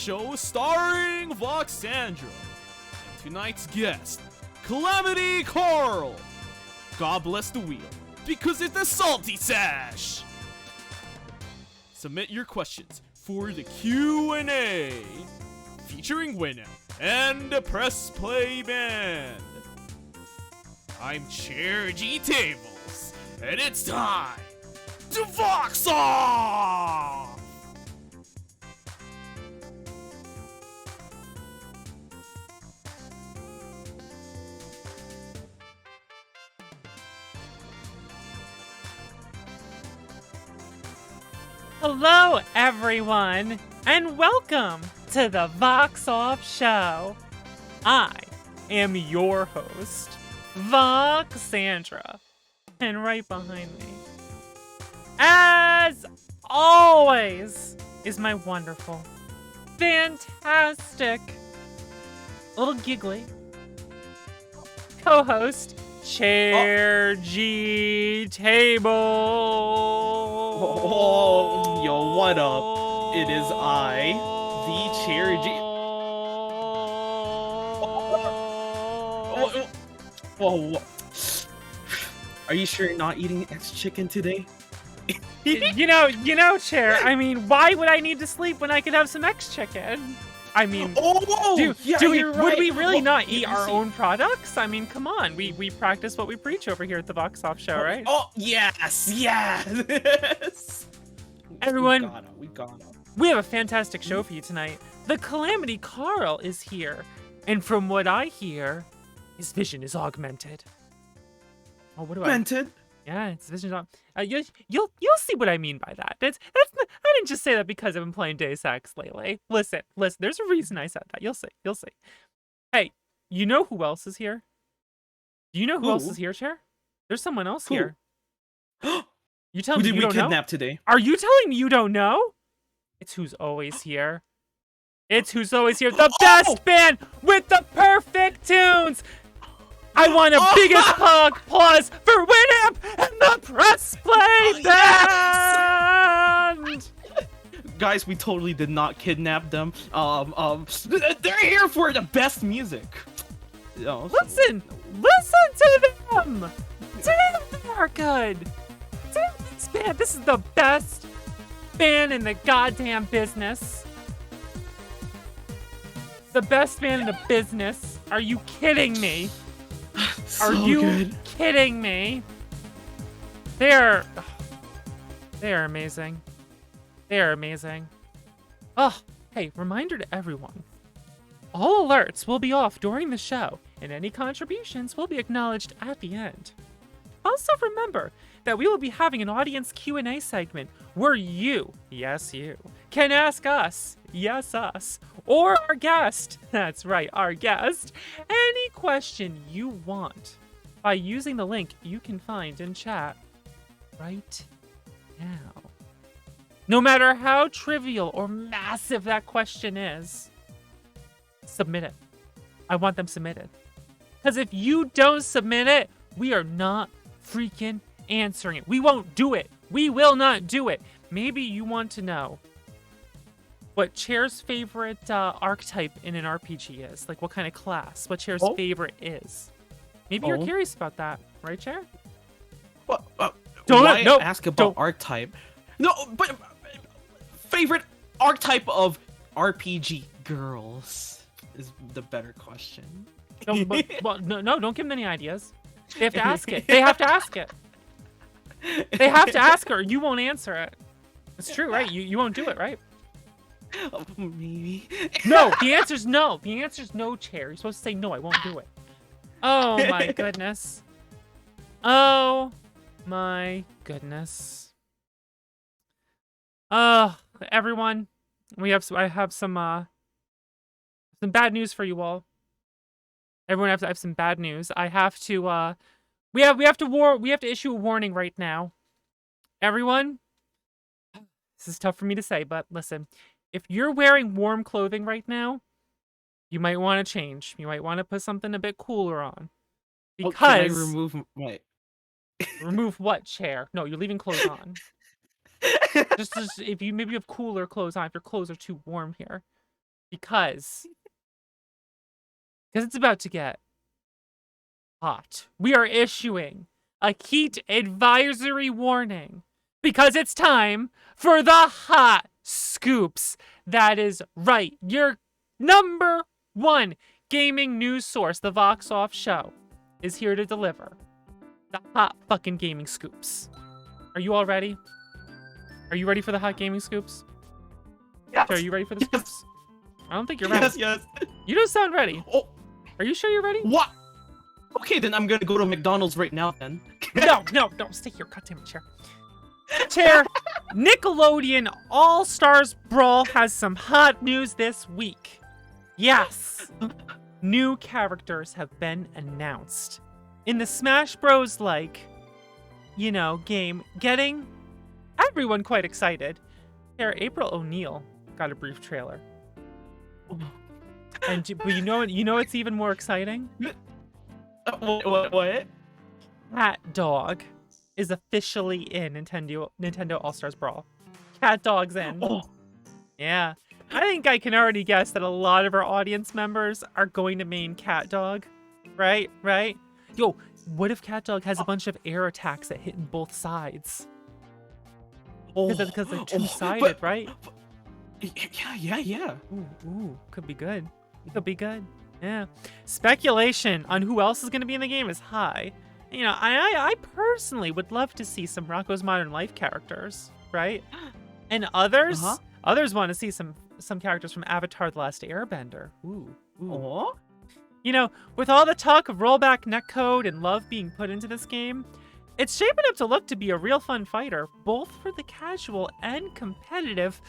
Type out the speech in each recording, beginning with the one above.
show starring Voxandra. And tonight's guest, CalamityCarl. God bless the wheel, because it's the Salty Sash. Submit your questions for the Q&A, featuring Winamp and the Press Play Band. I'm Chair G Tables, and it's time to Vox Off! Hello, everyone, and welcome to the Vox Off Show. I am your host, Voxandra, and right behind me, as always, is my wonderful, fantastic, little giggly co-host, Chair G Table. Oh, yo, what up? It is I, the Chair G. Whoa. Are you sure you're not eating X chicken today? You know, Chair, I mean, why would I need to sleep when I could have some X chicken? I mean, would we really not eat our own products? I mean, come on, we practice what we preach over here at the Vox Off Show, right? Oh, yes! Everyone, we got him. We have a fantastic show for you tonight. The CalamityCarl is here, and from what I hear, his vision is augmented. Oh, what do Augmented? Yeah, it's vision. You'll see what I mean by that. I didn't just say that because I've been playing Deus Ex lately. Listen. There's a reason I said that. You'll see. Hey, you know who else is here? Do you know who else is here, Chair? There's someone else here. You telling me you don't know? Who did we kidnap today? Are you telling me you don't know? It's who's always here. It's who's always here. The best band with the perfect tunes. I want a biggest applause for Winamp and the Press Play Band! Yes. Guys, we totally did not kidnap them. They're here for the best music. Listen to them! They are good. This band, this is the best band in the goddamn business. The best band in the business. Are you kidding me? Are you kidding me? They are amazing. They are amazing. Oh, hey, reminder to everyone. All alerts will be off during the show, and any contributions will be acknowledged at the end. Also remember that we will be having an audience Q&A segment where you, yes you, can ask us, yes us, or our guest, that's right, our guest, any question you want by using the link you can find in chat right now. No matter how trivial or massive that question is, submit it. I want them submitted. Because if you don't submit it, we are not freaking answering it. We won't do it. We will not do it. Maybe you want to know what Chair's favorite archetype in an RPG is. Like what kind of class. What Chair's favorite is. Maybe you're curious about that. Right, Chair? Well, why ask about archetype? No, but favorite archetype of RPG girls is the better question. No, don't give them any ideas. They have to ask it. They have to ask it. They have to ask her. You won't answer it. It's true, right? You won't do it, right? Maybe. No, the answer's no. The answer's no, Chair. You're supposed to say no, I won't do it. Oh my goodness. Oh my goodness. Everyone, I have some bad news for you all. Everyone, I have some bad news. I have to we have to issue a warning right now. Everyone, this is tough for me to say, but listen. If you're wearing warm clothing right now, you might want to change. You might want to put something a bit cooler on. Because can I remove my remove what, Chair? No, you're leaving clothes on. just if you maybe have cooler clothes on if your clothes are too warm here. Because it's about to get hot. We are issuing a heat advisory warning because it's time for the hot scoops. That is right. Your number one gaming news source, the Vox Off Show, is here to deliver the hot fucking gaming scoops. Are you all ready? Are you ready for the hot gaming scoops? Yes. Are you ready for the scoops? I don't think you're ready. Yes. You don't sound ready. Oh, Are you sure you're ready? what? Okay, then I'm gonna go to McDonald's right now then. No, stay here, goddamn chair. Chair, Nickelodeon All-Stars Brawl has some hot news this week. Yes, new characters have been announced. In the Smash Bros. Game, getting everyone quite excited. Chair, April O'Neil got a brief trailer. But you know it's even more exciting? What? Cat Dog is officially in Nintendo All-Stars Brawl. Cat Dog's in. Oh. Yeah. I think I can already guess that a lot of our audience members are going to main Cat Dog. Right? Yo, what if Cat Dog has a bunch of air attacks that hit in both sides? Because they're two-sided, right? Yeah. Ooh, could be good. Yeah. Speculation on who else is going to be in the game is high. I personally would love to see some Rocko's Modern Life characters, right? And others want to see some characters from Avatar: The Last Airbender. Ooh. Oh. With all the talk of rollback netcode and love being put into this game, it's shaping up to look to be a real fun fighter, both for the casual and competitive.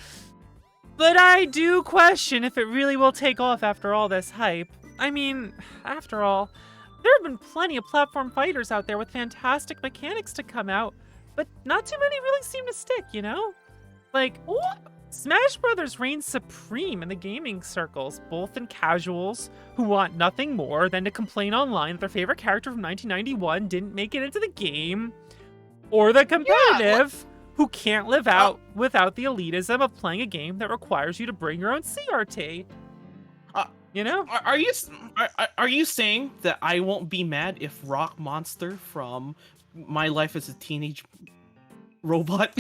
But I do question if it really will take off after all this hype. I mean, after all, there have been plenty of platform fighters out there with fantastic mechanics to come out, but not too many really seem to stick, Smash Brothers reigns supreme in the gaming circles, both in casuals who want nothing more than to complain online that their favorite character from 1991 didn't make it into the game, or the competitive who can't live out without the elitism of playing a game that requires you to bring your own CRT. Are you saying that I won't be mad if Rock Monster from My Life as a Teenage Robot?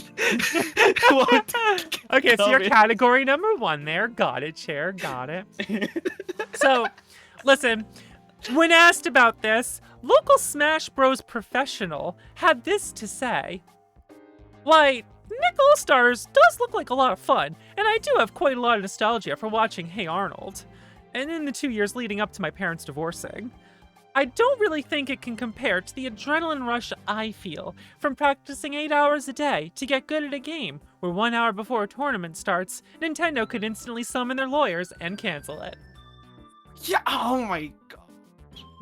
Okay, so you're category number one there. Got it, Chair. Got it. So, listen, when asked about this, local Smash Bros. Professional had this to say. Nick All-Stars does look like a lot of fun, and I do have quite a lot of nostalgia for watching Hey Arnold, and in the 2 years leading up to my parents divorcing. I don't really think it can compare to the adrenaline rush I feel from practicing 8 hours a day to get good at a game, where 1 hour before a tournament starts, Nintendo could instantly summon their lawyers and cancel it. Yeah, oh my god.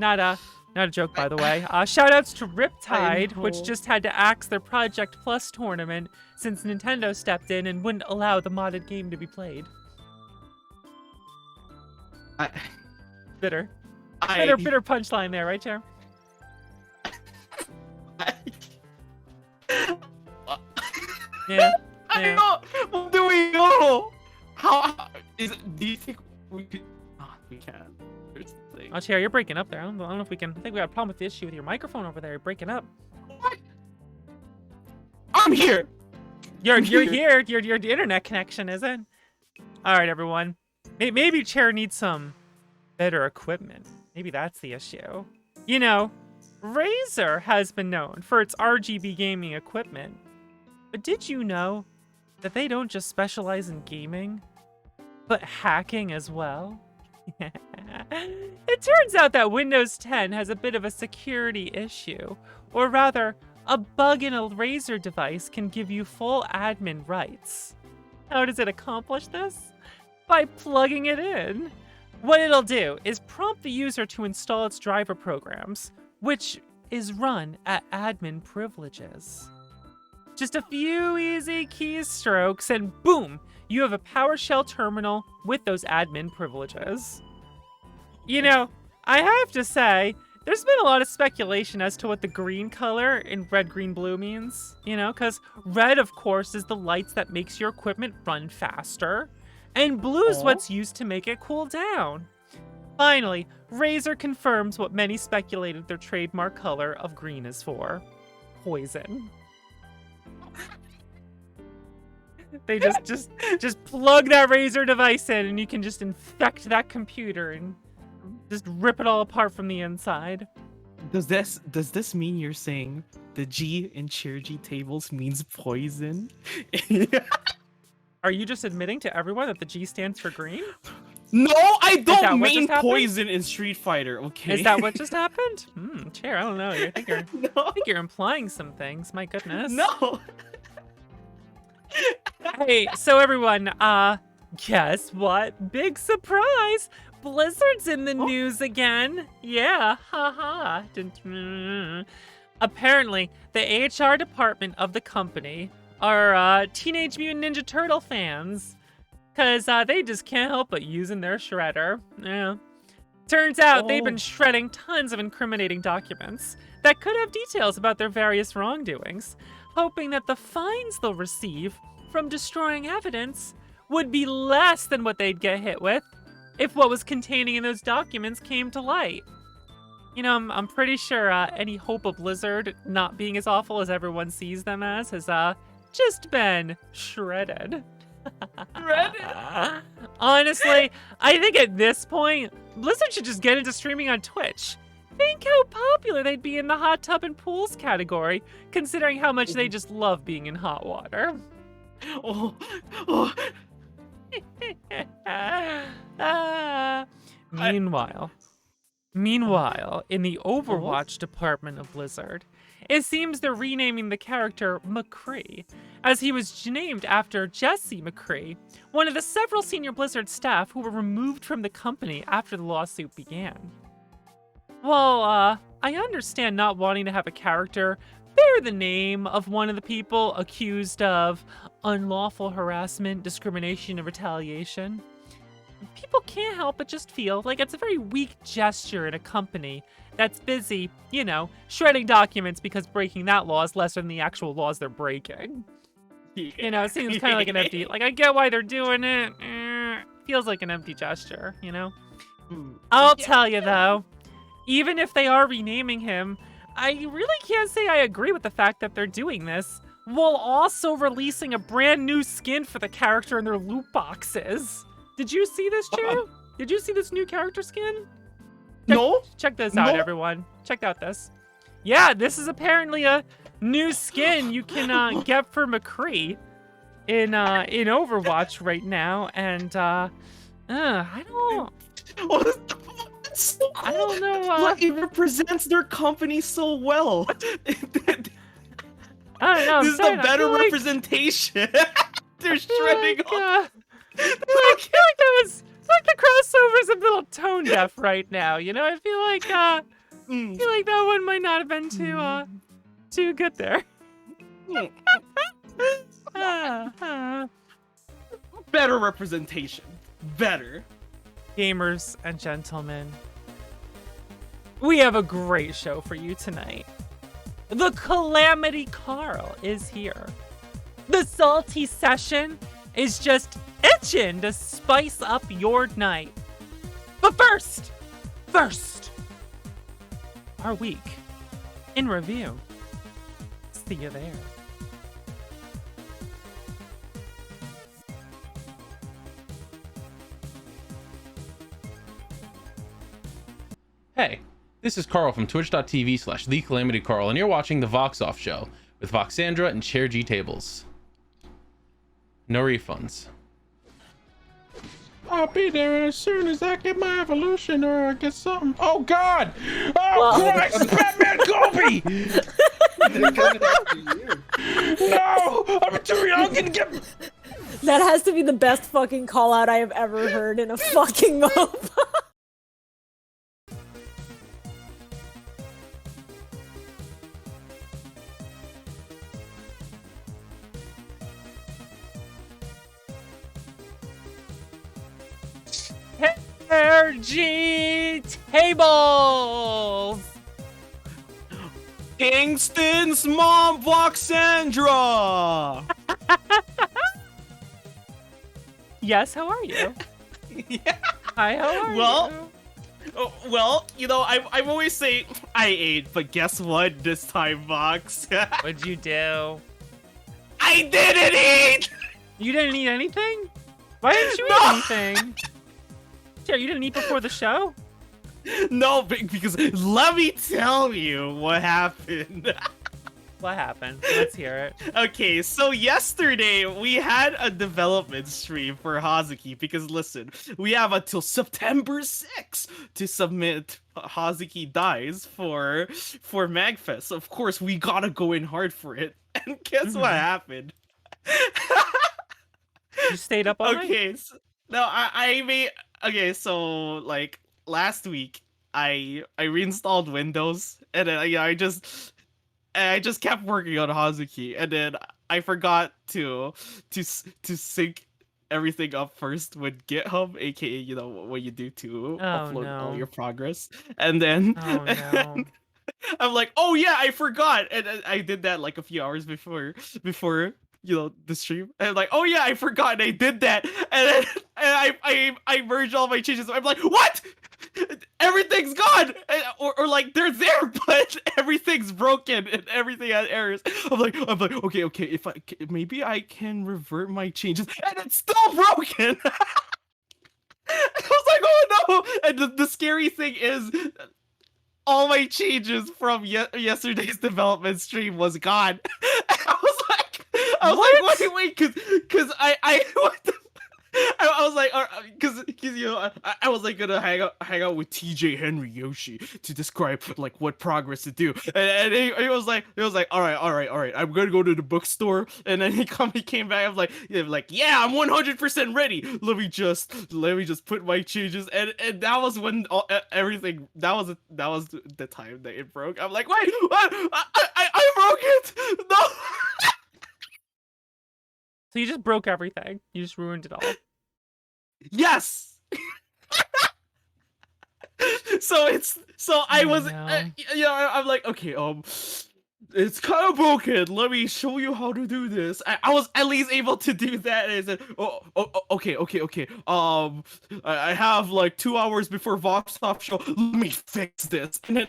Not a joke, by the way. Shoutouts to Riptide, which just had to axe their Project Plus tournament since Nintendo stepped in and wouldn't allow the modded game to be played. Bitter punchline there, right, Chair? Yeah. I don't know. What do we know? Do you think we could? We can. Here's the thing. Oh, Chair, you're breaking up there. I don't know if we can. I think we got a problem with the issue with your microphone over there. You're breaking up. What? I'm here. You're here. Your internet connection isn't. All right, everyone. Maybe Chair needs some better equipment. Maybe that's the issue. Razer has been known for its RGB gaming equipment. But did you know that they don't just specialize in gaming, but hacking as well? It turns out that Windows 10 has a bit of a security issue, or rather, a bug in a Razer device can give you full admin rights. How does it accomplish this? By plugging it in. What it'll do is prompt the user to install its driver programs, which is run at admin privileges. Just a few easy keystrokes and boom, you have a PowerShell terminal with those admin privileges. I have to say, there's been a lot of speculation as to what the green color in red, green, blue means, because red, of course, is the lights that makes your equipment run faster. and blue's Aw. what's used to make it cool down. Finally, Razer confirms what many speculated their trademark color of green is for: poison. They just plug that Razer device in, and you can just infect that computer and just rip it all apart from the inside. Does this mean you're saying the G in Cheer G tables means poison? Are you just admitting to everyone that the G stands for green? No, I that don't what mean just happened? poison in Street Fighter. Okay. Is that what just happened? Chair, I don't know. I think No. you're implying some things. My goodness. No. Hey, so everyone, guess what? Big surprise! Blizzard's in the news again. Yeah, haha. Apparently, the HR department of the company are Teenage Mutant Ninja Turtle fans, because they just can't help but using their shredder. Yeah. Turns out they've been shredding tons of incriminating documents that could have details about their various wrongdoings, hoping that the fines they'll receive from destroying evidence would be less than what they'd get hit with if what was containing in those documents came to light. You know, I'm pretty sure any hope of Blizzard not being as awful as everyone sees them as has just been shredded. Honestly, I think at this point, Blizzard should just get into streaming on Twitch. Think how popular they'd be in the hot tub and pools category, considering how much they just love being in hot water. Meanwhile, in the Overwatch department of Blizzard, it seems they're renaming the character McCree, as he was named after Jesse McCree, one of the several senior Blizzard staff who were removed from the company after the lawsuit began. Well, I understand not wanting to have a character bear the name of one of the people accused of unlawful harassment, discrimination, and retaliation. People can't help but just feel like it's a very weak gesture in a company that's busy, you know, shredding documents because breaking that law is lesser than the actual laws they're breaking. You know, it seems kind of like an empty, like, I get why they're doing it. Feels like an empty gesture, you know? I'll tell you, though, even if they are renaming him, I really can't say I agree with the fact that they're doing this, while also releasing a brand new skin for the character in their loot boxes. Did you see this, Chair? Did you see this new character skin? No. Check this out, everyone. Check out this. Yeah, this is apparently a new skin you can get for McCree in Overwatch right now, and I don't know. Like, it represents their company so well. I don't know. This is a better representation. They're shredding off. I feel like that was the crossover's a little tone deaf right now. You know, I feel like that one might not have been too good there. Better representation. Better. Gamers and gentlemen, we have a great show for you tonight. The CalamityCarl is here. The salty session is just itching to spice up your night. But first, our week in review. See you there. Hey, this is Carl from twitch.tv/TheCalamityCarl, and you're watching The Vox Off Show with Voxandra and Chair G Tables. No refunds. I'll be there as soon as I get my evolution or I get something. Oh God! Oh Christ! Batman Kobe! No! I'm too young and get. That has to be the best fucking call out I have ever heard in a fucking MOBA. G Tables! Kingston's mom, Voxandra! Yes, how are you? Yeah. Hi, how are Well, you? Oh, well, you know, I'm always saying I ate, but guess what? This time, Vox, What'd you do? I didn't eat. You didn't eat anything? Why didn't you No! eat anything? Chair, you didn't eat before the show? No, because let me tell you what happened. What happened? Let's hear it. Okay, so yesterday we had a development stream for Hazuki because listen, we have until September 6th to submit Hazuki Dies for Magfest. Of course, we gotta go in hard for it. And guess what happened? You stayed up all night? Okay, no, I made okay. So like last week, I reinstalled Windows, and then I just kept working on Hazuki, and then I forgot to sync everything up first with GitHub, aka you know what you do to upload all your progress, and then Oh no. I'm like, oh yeah, I forgot, and I did that like a few hours before you know the stream, and I'm like, oh yeah, I forgot, and I did that, and then and I merged all my changes. I'm like, what? Everything's gone, or like they're there, but everything's broken and everything has errors. I'm like, okay, if maybe I can revert my changes, and it's still broken. I was like, oh no! And the scary thing is, all my changes from yesterday's development stream was gone. I was like, wait, because I what the I was like, because you know, I was like gonna hang out with TJ Henry Yoshi to describe like what progress to do, and he was like, all right, I'm gonna go to the bookstore, and then he came back. I'm like, yeah, I'm 100% ready. Let me just put my changes, and that was when everything that was the time that it broke. I'm like, wait, what? I broke it. No. So you just broke everything. You just ruined it all. Yes. I was you know, I'm like, okay, it's kind of broken. Let me show you how to do this. I was at least able to do that, and I said, okay. I have like 2 hours before Vox Off show. Let me fix this. And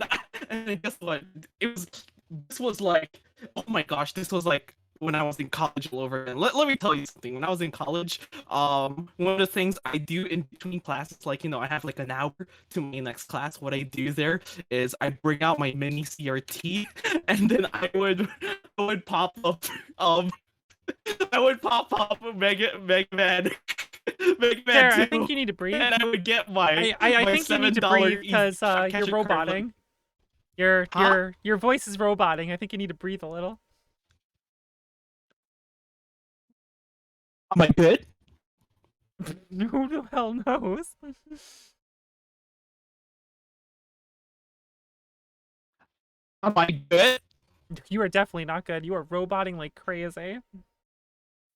then guess what? This was like, oh my gosh, this was like when I was in college all over. And let me tell you something. When I was in college, one of the things I do in between classes, like, you know, I have like an hour to my next class. What I do there is I bring out my mini CRT, and then I would pop up Mega Man Sarah, 2, I think you need to breathe. and I would get my I my think you need to $7 breathe because Catch you're a Curve. roboting. Your voice is roboting. I think you need to breathe a little. Am I good? Who the hell knows? Am I good? You are definitely not good. You are roboting like crazy.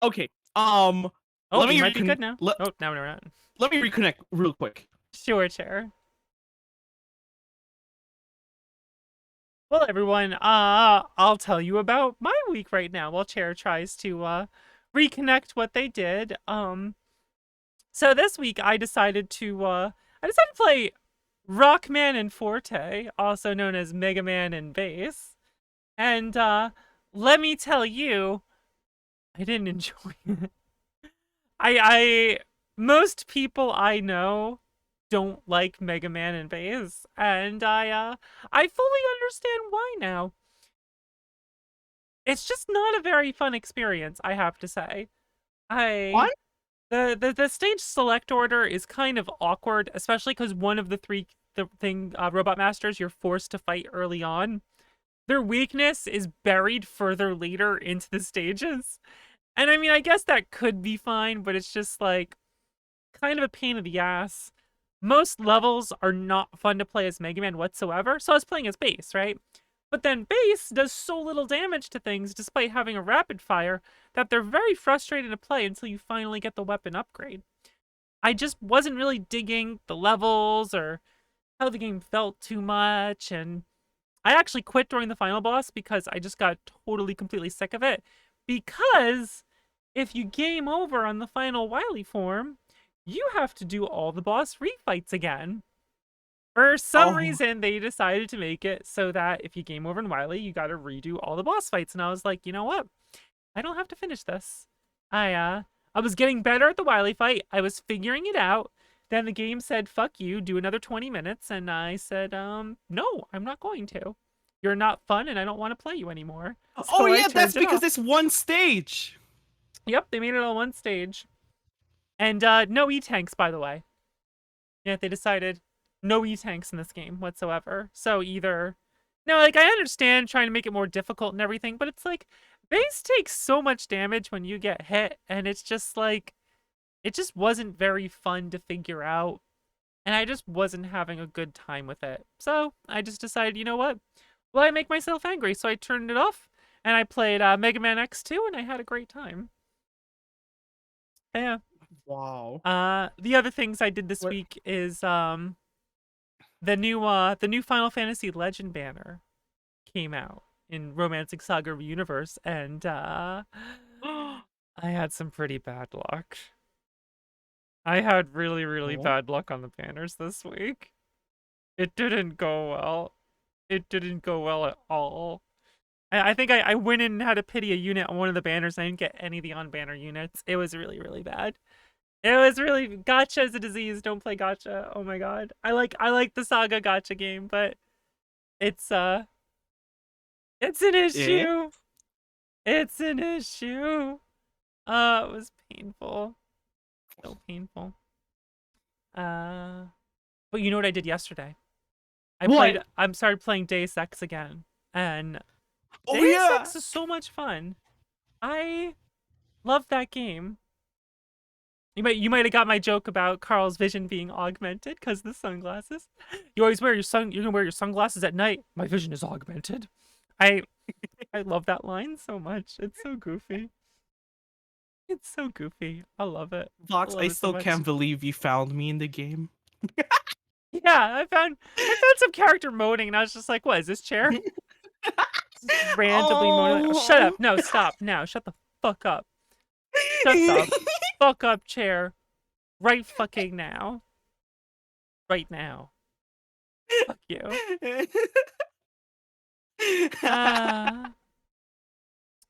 Okay. Oh, let me you might be good now. Oh, now we're not. Let me reconnect real quick. Sure, Chair. Well, everyone, I'll tell you about my week right now while Chair tries to reconnect what they did. So this week I decided to play Rockman and Forte, also known as Mega Man and Bass. And let me tell you, I didn't enjoy it. Most people I know don't like Mega Man and Bass, and I fully understand why now. It's just not a very fun experience, I have to say. What? The stage select order is kind of awkward, especially because one of the three Robot Masters you're forced to fight early on. Their weakness is buried further later into the stages. And I mean, I guess that could be fine, but it's just like kind of a pain in the ass. Most levels are not fun to play as Mega Man whatsoever, so I was playing as Bass, right? But then Bass does so little damage to things despite having a rapid fire that they're very frustrating to play until you finally get the weapon upgrade. I just wasn't really digging the levels or how the game felt too much, and I actually quit during the final boss because I just got totally, completely sick of it because if you game over on the final Wily form, you have to do all the boss refights again. For some Oh. reason, they decided to make it so that if you game over in Wily, you got to redo all the boss fights. And I was like, you know what? I don't have to finish this. I was getting better at the Wily fight. I was figuring it out. Then the game said, fuck you, do another 20 minutes. And I said, no, I'm not going to. You're not fun and I don't want to play you anymore. So Oh I yeah, turned that's it because off. it's one stage. Yep, they made it on one stage. And no E-tanks, by the way. Yeah, they decided no E-tanks in this game whatsoever. So either... No, like, I understand trying to make it more difficult and everything, but it's like, base takes so much damage when you get hit, and it's just like... It just wasn't very fun to figure out, and I just wasn't having a good time with it. So I just decided, you know what? Well, I make myself angry, so I turned it off, and I played Mega Man X2, and I had a great time. Yeah. Wow. The other things I did this What- week is the new Final Fantasy Legend banner came out in Romancing Saga Universe, and I had some pretty bad luck. I had really, really Oh. bad luck on the banners this week. It didn't go well. It didn't go well at all. I think I went in and had to pity a unit on one of the banners. I didn't get any of the on-banner units. It was really, really bad. It was really... Gacha is a disease. Don't play gacha. Oh my god. I like the Saga gacha game, but it's an issue. It's an issue. It was painful. So painful. But you know what I did yesterday? What? I started playing Deus Ex again. And Oh Deus yeah. Ex is so much fun. I love that game. You might have got my joke about Carl's vision being augmented because of the sunglasses. You always wear you're gonna wear your sunglasses at night. My vision is augmented. I love that line so much. It's so goofy. It's so goofy. I love it. Vox, love I it so still much. can't believe you found me in the game. Yeah, I found some character moding and I was just like, what is this chair? Just randomly moding. Oh, shut up. No, stop. Now, shut the fuck up. Shut the fuck up, chair. Right fucking now. Right now. Fuck you.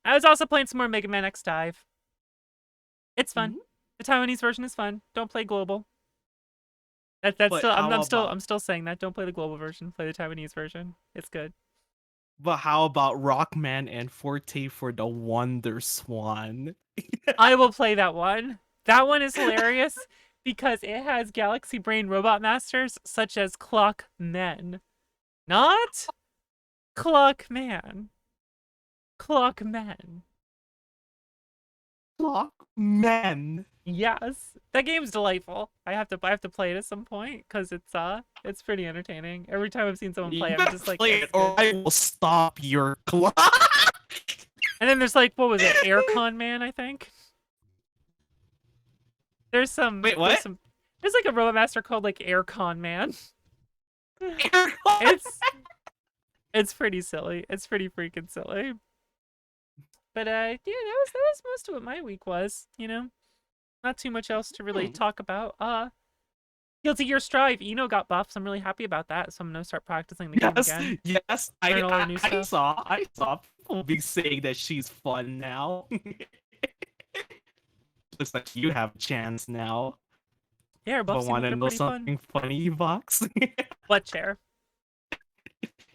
I was also playing some more Mega Man X Dive. It's fun. The Taiwanese version is fun. Don't play global. That's But still how I'm still saying that. Don't play the global version. Play the Taiwanese version. It's good. But how about Rockman and Forte for the Wonder Swan? I will play that one. That one is hilarious because it has Galaxy Brain robot masters such as Clockman. Not Clockman. Clockman. Clockman. Yes. That game's delightful. I have to play it at some point because it's pretty entertaining. Every time I've seen someone play You it, I'm better just like, play "That's it or good." I will stop your clock. And then there's like, what was it, Aircon Man, I think? There's some... Wait, what? There's like a robot master called like Aircon Man. It's pretty silly. It's pretty freaking silly. But yeah, that was most of what my week was, you know? Not too much else to really talk about. Guilty Gear Strive, Eno got buffs. I'm really happy about that, so I'm gonna start practicing the game again. Yes, Learn all the new I stuff. I saw people be saying that she's fun now. Looks like you have a chance now. Yeah, her But buffs seem want like to they're know pretty fun. something funny, Vox? What chair?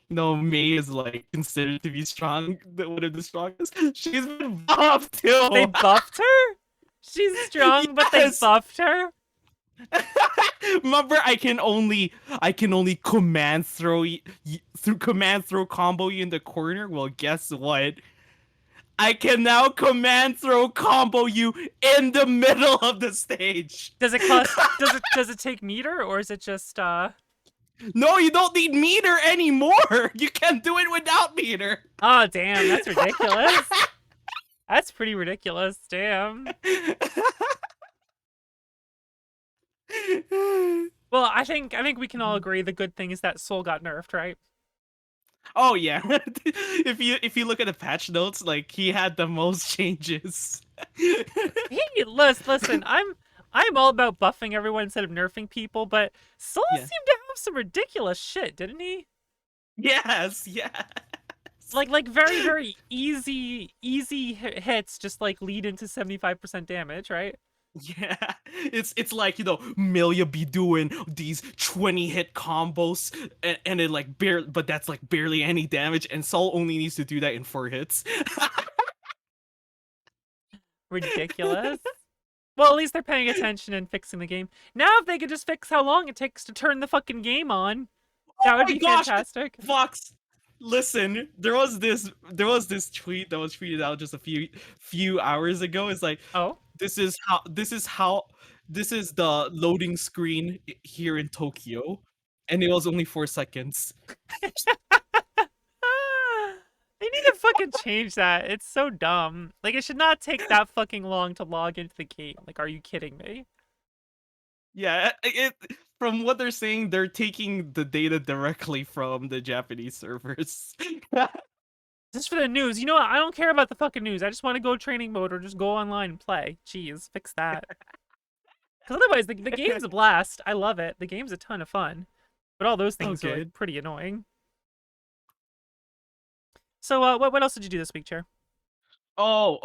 No, May is like considered to be strong, one of the strongest. She's been buffed too. They buffed her? She's strong, but they Yes. buffed her? Remember, I can only command throw through command throw combo you in the corner. Well, guess what? I can now command throw combo you in the middle of the stage. Does it cost does it take meter or is it just No, you don't need meter anymore. You can do it without meter. Oh damn, that's ridiculous. That's pretty ridiculous, damn. Well, I think we can all agree the good thing is that Soul got nerfed, right? Oh yeah. If you look at the patch notes, like he had the most changes. Hey, listen, I'm all about buffing everyone instead of nerfing people, but Soul Yeah. seemed to have some ridiculous shit, didn't he? Yes, yes. Like very easy hits just like lead into 75% damage, right? Yeah, it's like, Milia be doing these 20-hit combos, and it like but that's like barely any damage, and Sol only needs to do that in 4 hits. Ridiculous. Well, at least they're paying attention and fixing the game. Now, if they could just fix how long it takes to turn the fucking game on, that Oh would my be gosh, fantastic. Vox, listen, there was this tweet that was tweeted out just a few hours ago. It's like, Oh. this is the loading screen here in Tokyo, and it was only 4 seconds. They need to fucking change that. It's so dumb. Like, it should not take that fucking long to log into the game. Like, are you kidding me? Yeah, from what they're saying, they're taking the data directly from the Japanese servers. Just for the news. You know what? I don't care about the fucking news. I just want to go training mode or just go online and play. Jeez, fix that. Because otherwise, the game's a blast. I love it. The game's a ton of fun. But all those things are like, pretty annoying. So, what else did you do this week, Chair? Like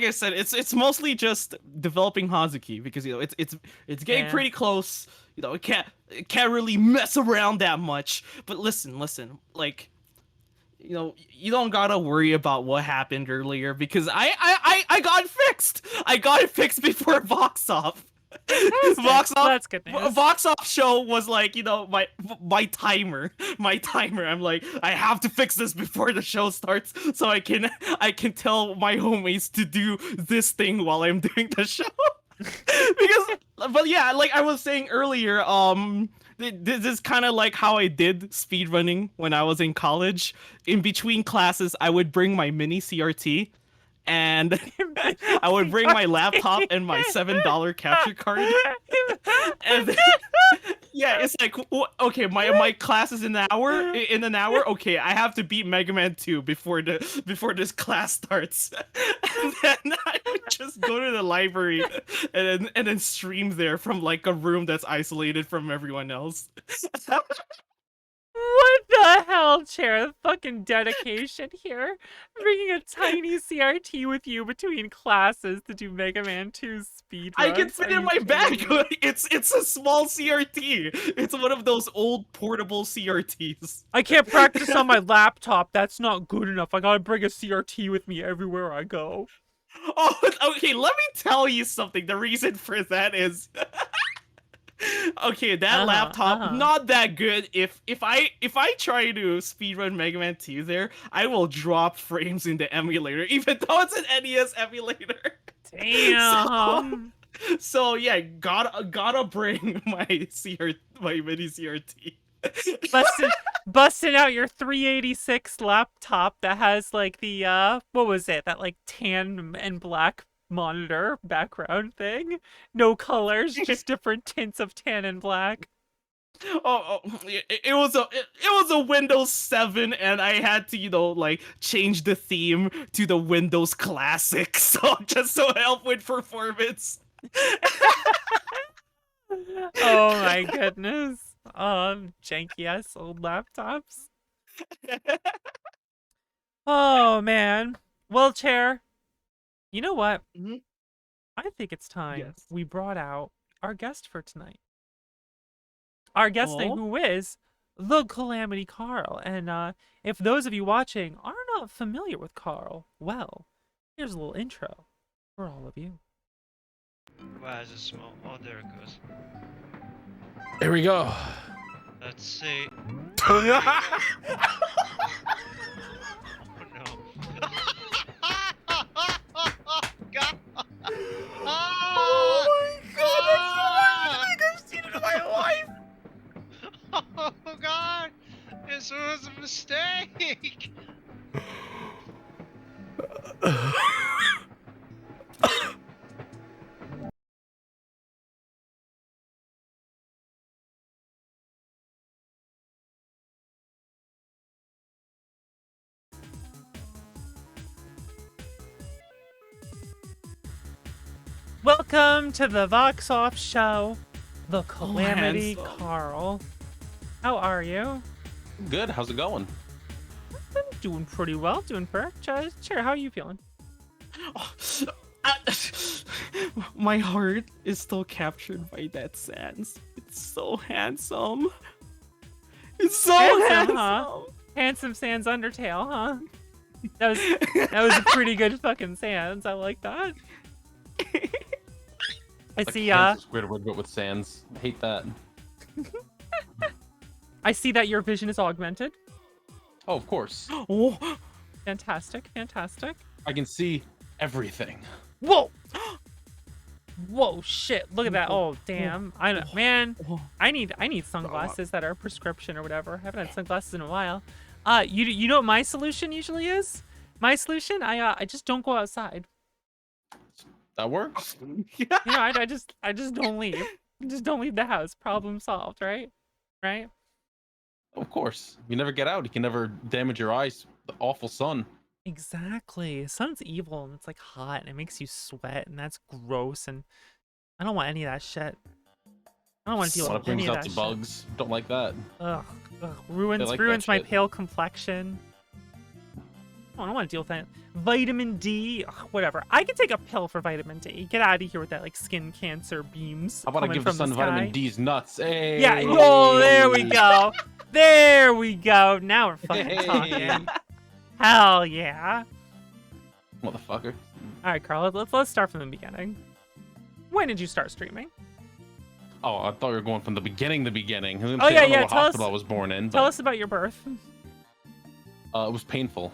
I said, it's mostly just developing Hazuki because it's getting pretty close. It can't really mess around that much. But listen, like, you don't gotta worry about what happened earlier because I got it fixed. I got it fixed before Vox Off. Vox Off. That's good news. Vox Off show was like, my timer. I'm like, I have to fix this before the show starts so I can tell my homies to do this thing while I'm doing the show. But yeah, like I was saying earlier, this is kind of like how I did speedrunning when I was in college. In between classes, I would bring my mini CRT, and I would bring my laptop and my $7 capture card. And yeah, it's like, okay, my class is in an hour. In an hour, okay, I have to beat Mega Man 2 before this class starts. And then I would just go to the library and then stream there from like a room that's isolated from everyone else. What the hell, Chair? Fucking dedication here. Bringing a tiny CRT with you between classes to do Mega Man 2 speedruns. I can fit in my bag. It's a small CRT. It's one of those old portable CRTs. I can't practice on my laptop. That's not good enough. I gotta bring a CRT with me everywhere I go. Oh, okay, let me tell you something. The reason for that is okay, that laptop not that good. If I try to speedrun Mega Man 2 there, I will drop frames in the emulator, even though it's an NES emulator. Damn. So yeah, gotta bring my mini CRT. Busting out your 386 laptop that has like the what was it? That like tan and black monitor background thing. No colors, just different tints of tan and black. It was a Windows 7, and I had to like change the theme to the Windows Classic, so help with performance. Oh my goodness. Janky ass old laptops. Oh man. Well, Chair, you know what? Mhm. I think it's time Yes. we brought out our guest for tonight. Our guest name, who is TheCalamityCarl. And if those of you watching are not familiar with Carl, well, here's a little intro for all of you. Why is it small? Oh, there it goes. Here we go. Let's see. Oh no. God. Oh my God! I've seen it in my life. Oh God! This was a mistake. Welcome to the Vox Off Show, The Calamity handsome. Carl. How are you? Good. How's it going? I'm doing pretty well, doing perfect. Chair, how are you feeling? My heart is still captured by that Sans. It's so handsome. It's so handsome. Huh? Handsome Sans Undertale, huh? That was a pretty good fucking Sans. I like that. I Like see. Squidward, but with sands. I hate that. I see that your vision is augmented. Oh, of course. Oh, Fantastic, fantastic. I can see everything. Whoa! Whoa, shit! Look at that! Oh, damn! Man, I need sunglasses that are prescription or whatever. I haven't had sunglasses in a while. You know what my solution usually is? My solution, I just don't go outside. That works. You know, I just don't leave. Just don't leave the house. Problem solved, right? Right? Of course. You never get out. You can never damage your eyes. The awful sun. Exactly. Sun's evil and it's like hot and it makes you sweat and that's gross and I don't want any of that shit. I don't want to deal When with it any brings of out that the shit. bugs. Don't like that. Ugh, They ruins like ruins that my shit. pale complexion. I don't want to deal with that. Vitamin D, ugh, whatever. I can take a pill for vitamin D. Get out of here with that like skin cancer beams. How about I coming give the from sun sky. vitamin D's nuts? Hey. Yeah. Oh, there we go. There we go. Now we're fucking Hey. talking. Hell yeah. Motherfucker. All right, Carl. Let's start from the beginning. When did you start streaming? Oh, I thought you were going from the beginning. Oh, yeah, I don't know yeah, what tell hospital us- I was born in. Tell But, us about your birth. it was painful.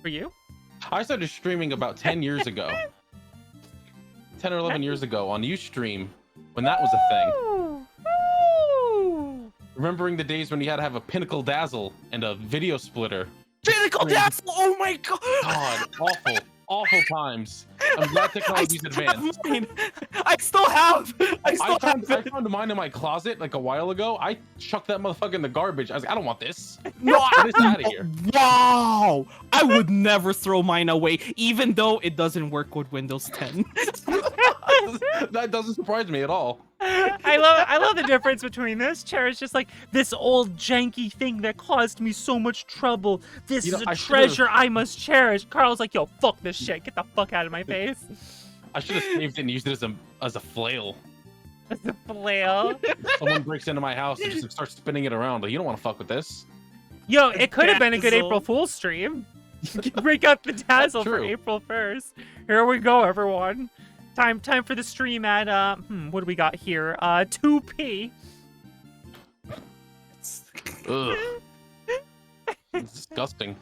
For you? I started streaming about 10 years ago. 10 or 11 years ago on Ustream when that was a thing. Ooh. Ooh. Remembering the days when you had to have a Pinnacle Dazzle and a video splitter. Pinnacle Dazzle! Oh my god! God, awful times. I'm glad technology's advanced. I still have. I found mine in my closet like a while ago. I chucked that motherfucker in the garbage. I was like, I don't want this. No, Get this out of here. Wow! I would never throw mine away, even though it doesn't work with Windows 10. That doesn't surprise me at all. I love the difference between this chair. It's just like this old janky thing that caused me so much trouble. This You know, is a I should've- treasure I must cherish. Carl's like, yo, fuck this shit. Get the fuck out of my face. I should have saved it and used it as a flail. That's a flail. Someone breaks into my house and just starts spinning it around. Like, you don't want to fuck with this. Yo, it could have been a good Dazzle. April Fool's stream. Break out the dazzle for true. April 1st. Here we go, everyone. Time for the stream at what do we got here? 2p. Ugh. It's disgusting.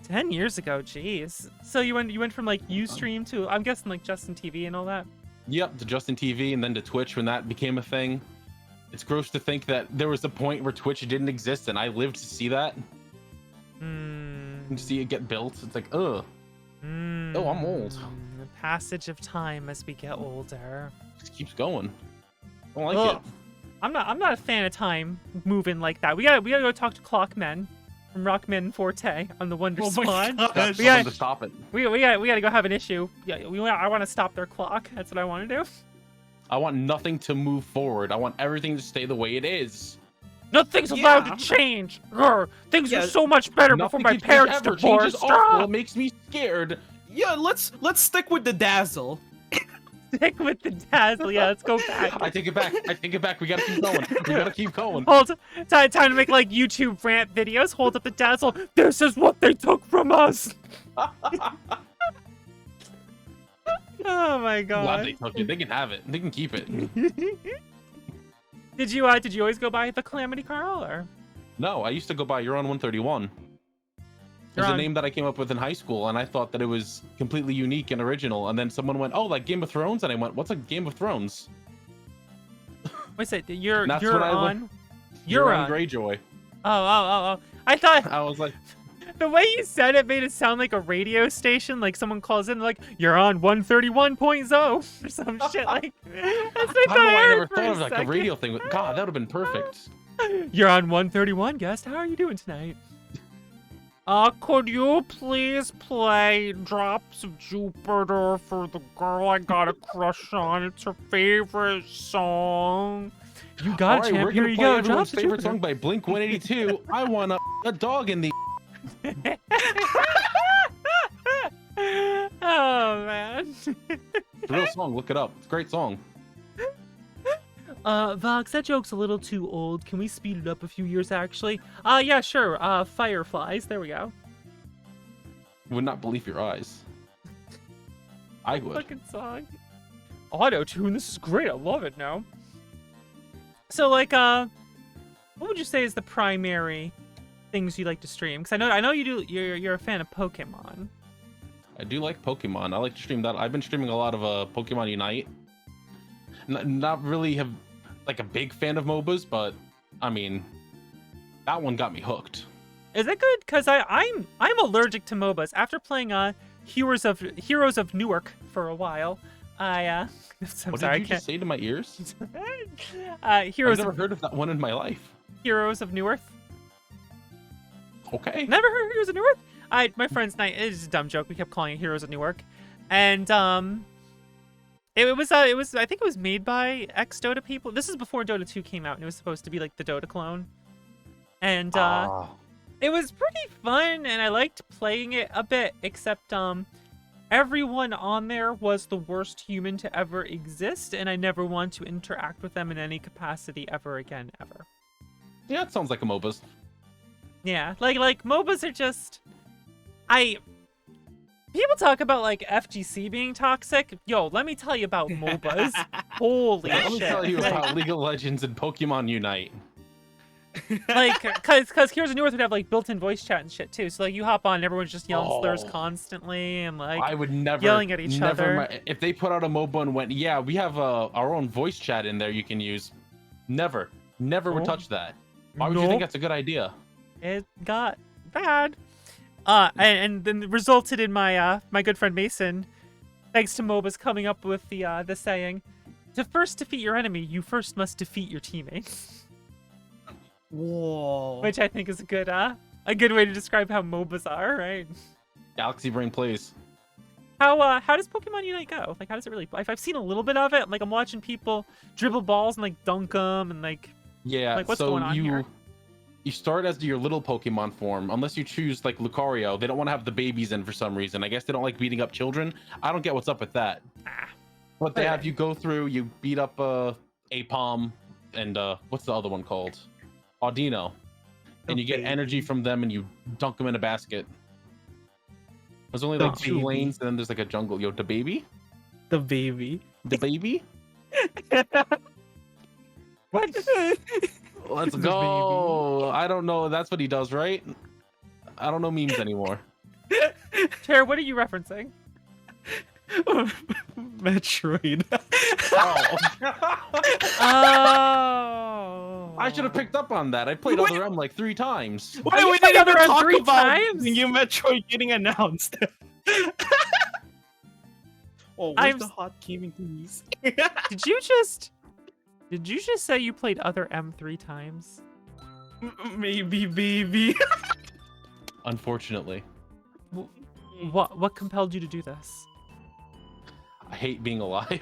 10 years ago, jeez. So you went from like Ustream to I'm guessing like Justin TV and all that. Yep, to Justin TV and then to Twitch when that became a thing. It's gross to think that there was a point where Twitch didn't exist and I lived to see that. And to see it get built. It's like, ugh. Oh, I'm old. The passage of time as we get older. It just keeps going. I don't like Ugh. it. I'm not a fan of time moving like that. We gotta go talk to Clockmen from Rockman Forte on the Wonder Oh my Squad. gosh. That's We someone got- to stop it. We gotta go have an issue. Yeah, I want to stop their clock. That's what I want to do. I want nothing to move forward. I want everything to stay the way it is. Nothing's allowed Yeah. to change. Grr. Things Yeah. were so much better before Nothing my can change parents ever. Change divorced. is awful. Ah! It makes me scared. Yeah, let's stick with the Dazzle. Stick with the dazzle. Yeah, let's go back. I take it back. We gotta keep going. We gotta keep going. Hold. Time to make like YouTube rant videos. Hold up the dazzle. This is what they took from us. Oh my Glad god. they took it. They can have it. They can keep it. Did you always go by the Calamity Carl or? No, I used to go by You're on 131. It's a on- name that I came up with in high school, and I thought that it was completely unique and original. And then someone went, "Oh, like Game of Thrones," and I went, "What's a Game of Thrones?" What's it? You're And that's you're when I on. You're on Greyjoy. Oh. I thought I was like, the way you said it made it sound like a radio station. Like someone calls in, like you're on 131.0 or some shit. Like that's what how do I heard never for thought of like a second. radio thing? God, that would have been perfect. You're on 131, guest. How are you doing tonight? Could you please play Drops of Jupiter for the girl I got a crush on? It's her favorite song. You got All it, right, champ. we're Here gonna you play go. everyone's Drops of favorite Jupiter. song by Blink 182. I want a dog in the. Oh, man. It's a real song. Look it up. It's a great song. Vox, that joke's a little too old. Can we speed it up a few years, actually? Yeah, sure. Fireflies. There we go. Would not believe your eyes. I would. Fucking song. Auto-tune. This is great. I love it now. So, like, what would you say is the primary things you like to stream? Because I know you do. You're a fan of Pokemon. I do like Pokemon. I like to stream that. I've been streaming a lot of Pokemon Unite. Not really have like a big fan of MOBAs, but I mean, that one got me hooked. Is it good? Because I'm allergic to MOBAs. After playing Heroes of Newark for a while, I'm What sorry, did you just say to my ears? Heroes I've never of heard of that one in my life. Heroes of Newark. Okay. Never heard of Heroes of Newark? My friends and I, it's a dumb joke. We kept calling it Heroes of Newark, and it was I think it was made by ex Dota people. This is before Dota 2 came out, and it was supposed to be like the Dota clone, and it was pretty fun, and I liked playing it a bit. Except everyone on there was the worst human to ever exist, and I never want to interact with them in any capacity ever again, ever. Yeah, it sounds like a MOBAs. Yeah, like MOBAs are just, people talk about like FGC being toxic. Yo, let me tell you about MOBAs. Holy Let shit! me tell you Like- about League of Legends and Pokemon Unite. like, cause Heroes of Newark would have like built-in voice chat and shit too. So like you hop on, and everyone's just yelling slurs Oh. constantly and like I would never yelling at each other. If they put out a MOBA and went, yeah, we have our own voice chat in there you can use. Never would Oh. touch that. Why would you Nope. think that's a good idea? It got bad. And then resulted in my my good friend Mason, thanks to MOBAs, coming up with the saying, to first defeat your enemy, you first must defeat your teammates. Whoa. Which I think is a good way to describe how MOBAs are, right? Galaxy Brain plays. How does Pokemon Unite go? Like, how does it really? I've seen a little bit of it. Like, I'm watching people dribble balls and like dunk them and like. Yeah, Like, what's so going on here? you start as your little Pokemon form, unless you choose like Lucario. They don't want to have the babies in for some reason. I guess they don't like beating up children. I don't get what's up with that. But they have Okay. you go through, you beat up Apom and what's the other one called? Audino. And you get baby. energy from them and you dunk them in a basket. There's only like The two baby. lanes and then there's like a jungle. Yo, the baby? The baby. The baby? What? Let's The go. I don't know. That's what he does, right? I don't know memes anymore. Tara, what are you referencing? Metroid. Oh. I should have picked up on that. I played Wait. Other M like 3 times. Why you we played didn't even Other M talk 3 about times? the new Metroid getting announced? Oh, where's I'm the s- hot gaming thingies? Did you just say you played Other M 3 times? Maybe, baby. Unfortunately. What compelled you to do this? I hate being alive.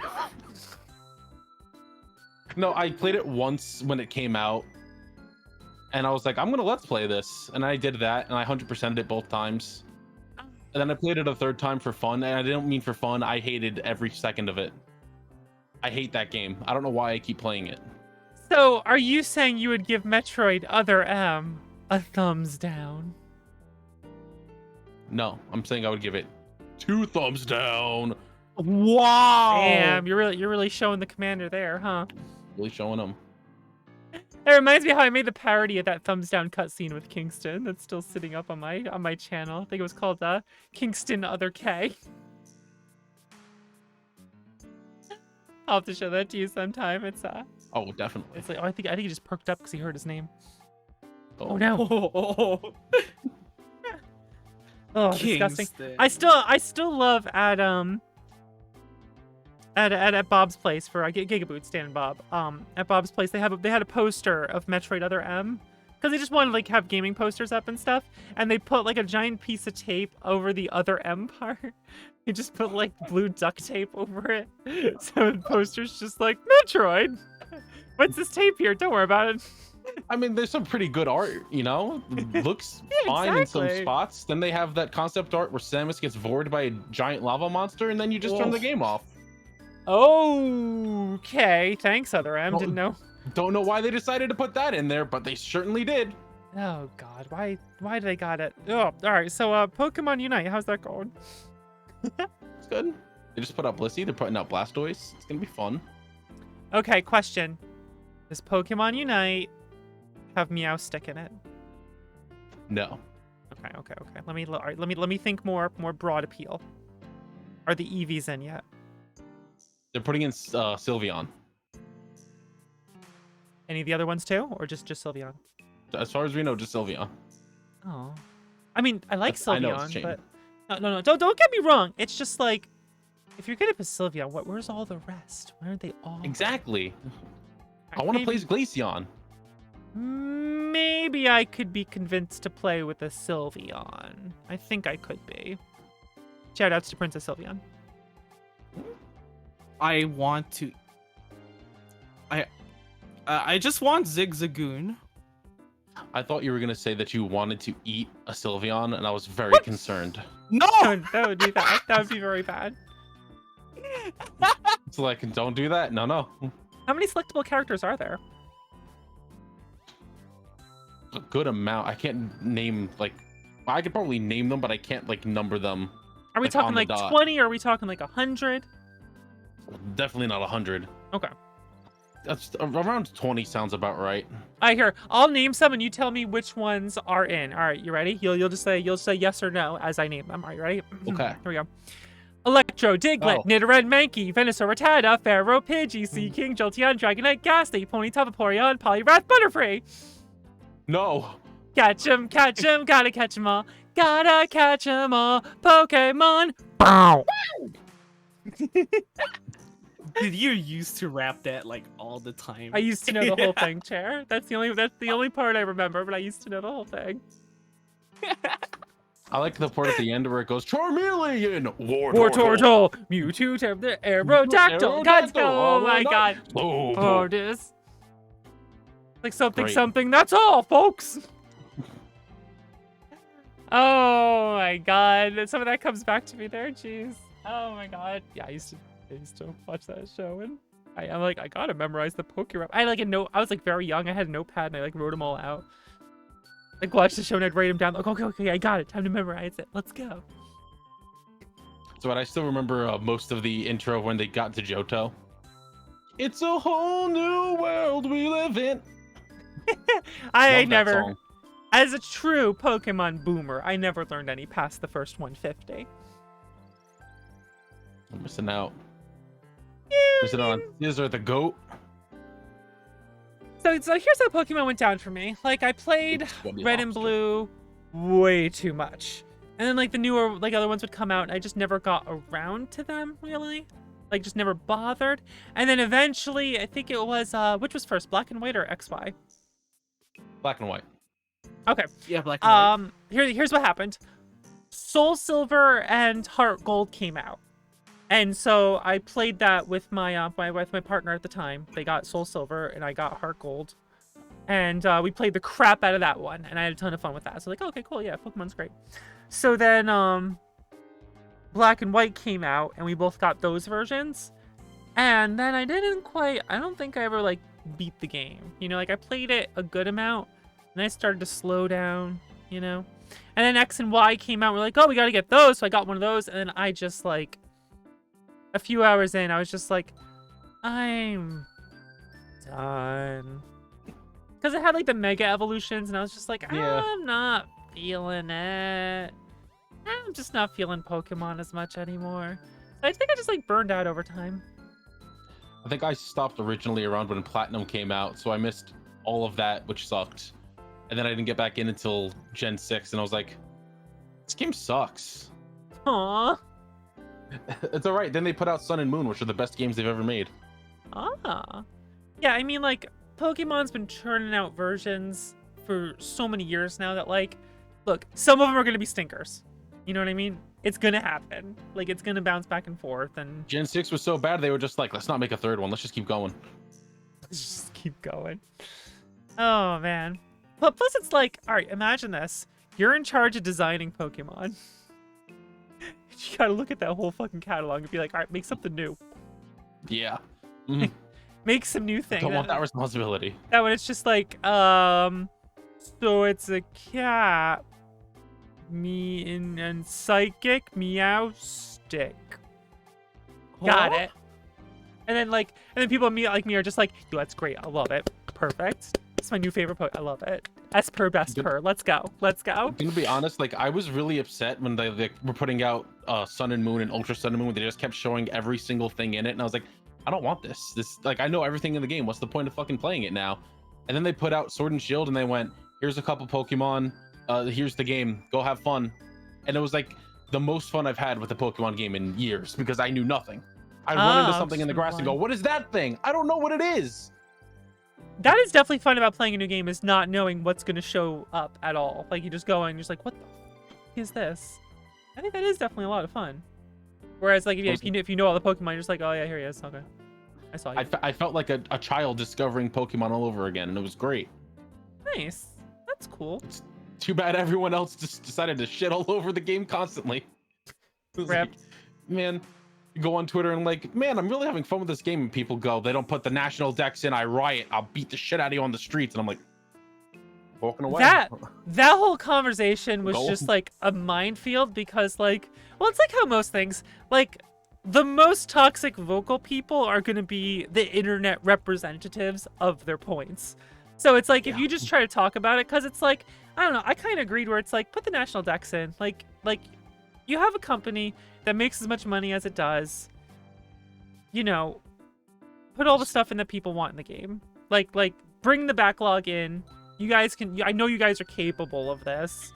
No, I played it once when it came out. And I was like, I'm gonna let's play this. And I did that, and I 100%ed it both times. And then I played it a third time for fun, and I didn't mean for fun. I hated every second of it. I hate that game. I don't know why I keep playing it. So, are you saying you would give Metroid Other M a thumbs down? No, I'm saying I would give it 2 thumbs down. Wow. Damn, you're really showing the commander there, huh? Really showing them. It reminds me how I made the parody of that thumbs down cutscene with Kingston. That's still sitting up on my channel. I think it was called Kingston Other K. I'll have to show that to you sometime. It's Oh, definitely. it's like I think he just perked up because he heard his name. Oh, Oh no! Oh, Oh, disgusting. Kingston. I still love at Bob's place for Gigaboot, Stan and Bob. At Bob's place they had a poster of Metroid Other M because they just wanted to like have gaming posters up and stuff, and they put like a giant piece of tape over the other M part. They just put like blue duct tape over it, so the poster's just like Metroid. What's this tape here? Don't worry about it. I mean, there's some pretty good art, you know? Looks Yeah, fine in some exactly. spots. Then they have that concept art where Samus gets vored by a giant lava monster, and then you just turn the game off. Okay, thanks, Other M. Didn't know. Don't know why they decided to put that in there, but they certainly did. Oh God, why did they got it? Oh, all right. So, Pokemon Unite, how's that going? It's good. They just put out Blissey. They're putting out Blastoise. It's gonna be fun. Okay, question: does Pokemon Unite have Meowstick in it? No. Okay. Let me all right, let me think more broad appeal. Are the EVs in yet? They're putting in Sylveon. Any of the other ones too, or just Sylveon? As far as we know, just Sylveon. Oh, I mean, I like I know it's Sylveon, changed. but no, don't get me wrong. It's just like, if you're gonna put Sylveon, where's all the rest? Where are they all? Exactly. I Alright, want to play maybe- as Glaceon. Maybe I could be convinced to play with a Sylveon. I think I could be. Shoutouts to Princess Sylveon. I want to. I just want Zigzagoon. I thought you were gonna say that you wanted to eat a Sylveon, and I was very concerned. No. That would be bad. That would be very bad. It's like, don't do that. No. How many selectable characters are there? A good amount. I can't name like. I could probably name them, but I can't like number them. Are we Like, talking on the like dot. 20 or are we talking like 100? Definitely not 100. Okay. That's around 20 sounds about right. I hear. I'll name some and you tell me which ones are in. All right, you ready? You'll just say yes or no as I name them. All right, you ready? Okay. Here we go. Electro, Diglett, Oh. Nidoran, Mankey, Venusaur, Rattata, Pharaoh, Pidgey, Seaking, Jolteon, Dragonite, Ghastly, Ponyta, Vaporeon, Poliwrath, Butterfree. No. Catch 'em, gotta catch 'em all. Gotta catch 'em all. Pokemon. Bow. Did you used to rap that like all the time? I used to know the whole thing, Chair. That's the only part I remember, but I used to know the whole thing. I like the part at the end where it goes Charmeleon, Wartortle, Mewtwo, Aerodactyl, Aerodactyl, Godspell. oh Oh my my god. Oh, Oh, this. Like something, Great. something. That's all, folks. Oh my god. Some of that comes back to me there. Jeez. Oh my god. Yeah, I used to watch that show, and I'm like, I gotta memorize the Pokérap. I had like a note. I was like very young. I had a notepad and I like wrote them all out. Like watch the show and I'd write them down. Like, okay, I got it. Time to memorize it. Let's go. So I still remember most of the intro when they got to Johto. It's a whole new world we live in. I Love that never, song. as a true Pokemon boomer, I never learned any past the first 150. I'm missing out. Yeah, Missing out on Scizor the goat. So here's how Pokemon went down for me. Like I played Scrubby Red and lobster. Blue way too much. And then like the newer like other ones would come out and I just never got around to them really. Like just never bothered. And then eventually I think it was which was first, Black and White or XY? Black and white. Okay. Yeah, Black and White. Here's what happened. Soul Silver and Heart Gold came out. And so I played that with my my partner at the time. They got Soul Silver and I got Heart Gold. And we played the crap out of that one and I had a ton of fun with that. So like, okay, cool, yeah, Pokemon's great. So then Black and White came out and we both got those versions. And then I don't think I ever like beat the game. You know, like I played it a good amount and I started to slow down, you know. And then X and Y came out. We're like, oh, we got to get those. So I got one of those. And then I just like, a few hours in, I was just like, I'm done. Because it had like the Mega Evolutions. And I was just like, Yeah. I'm not feeling it. I'm just not feeling Pokemon as much anymore. So I think I just like burned out over time. I think I stopped originally around when Platinum came out, so I missed all of that, which sucked. And then I didn't get back in until Gen 6, and I was like, this game sucks. Aww. It's alright. Then they put out Sun and Moon, which are the best games they've ever made. Ah. Yeah, I mean, like, Pokemon's been churning out versions for so many years now that like, look, some of them are gonna be stinkers. You know what I mean? It's gonna happen. Like it's gonna bounce back and forth, and Gen 6 was so bad they were just like, let's not make a third one. Let's just keep going. let's just keep going. Oh man. But plus it's like, all right, imagine this. You're in charge of designing Pokemon. You gotta look at that whole fucking catalog and be like, all right, make something new. Yeah. Mhm. Make some new things. Don't want that responsibility. That one, it's just like, so it's a cat. And psychic meow stick. Got it. And then people like me are just like, yo, that's great. I love it. Perfect. It's my new favorite Pokemon. I love it. S per best per. Let's go. Let's go. I'm gonna be honest, like I was really upset when they were putting out Sun and Moon and Ultra Sun and Moon. They just kept showing every single thing in it, and I was like, I don't want this. Like I know everything in the game. What's the point of fucking playing it now? And then they put out Sword and Shield, and they went, here's a couple Pokemon. Here's the game. Go have fun. And it was like the most fun I've had with a Pokemon game in years because I knew nothing. I'd run into something in the grass and go, what is that thing? I don't know what it is. That is definitely fun about playing a new game, is not knowing what's going to show up at all. Like you just go and you're just like, what the f is this? I think that is definitely a lot of fun. Whereas like if you know all the Pokemon, you're just like, oh yeah, here he is. Okay. I saw you. I felt like a child discovering Pokemon all over again, and it was great. Nice. That's cool. It's too bad everyone else just decided to shit all over the game constantly. It was like, man, you go on Twitter and like, man, I'm really having fun with this game, and people go, they don't put the national dex in, I riot, I'll beat the shit out of you on the streets, and I'm like, walking away. That whole conversation was just like a minefield because like, well, it's like how most things, like the most toxic vocal people are going to be the internet representatives of their points. So it's like, if you just try to talk about it, because it's like, I don't know, I kind of agreed where it's like, put the national dex in. Like you have a company that makes as much money as it does. You know, put all the stuff in that people want in the game. Like bring the backlog in. You guys can, I know you guys are capable of this.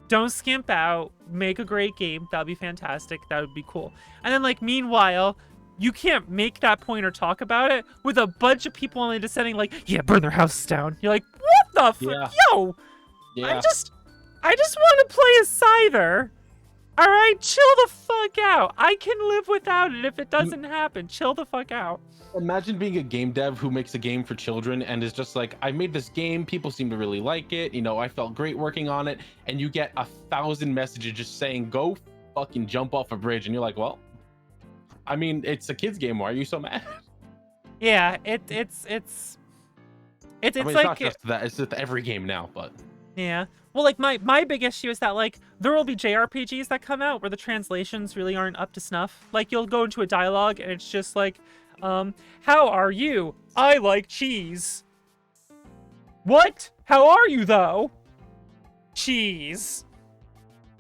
Don't skimp out. Make a great game. That would be fantastic. That would be cool. And then like, meanwhile, you can't make that point or talk about it with a bunch of people only descending like, yeah, burn their houses down. You're like, what the fuck? Yo, I just want to play a Scyther. All right, chill the fuck out. I can live without it if it doesn't happen. Chill the fuck out. Imagine being a game dev who makes a game for children and is just like, I made this game, people seem to really like it, you know, I felt great working on it, and you get 1,000 messages just saying, go fucking jump off a bridge, and you're like, well, I mean, it's a kid's game, why are you so mad? Yeah, it's I mean, like, it's not just that, it's just every game now, but yeah. Well, like my big issue is that like there will be JRPGs that come out where the translations really aren't up to snuff. Like you'll go into a dialogue and it's just like, how are you? I like cheese. What? How are you though? Cheese.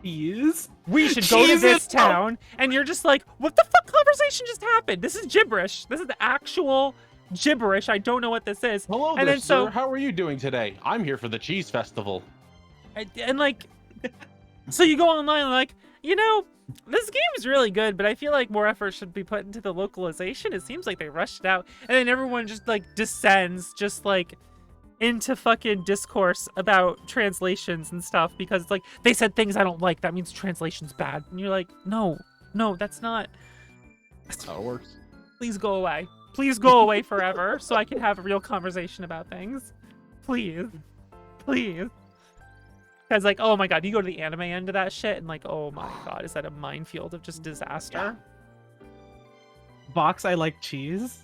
Cheese? We should go to this town. And you're just like, what the fuck conversation just happened? This is gibberish. This is the actual gibberish. I don't know what this is. Hello and there, then sir. How are you doing today? I'm here for the cheese festival. And like, so you go online and like, you know, this game is really good, but I feel like more effort should be put into the localization. It seems like they rushed it out, and then everyone just like descends just like into fucking discourse about translations and stuff because it's like they said things I don't like. That means translation's bad, and you're like, no, that's not. That's how it works. Please go away. Please go away forever, so I can have a real conversation about things. Please. Because, like, oh my god, you go to the anime end of that shit, and, like, oh my god, is that a minefield of just disaster? Box, I like cheese.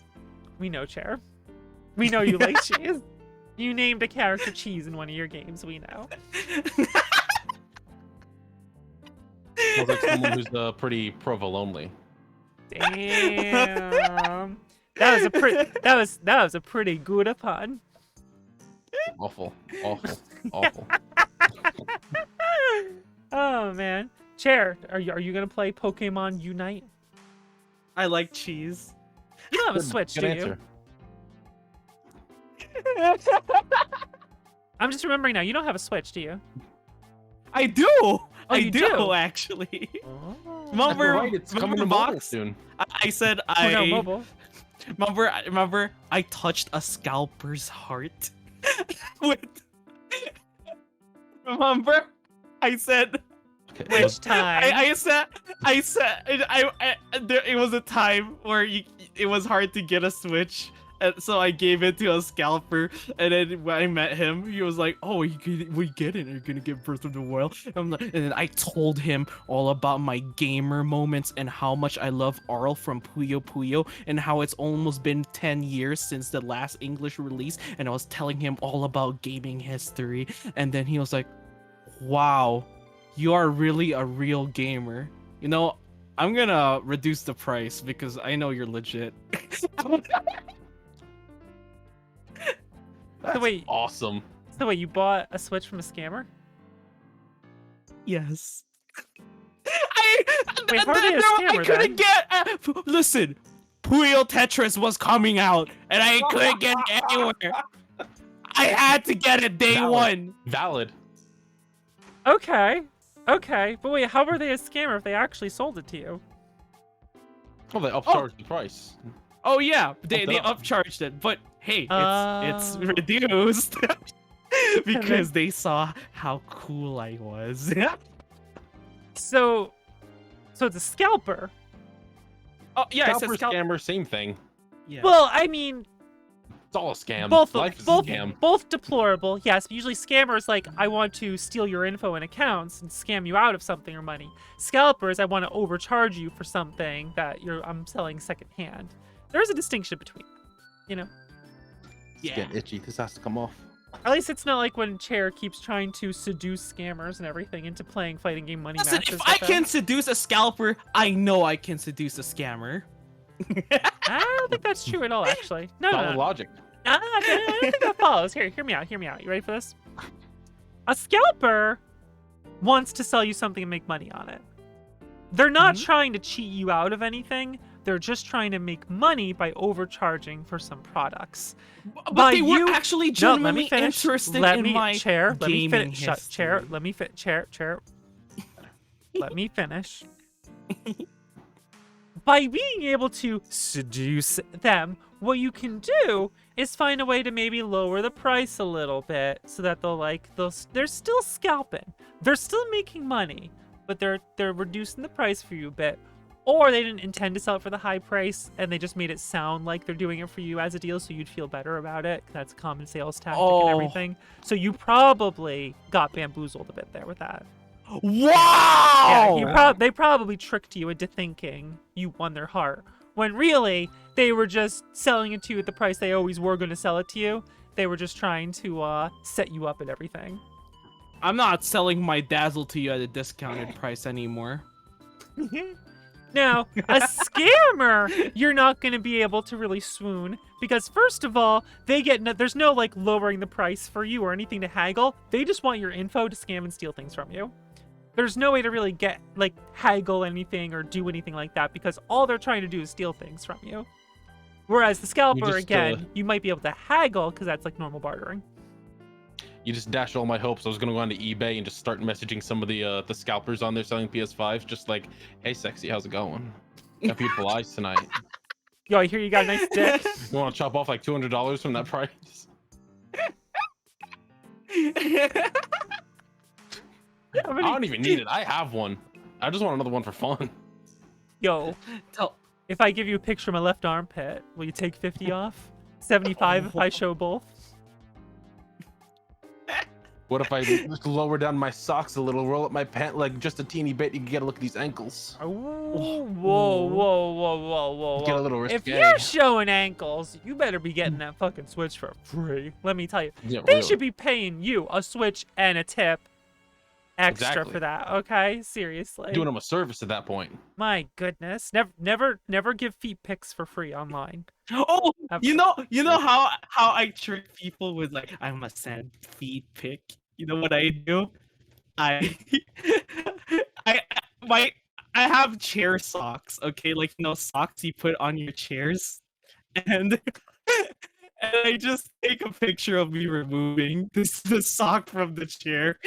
We know, Chair. We know you like cheese. You named a character Cheese in one of your games, we know. Sounds like someone who's pretty provolone-y. Damn. That was a pretty good pun. Awful. Oh man, Chair, are you gonna play Pokemon Unite? I like cheese. You don't have a Switch, do you? I'm just remembering now. You don't have a Switch, do you? I do. I you do actually. Oh. Remember, Right, it's coming to Box? mobile soon. I said Oh, no, mobile. Remember I touched a scalper's heart with Remember? I said. Okay, Which time? It was a time where it was hard to get a Switch, and so I gave it to a scalper. And then when I met him, he was like, "Oh, we get it. You're gonna get Breath of the Wild." And then I told him all about my gamer moments and how much I love Arl from Puyo Puyo, and how it's almost been 10 years since the last English release. And I was telling him all about gaming history, and then he was like, "Wow. You are really a real gamer. You know, I'm gonna reduce the price because I know you're legit." That's wait. awesome. So wait, you bought a Switch from a scammer? Yes. Wait, how are they a I scammer, couldn't get. Listen, Puyo Tetris was coming out, and I couldn't get it anywhere. I had to get it day one. Valid. Okay. Okay, but wait, how were they a scammer if they actually sold it to you? Oh, they upcharged the price. Oh yeah, they Bumped it up. upcharged it, but hey, it's Oh. reduced because they saw how cool I was. So it's a scalper. Oh yeah, Scalper, it says scammer, same thing. Yeah. Well, I mean, It's all a scam. both Life is both a scam. both deplorable. Yes, but usually scammers like I want to steal your info and accounts and scam you out of something or money. Scalpers, I want to overcharge you for something that I'm selling secondhand. There's a distinction between, you know. It's getting itchy. This has to come off. At least it's not like when Chair keeps trying to seduce scammers and everything into playing fighting game money Listen, matches. if I with them. can seduce a scalper, I know I can seduce a scammer. I don't think that's true at all, actually. No, no, Solid no. logic. I don't think that follows. Here, hear me out. Hear me out. You ready for this? A scalper wants to sell you something and make money on it. They're not trying to cheat you out of anything. They're just trying to make money by overcharging for some products. But they were actually No, let genuinely me finish. interested Let in me my chair. Let me gaming finish. Shut, history. chair. Let me fit. Chair. Let me finish. By being able to seduce them, what you can do is find a way to maybe lower the price a little bit so that they're still scalping. They're still making money, but they're reducing the price for you a bit. Or they didn't intend to sell it for the high price and they just made it sound like they're doing it for you as a deal so you'd feel better about it. That's a common sales tactic and everything. So you probably got bamboozled a bit there with that. Wow! Yeah, they probably tricked you into thinking you won their heart. When really, they were just selling it to you at the price they always were going to sell it to you. They were just trying to set you up and everything. I'm not selling my Dazzle to you at a discounted price anymore. Now, a scammer, you're not going to be able to really swoon because first of all, there's no like lowering the price for you or anything to haggle. They just want your info to scam and steal things from you. There's no way to really get like haggle anything or do anything like that because all they're trying to do is steal things from you. Whereas the scalper, again, you might be able to haggle because that's like normal bartering. You just dashed all my hopes. I was gonna go onto eBay and just start messaging some of the scalpers on there selling PS5s, just like, "Hey, sexy, how's it going? Got beautiful eyes tonight. Yo, I hear you got a nice dick." You want to chop off like $200 from that price?" I don't even need it. I have one. I just want another one for fun. Yo, if I give you a picture of my left armpit, will you take 50 off? 75 if I show both? What if I just lower down my socks a little, roll up my pant leg just a teeny bit? You can get a look at these ankles. Oh, whoa. Get a little risque. If you're showing ankles, you better be getting that fucking Switch for free. Let me tell you. Yeah, They really. should be paying you a Switch and a tip extra Exactly. for that, okay? Seriously. Doing them a service at that point. My goodness. Never give feet pics for free online. Oh, Ever. you know how I trick people with like I'm a send feed pic. You know what I do? I have chair socks. Okay, like socks you put on your chairs, and I just take a picture of me removing the sock from the chair.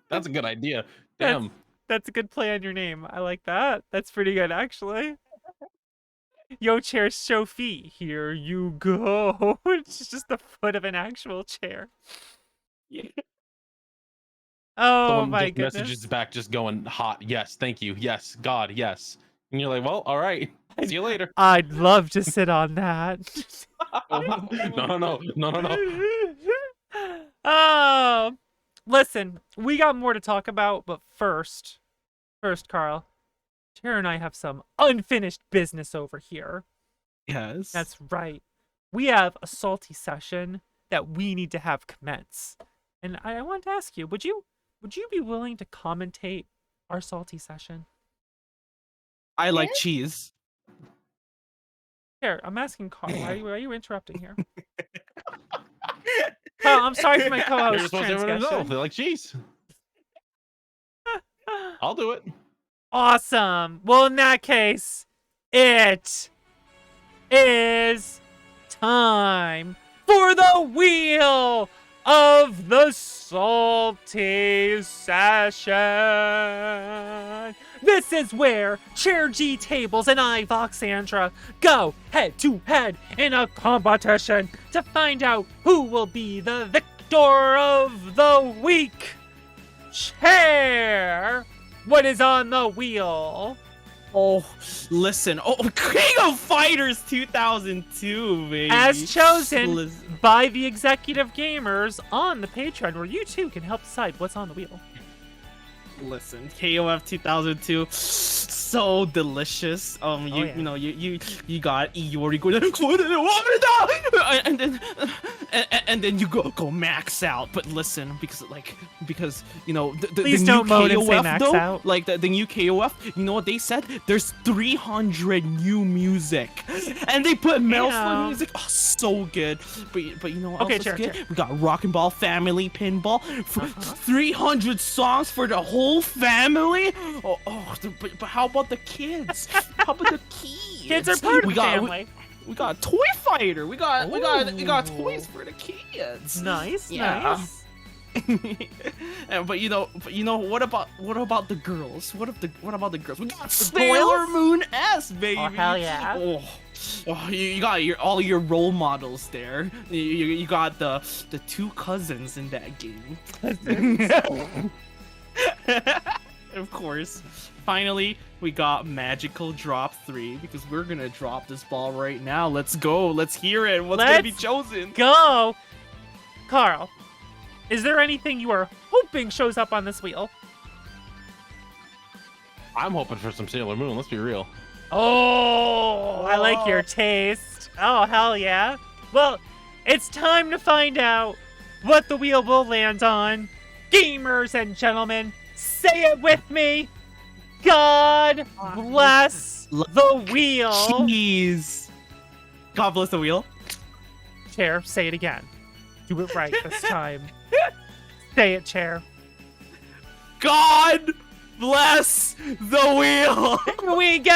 That's a good idea. Damn. That's a good play on your name. I like that. That's pretty good, actually. Yo, chair, show feet. Here you go. It's just the foot of an actual chair. Yeah. Oh Someone my just goodness. messages back, just going hot. Yes, thank you. Yes, God, yes. And you're like, well, all right. See you later. I'd love to sit on that. No. Oh, listen, we got more to talk about, but first, Carl, Tara and I have some unfinished business over here. Yes. That's right. We have a salty session that we need to have commence. And I want to ask you, would you be willing to commentate our salty session? I like cheese. Here, I'm asking Carl. Why are you interrupting here? Carl, I'm sorry for my You're co-host supposed to know. transgression. They like cheese. I'll do it. Awesome. Well, in that case, it is time for the Wheel of the Salty Session. This is where Chair G Tables and I, Voxandra, go head to head in a competition to find out who will be the victor of the week. Chair, what is on the wheel? Oh, listen. Oh, King of Fighters 2002, baby. As chosen Listen. by the executive gamers on the Patreon, where you too can help decide what's on the wheel. Listen, KOF 2002, so delicious. Yeah. You know, you got Iori going, and then you go max out. But listen, because you know the Please new don't moan and say KOF max though, out. like the new KOF, you know what they said? There's 300 new music, and they put Melflin music. Oh, so good. But you know what Okay, else is Chair, good? Chair. We got Rock and Ball Family Pinball, 300 songs for the whole family. But how about the kids? How about the kids? Kids are part of we the got, family. We got Toy Fighter. We got toys for the kids. Nice, Yeah. nice. But you know, what about the girls? What about the girls? We got boys? Sailor Moon S, baby. Oh, hell yeah. Oh, you got all your role models there. You got the two cousins in that game. Of course. Finally, we got Magical Drop 3 because we're gonna drop this ball right now. Let's go. Let's hear it. What's gonna be chosen? Go! Carl, is there anything you are hoping shows up on this wheel? I'm hoping for some Sailor Moon. Let's be real. Oh, I like your taste. Oh, hell yeah. Well, it's time to find out what the wheel will land on. Gamers and gentlemen, say it with me. God bless the wheel. Jeez. God bless the wheel. Chair, say it again. Do it right this time. Say it, Chair. God bless the wheel. Here we go!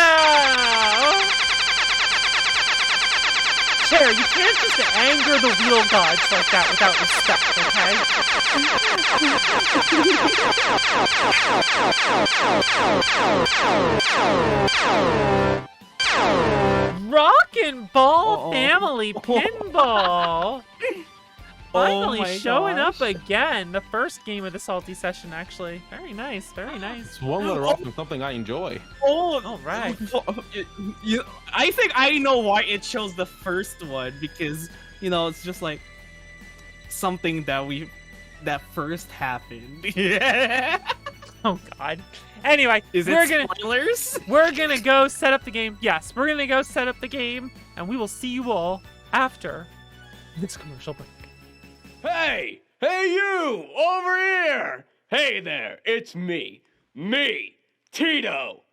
Chair, you can't just anger the wheel gods like that without respect, okay? Rockin' Ball Family Pinball! Finally my showing gosh. up again. The first game of the Salty Session, actually. Very nice, very nice. It's one letter off from something I enjoy. Oh, All right. I think I know why it chose the first one because you know it's just like something that first happened. Yeah. Oh God. Anyway, Spoilers? we're gonna go set up the game. Yes, we're gonna go set up the game, and we will see you all after this commercial break. Hey! Hey you! Over here! Hey there, it's me, Tito!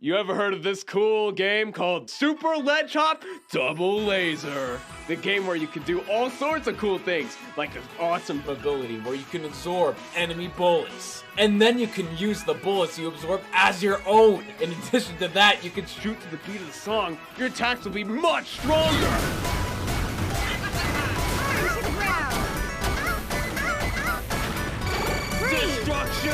You ever heard of this cool game called Super Lead Chop Double Laser? The game where you can do all sorts of cool things, like this awesome ability where you can absorb enemy bullets. And then you can use the bullets you absorb as your own. In addition to that, you can shoot to the beat of the song. Your attacks will be much stronger! Destruction!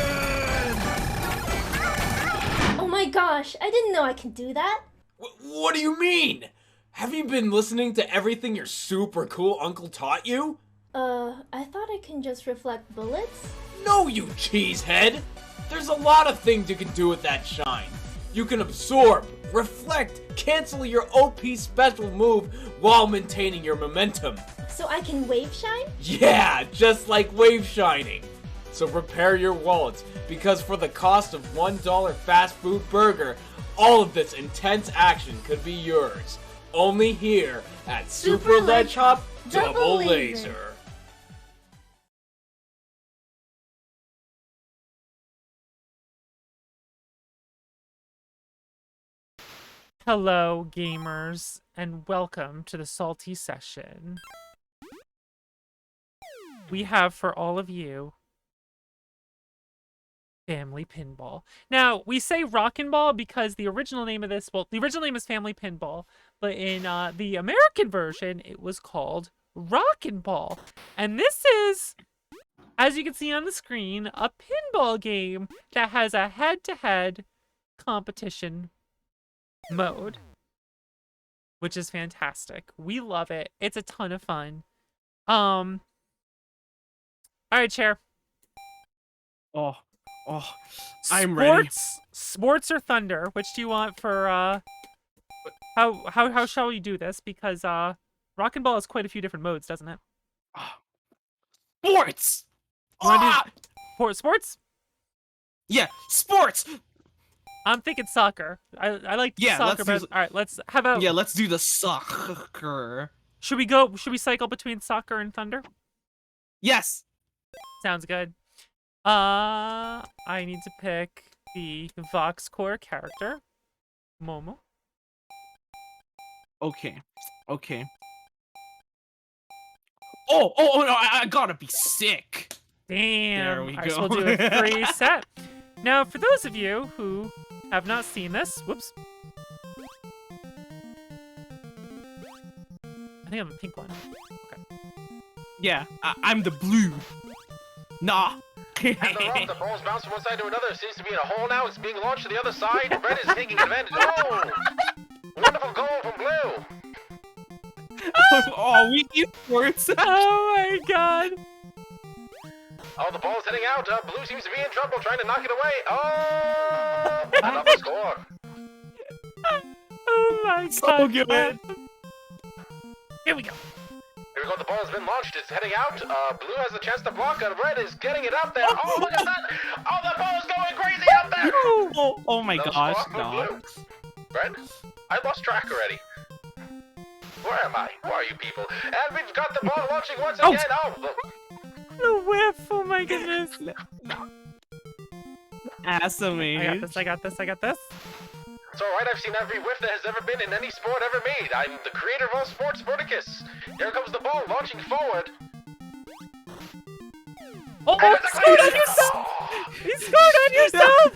Oh my gosh, I didn't know I could do that. What do you mean? Have you been listening to everything your super cool uncle taught you? I thought I can just reflect bullets? No, you cheesehead! There's a lot of things you can do with that shine. You can absorb, reflect, cancel your OP special move while maintaining your momentum. So I can wave shine? Yeah, just like wave shining. So prepare your wallets, because for the cost of $1 fast food burger, all of this intense action could be yours. Only here at Super Ledge Hop Double Laser. Hello, gamers, and welcome to the Salty Session. We have for all of you Family Pinball. Now, we say Rockin' Ball because the original name of this, well, the original name is Family Pinball, but in the American version, it was called Rockin' Ball. And this is, as you can see on the screen, a pinball game that has a head-to-head competition mode, which is fantastic. We love it. It's a ton of fun. All right, Chair. Oh, I'm ready. Sports or Thunder? Which do you want for how shall we do this? Because Rockin' Ball has quite a few different modes, doesn't it? Sports. You want to do sports? Yeah, sports. I'm thinking soccer. I like soccer best. All right, how about let's do the soccer. Should we cycle between soccer and Thunder? Yes. Sounds good. I need to pick the Vox Core character, Momo. Okay. Oh no, I gotta be sick. Damn. There we All right, go. so we'll do a free set. Now, for those of you who have not seen this, whoops. I think I'm the pink one. Okay. Yeah, I'm the blue. Nah. And the balls bounce from one side to another. It seems to be in a hole now. It's being launched to the other side. Red is taking advantage. Oh! Wonderful goal from blue. Oh, we need sports. Oh my god. Oh, the ball's heading out. Blue seems to be in trouble, trying to knock it away. Oh! Another score. Oh my god. So good. Here we go. Here we go. The ball has been launched. It's heading out. Blue has a chance to block, and red is getting it up there. Oh, look at that! Oh, the ball is going crazy up there. Oh my Another gosh, score from no. blue. Red? I lost track already. Where am I? Who are you people? And we've got the ball launching once again. Oh, look. The whiff! Oh my goodness! Awesome, I got this. It's alright, I've seen every whiff that has ever been in any sport ever made. I'm the creator of all sports, Sporticus. Here comes the ball, launching forward. Oh, he scored on yourself! He scored on yourself!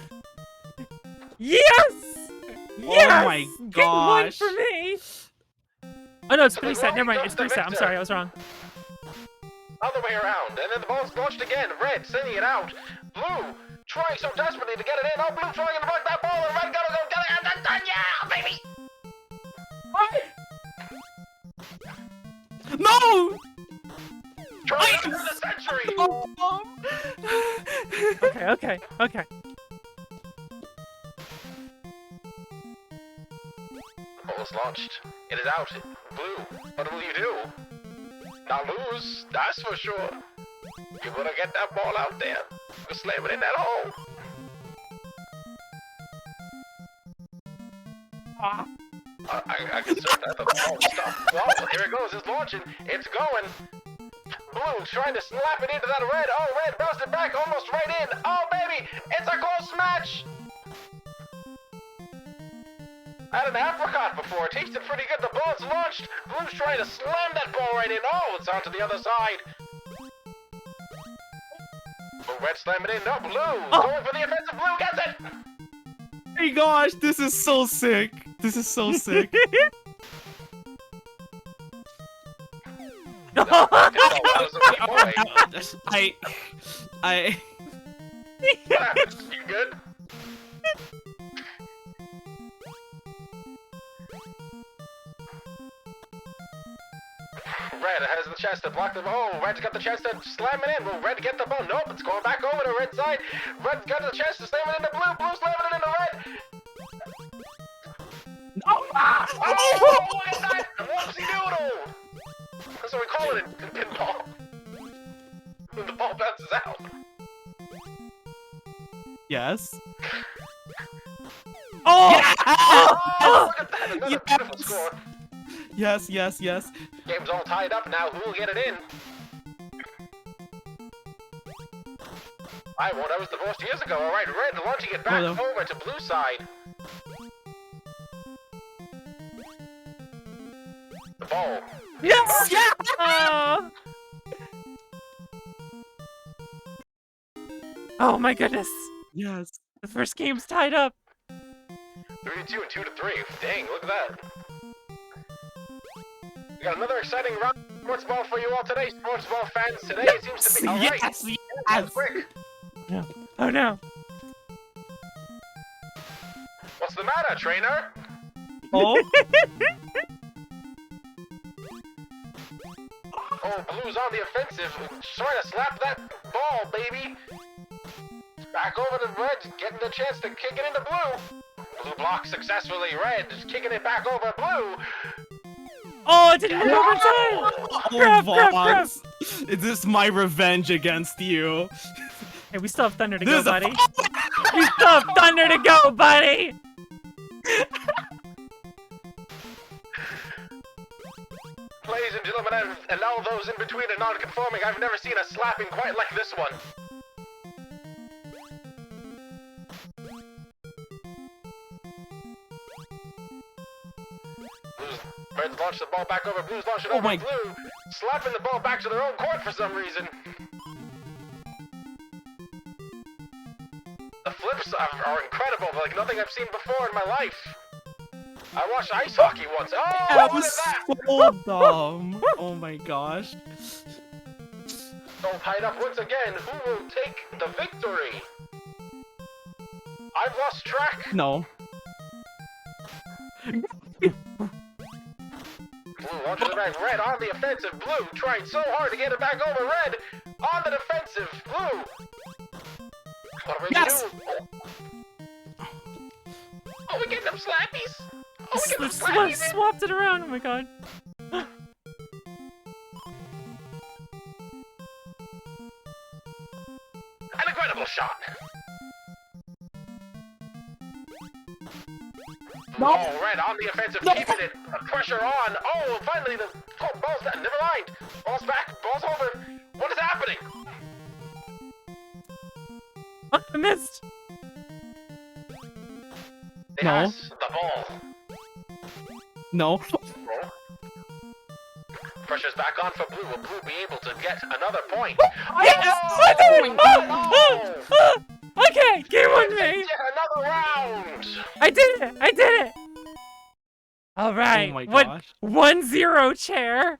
Yes! Oh my Get one gosh. for me! Oh no, it's preset. Never mind, it's preset. I'm sorry, I was wrong. Other way around, and then the ball's launched again. Red sending it out. Blue trying so desperately to get it in. Oh, blue trying to block that ball, and red gotta go get it. And done, yeah, baby. No! Trying to the century. Okay. The ball is launched. It is out. Blue, what will you do? Not lose, that's for sure. You better get that ball out there. You slam it in that hole. I can search that. The ball stop. Well, here it goes. It's launching. It's going. Blue trying to slap it into that red. Oh, red bounced it back almost right in. Oh, baby, it's a close match. I had an apricot before. It tasted pretty good. The ball's launched. Blue's trying to slam that ball right in. Oh, it's onto the other side. But red slam it in. No, blue going for the offensive. Blue gets it. Hey gosh, this is so sick. This is so sick. No, that was a boy. What happened? You good? Red has the chance to block the ball. Red's got the chance to slam it in. Will Red get the ball? Nope, it's going back over to Red side. Red's got the chance to slam it into Blue. Blue slamming it into Red. Oh, look at that! Whoopsie doodle! That's what we call it in pinball. When the ball bounces out. Yes. Oh! Look at that! Another beautiful score. Yes, yes, yes. Game's all tied up now. Who will get it in? I won. I was divorced years ago. All right, Red launching it back over to Blue side. The ball. Yes! Yeah! Oh my goodness. Yes. The first game's tied up. 3-2 and 2-3. Dang, look at that. We got another exciting round of sports ball for you all today, sports ball fans. Today it seems to be all right. Yes, That yes. was quick. No. Oh no. What's the matter, trainer? Oh. Oh, Blue's on the offensive, trying to slap that ball, baby. Back over to Red, getting the chance to kick it into Blue. Blue blocks successfully. Red is kicking it back over Blue. Oh, it didn't move over time! Crap, crap, crap. Is this my revenge against you? Hey, we still have Thunder to go, buddy. We still have Thunder to go, buddy! Ladies and gentlemen, and all those in between are non-conforming, I've never seen a slapping quite like this one. Red's launched the ball back over. Blue's launched it over Blue, slapping the ball back to their own court for some reason. The flips are incredible, like nothing I've seen before in my life. I watched ice hockey once. Oh, That look was at that! so dumb. Oh my gosh. All tied up once again. Who will take the victory? I've lost track. No. Blue launches it back. Red on the offensive. Blue trying so hard to get it back over. Red on the defensive. Blue. What are we gonna do? Oh, we're getting them slappies. Oh, we're getting them slappies. Swapped it around. Oh my god. An incredible shot. No. Oh, Red on the offensive, keeping it. Pressure on. Oh, finally the ball's down. Never mind. Ball's back. Ball's over. What is happening? I missed. They has the ball. No. Pressure's back on for Blue. Will Blue be able to get another point? Okay, game on me. Another round. I did it. I did it. All right. Oh my gosh. 1-0 chair.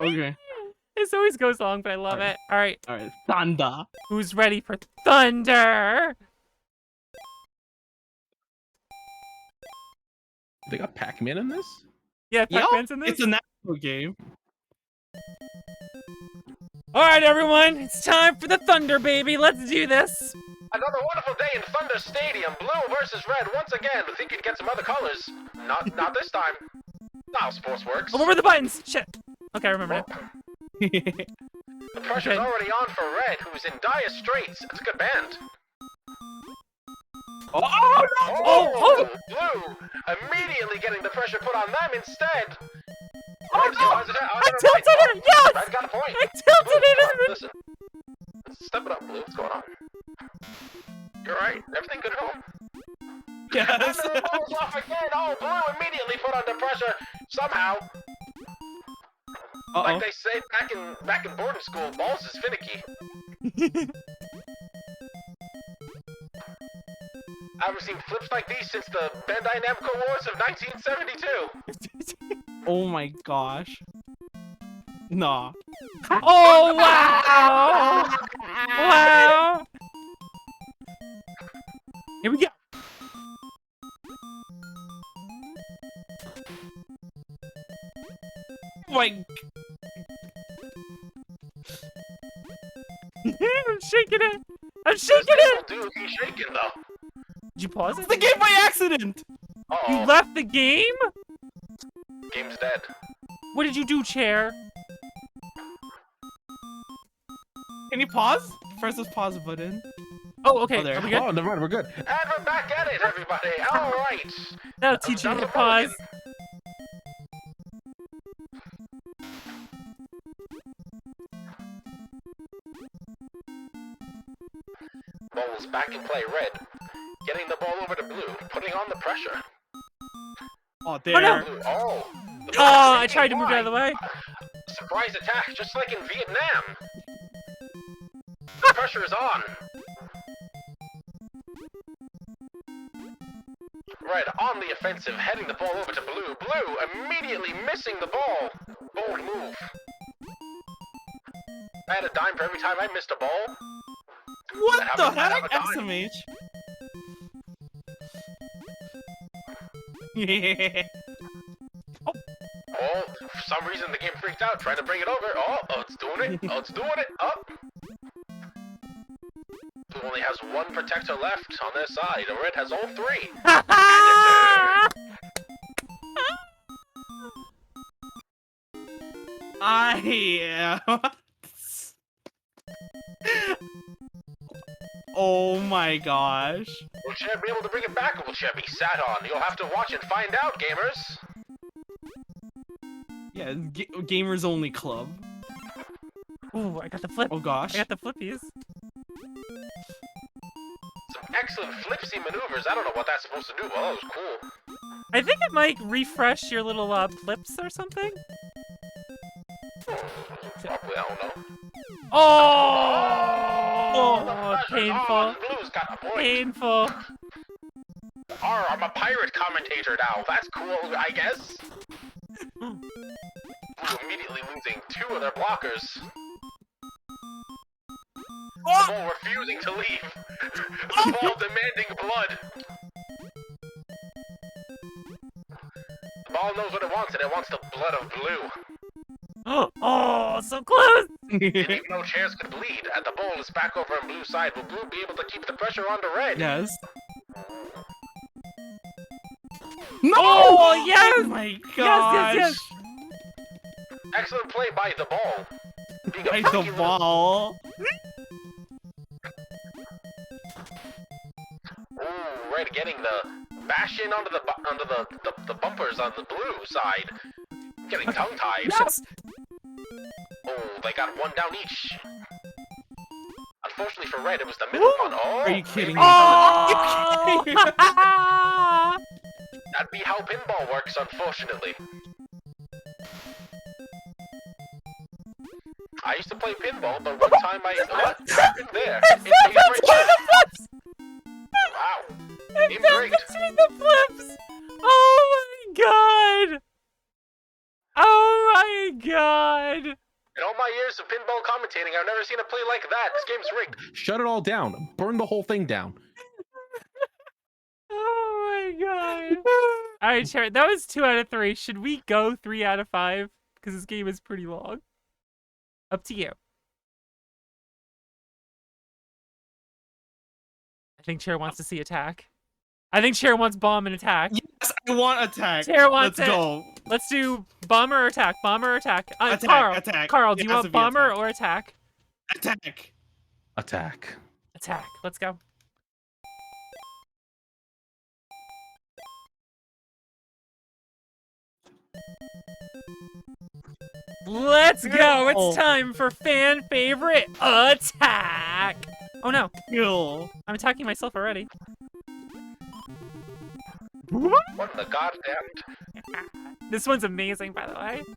Okay. This always goes long, but I love it. All right. All right. Thunder. Who's ready for thunder? They got Pac-Man in this? Yeah, Pac-Man's in this. It's a natural game. All right, everyone. It's time for the thunder, baby. Let's do this. Another wonderful day in Thunder Stadium. Blue versus Red once again. I think you'd get some other colors. Not this time. Not how sports works. Oh, what were the buttons? Shit. Okay, I remember now. The pressure's already on for Red, who's in dire straits. It's a good band. Oh, no! Oh, Blue immediately getting the pressure put on them instead. Oh, no! I tilted it! Yes! Red got a point. I tilted it! Listen. Step it up, Blue. What's going on? You're right. Everything good at home? Yes. And the ball's off again. Oh, Blue immediately put under pressure somehow. Like they say back in boarding school, balls is finicky. I haven't seen flips like these since the Bandai Namco Wars of 1972. Oh my gosh. Nah. Oh, wow! Wow! Here we go. my. I'm shaking it. I'm shaking it. Dude, he's shaking though. Did you pause it? The game by accident. You left the game? Game's dead. What did you do, Chair? Can you pause? Press this pause button. Oh, okay. Oh, there. Are we good? Oh, never mind. We're good. And we're back at it, everybody. All right. That'll teach you to pause. Ball's back in play, red. Getting the ball over to blue, putting on the pressure. Oh, there. no. Blue, oh. Oh, I tried to move it out of the way. Surprise attack, just like in Vietnam. The pressure is on. Red on the offensive, heading the ball over to blue. Blue immediately missing the ball. Bold move. I had a dime for every time I missed a ball. What the I have heck? a dime. SMH. Yeah. Oh, for some reason the game freaked out, trying to bring it over. Oh, it's doing it. Oh, it's doing it. Up. Blue only has one protector left on their side. The red has all three. Oh my gosh. Will Chad be able to bring it back, or will Chad be sat on? You'll have to watch and find out, gamers. Yeah, gamers only club. Ooh, I got the flip. Oh gosh. I got the flippies. Some excellent flipsy maneuvers. I don't know what that's supposed to do. Oh, that was cool. I think it might refresh your little flips or something. Probably, I don't know. Oh, painful. Blue's got a point. Painful. I'm a pirate commentator now. That's cool, I guess. Blue immediately losing two of their blockers. The ball refusing to leave. The ball demanding blood. The ball knows what it wants, and it wants the blood of blue. Oh, so close! Leaving no chance could bleed, and the ball is back over on blue side. Will blue be able to keep the pressure on the red? Yes. No! Oh, yes! Oh my gosh! Yes. Excellent play by the ball. Being a By funky the little- ball. Ooh, red getting the bash in onto the bumpers on the blue side. Getting tongue-tied. Yes! Oh, they got one down each. Unfortunately for red, it was the middle one. Oh, Are you kidding me? Oh! That'd be how pinball works, unfortunately. I used to play pinball, but one time what happened there? It came right. Wow. Game rigged. Between the flips! Oh my god! Oh my god! In all my years of pinball commentating, I've never seen a play like that. This game's rigged. Shut it all down. Burn the whole thing down. Oh my god. Alright, Sharon, that was 2 out of 3. Should we go 3 out of 5? Because this game is pretty long. Up to you. I think Chair wants to see attack. I think Chair wants bomb and attack. Yes, I want attack. Chair wants Let's it. go. Let's do bomber or attack. Bomber or attack. Attack, Carl, attack. Carl, do It you has want to be bomber attack. or attack? Attack. Attack. Attack. Let's go. Let's go. It's time for fan favorite attack. Oh no. Kill. I'm attacking myself already. What in the goddamn... This one's amazing, by the way. I don't know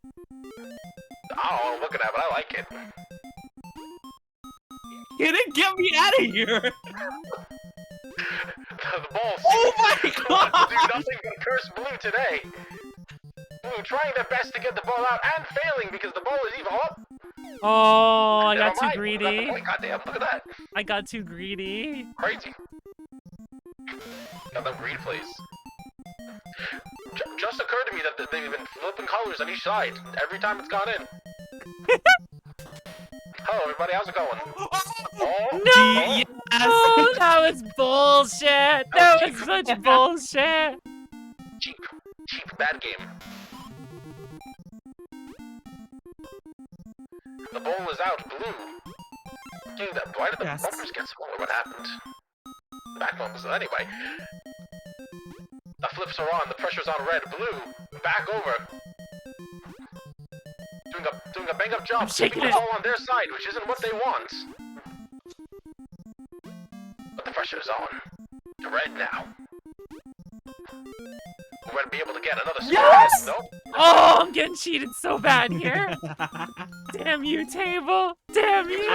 what I'm looking at, but I like it. Get me out of here. The ball Oh my seems to god. do nothing but curse blue today. Blue trying their best to get the ball out and failing because the ball is even up. Oh, I got Never too mind. greedy. Goddamn, look at that. I got too greedy. Crazy. Got them greed plays. Just just occurred to me that they've been flipping colors on each side every time it's gone in. Hello, everybody. How's it going? Oh, No! Yes. Oh, that was bullshit! That was such bullshit! cheap, bad game. The ball is out, blue. Dang, why did the Yes. bumpers get smaller? What happened? The back bumpers, anyway. The flips are on, the pressure's on red, blue. Back over. Doing a bang up job. I'm shaking keeping it. the ball on their side, which isn't what they want. But the pressure's on. To red now. We're gonna be able to get another score. Yes! Nope. Oh, I'm getting cheated so bad here. Damn you, table. Damn you.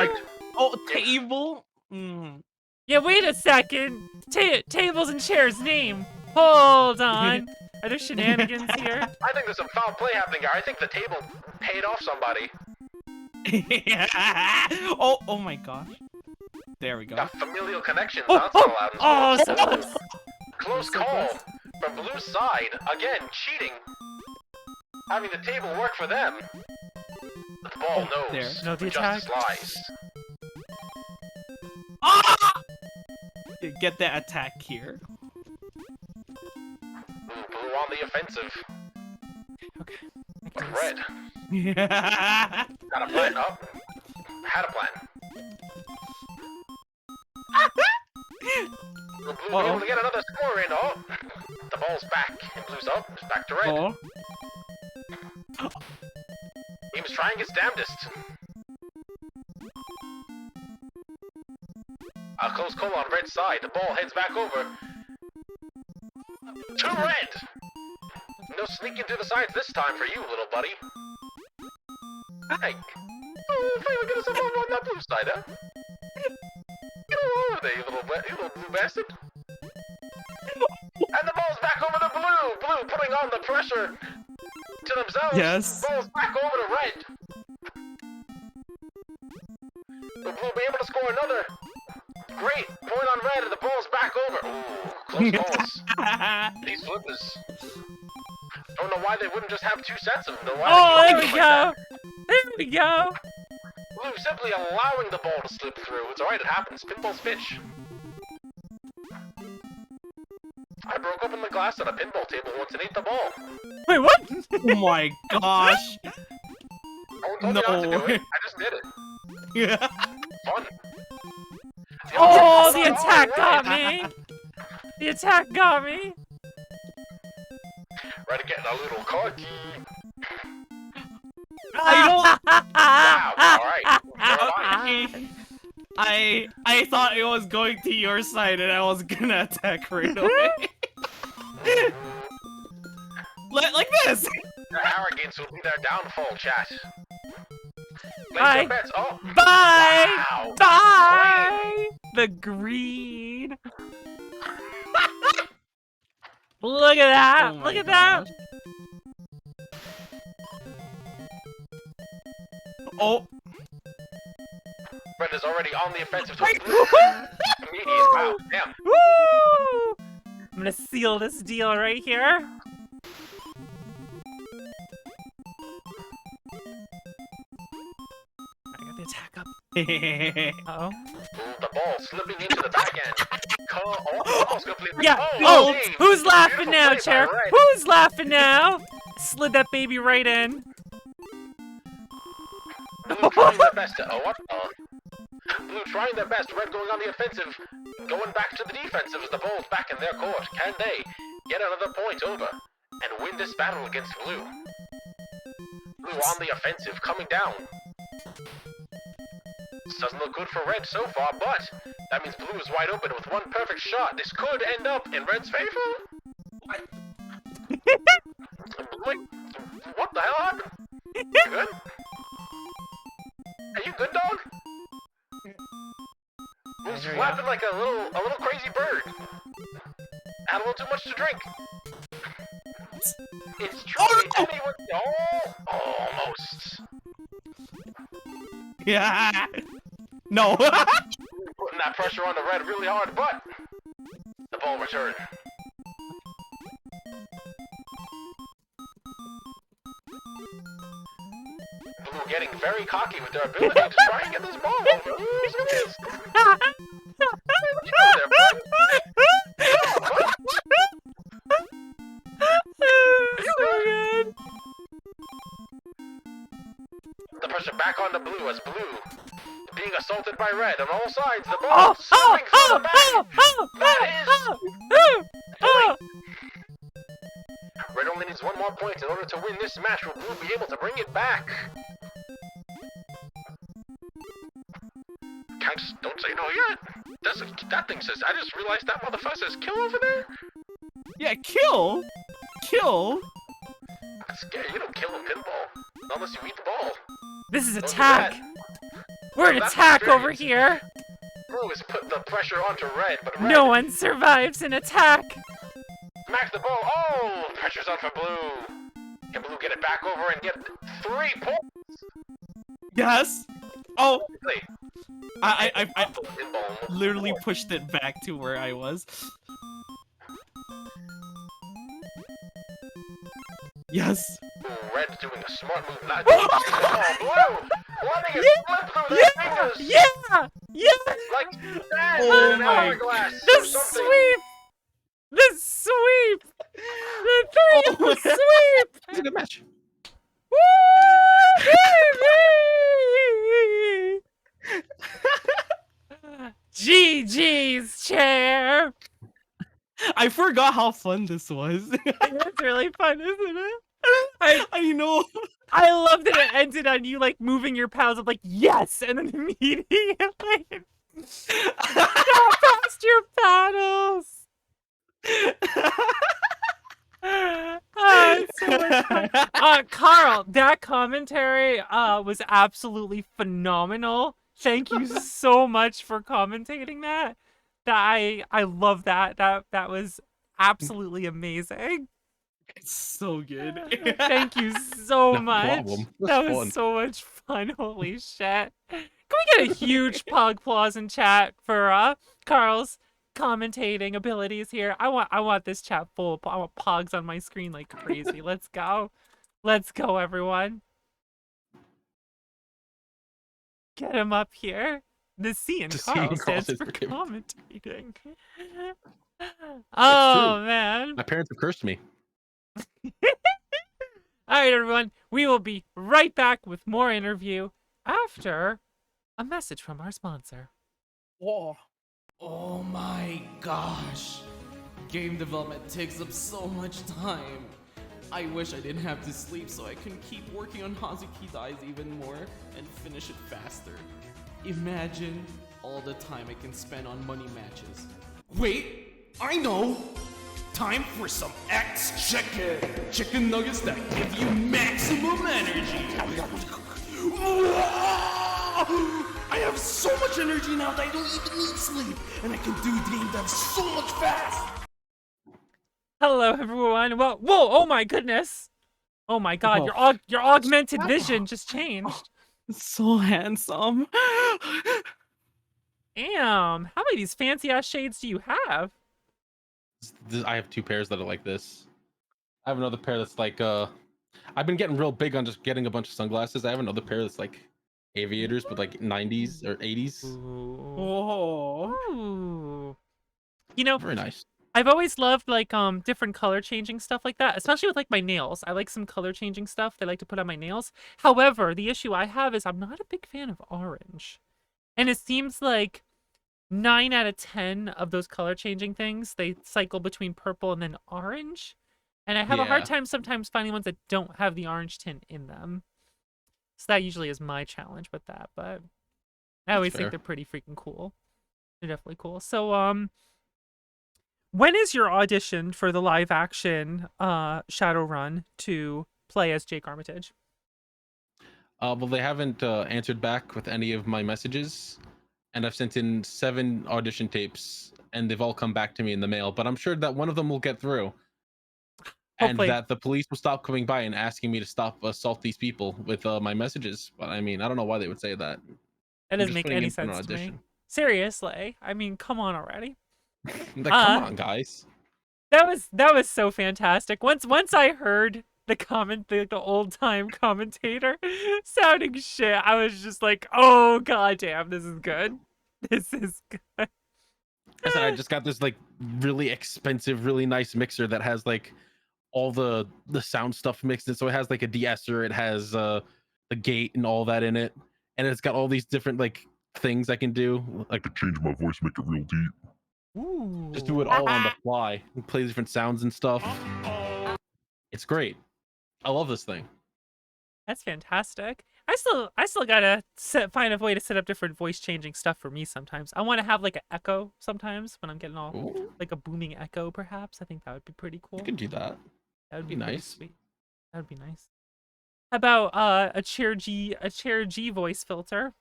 Oh, table? Mm. Yeah, wait a second. Tables and chairs name. Hold on. Are there shenanigans here? I think there's some foul play happening here. I think the table paid off somebody. Oh my gosh. There we go. Got familial connections. That's not allowed in Oh, sports. so close. Close call from Blue's side. Again, cheating. Having the table work for them. But the ball knows. there. No, the Justice attack. lies. Get that attack here. Blue on the offensive. Okay. With red. Got a plan up. Had a plan. Blue be able to get another score in. Oh, the ball's back. And Blue's up. It's back to red. Oh. Team's trying its damnedest. A close call on red side. The ball heads back over. To red! No sneaking to the sides this time for you, little buddy. Hey. Oh, finally get us a ball on that blue side, huh? Get over there, you little blue bastard. And the ball's back over to blue. Blue putting on the pressure to themselves. Yes. Ball's back over to red. Will blue be able to score another? Great. Point on red and the ball's back over. Ooh, close calls. These flippers. Don't know why they wouldn't just have two sets of them. Oh, there we go. There we go. Blue simply allowing the ball to slip through. It's alright, it happens. Pinball's pitch. I broke open the glass on a pinball table once and ate the ball. Wait, what? Oh my gosh. No one told me not to do it. I just did it. Yeah. Fun. Oh, the attack got me. The attack got me. Ready to get a little cocky. I Wow, alright. I thought it was going to your side and I was gonna attack right away. like this. Their arrogance will be their downfall, chat. Place Bye. your bets. Oh. Bye. Wow. Bye. The green. Look at that. Oh my Look at that. gosh. Oh. Red is already on the offensive to immediate foul. Damn. Woo! I'm gonna seal this deal right here. I got the attack up. Uh-oh. The ball slipping into the back end. Almost completely. Yeah. Oh, Oh, Dave. who's laughing Beautiful now, play by Chair? Red. Who's laughing now? Slid that baby right in. Blue trying their best to. Oh, what? Blue trying their best. Red going on the offensive. Going back to the defensive as the ball's back in their court. Can they get another point over and win this battle against Blue? Blue on the offensive, coming down. This doesn't look good for Red so far, but that means Blue is wide open with one perfect shot. This could end up in Red's favor. Wait, what the hell happened? You good? Are you good, dog? Blue's flapping like a little crazy bird. Had a little too much to drink. It's truly anyone. Oh, almost. Yeah. No. Putting that pressure on the Red really hard, but the ball returned. getting very cocky with their ability to try and get this ball over. Who's this? So good. The pressure back on the blue as blue being assaulted by red on all sides. The ball swing through the back. That is red only needs one more point in order to win this match. Will blue be able to bring it back? Don't say no yet. That thing says. I just realized that motherfucker says kill over there. Yeah, kill. That's scary. You don't kill in pinball not unless you eat the ball. This is Don't do attack. that. We're an That's attack over experience. here. Blue has put the pressure onto red, but red No one survives an attack. smacks the ball. Oh, pressure's on for blue. Can blue get it back over and get 3 points? Yes. Oh, Wait, I pinball. literally pushed it back to where I was. Yes. Ooh, red's doing a smart move, not doing oh, blue! Letting it slip through their fingers Yeah. like that Oh in an my- hourglass The or something. sweep. The sweep. The three Oh, sweep. It's a good match. GG's chair. I forgot how fun this was. It's really fun, isn't it? I know. I love that it ended on you like moving your paddles up like yes, and then immediately got past your paddles. Oh, it's so much fun. Carl, that commentary was absolutely phenomenal. Thank you so much for commentating that. I love that. That was absolutely amazing. It's so good. Thank you so No much. problem. It was That was fun. so much fun. Holy shit. Can we get a huge pug applause in chat for Carl's commentating abilities here? I want this chat full. I want pogs on my screen like crazy. Let's go. Let's go, everyone. Get him up here. The C in The C in Carl Carl stands stands for for Kim. commentating. Oh, man. My parents have cursed me. All right, everyone. We will be right back with more interview after a message from our sponsor. Oh my gosh. Game development takes up so much time. I wish I didn't have to sleep so I can keep working on Hazuki Dies even more and finish it faster. Imagine all the time I can spend on money matches. Wait, I know! Time for some X Chicken! Chicken nuggets that give you maximum energy! I have so much energy now that I don't even need sleep, and I can do game devs so much fast! Hello, everyone. Well, whoa! Oh my goodness! Oh my God! Your augmented vision just changed. So handsome. Damn! How many of these fancy ass shades do you have? I have 2 pairs that are like this. I have another pair that's like I've been getting real big on just getting a bunch of sunglasses. I have another pair that's like aviators but like 90s or 80s. Oh. Ooh. You know, Very nice. I've always loved like different color changing stuff like that, especially with like my nails. I like some color changing stuff they like to put on my nails. However, the issue I have is I'm not a big fan of orange. And it seems like 9 out of 10 of those color changing things, they cycle between purple and then orange. And I have a hard Yeah. time sometimes finding ones that don't have the orange tint in them. So that usually is my challenge with that, but I always think fair. they're pretty freaking cool. They're definitely cool. So when is your audition for the live action Shadowrun to play as Jake Armitage? Well, they haven't answered back with any of my messages, and I've sent in 7 audition tapes, and they've all come back to me in the mail. But I'm sure that one of them will get through, Hopefully. and that the police will stop coming by and asking me to stop assault these people with my messages. But I mean, I don't know why they would say that. That I'm doesn't just make putting any in for an sense to me. audition. Seriously. I mean, come on already. Like, come on, guys. That was so fantastic. Once I heard the old time commentator sounding shit. I was just like, oh goddamn, this is good. This is good. I said I just got this like really expensive, really nice mixer that has like all the sound stuff mixed in. So it has like a de-esser, it has the gate and all that in it, and it's got all these different like things I can do. Like change my voice, make it real deep. Ooh. Just do it all on the fly. And play different sounds and stuff. It's great. I love this thing. That's fantastic. I still gotta find a way to set up different voice changing stuff for me sometimes. I want to have like an echo sometimes when I'm getting all like a booming echo. Perhaps I think that would be pretty cool. You can do that. That would be pretty nice. Sweet. That would be nice. How about a Chair G voice filter?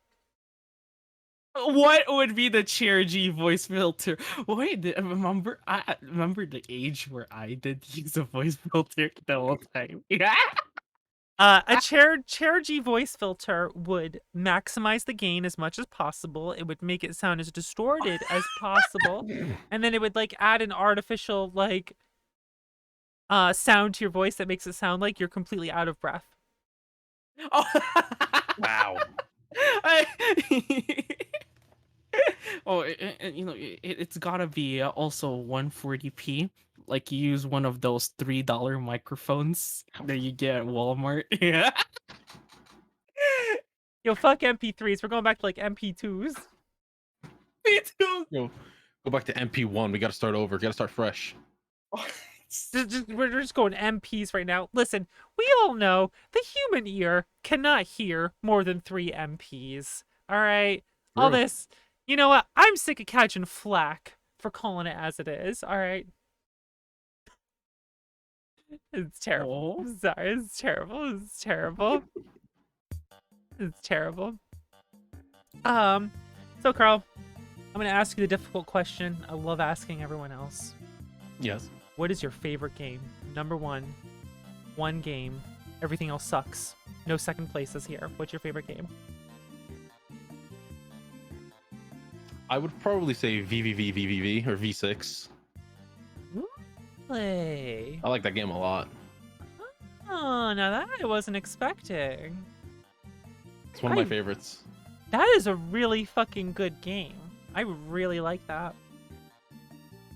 What would be the Chair G voice filter? Wait, I remember the age where I did use a voice filter the whole time. Yeah. A Chair G voice filter would maximize the gain as much as possible. It would make it sound as distorted as possible, and then it would like add an artificial like sound to your voice that makes it sound like you're completely out of breath. Oh. Wow. It's gotta be also 140p. Like you use one of those $3 microphones that you get at Walmart. Yeah. Yo, fuck MP3s. We're going back to like MP2s. Me too. Yo, go back to MP1. We got to start over. Got to start fresh. We're just going MPs right now. Listen, we all know the human ear cannot hear more than 3 MPs. All right? All True. this. You know what? I'm sick of catching flack for calling it as it is. All right? It's terrible. I'm sorry. It's terrible. It's terrible. It's terrible. So Carl, I'm going to ask you the difficult question I love asking everyone else. Yes. What is your favorite game? Number one game. Everything else sucks. No second places here. What's your favorite game? I would probably say VVV or V6. Really? I like that game a lot. Oh, now that I wasn't expecting. It's one of my favorites. That is a really fucking good game. I really like that.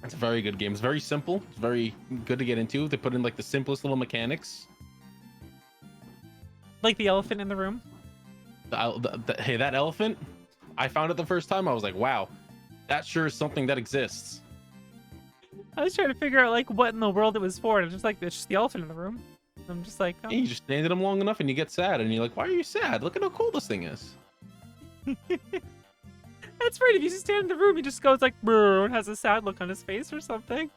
It's a very good game. It's very simple. It's very good to get into. They put in like the simplest little mechanics. Like the elephant in the room? Hey, that elephant, I found it the first time. I was like, wow, that sure is something that exists. I was trying to figure out like what in the world it was for, and it's just like it's just the elephant in the room. I'm just like, oh. Yeah, you just stand at him long enough and you get sad, and you're like, why are you sad? Look at how cool this thing is. That's right. If you just stand in the room, he just goes like, brr, and has a sad look on his face or something.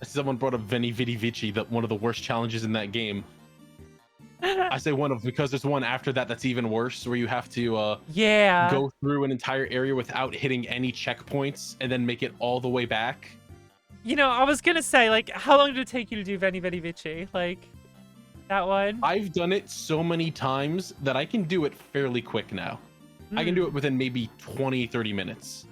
Someone brought up Veni Vidi Vici, one of the worst challenges in that game. I say one of, because there's one after that that's even worse, where you have to go through an entire area without hitting any checkpoints and then make it all the way back. You know, I was gonna say, like, how long did it take you to do Veni Vidi Vici? Like, that one? I've done it so many times that I can do it fairly quick now. I can do it within maybe 20-30 minutes.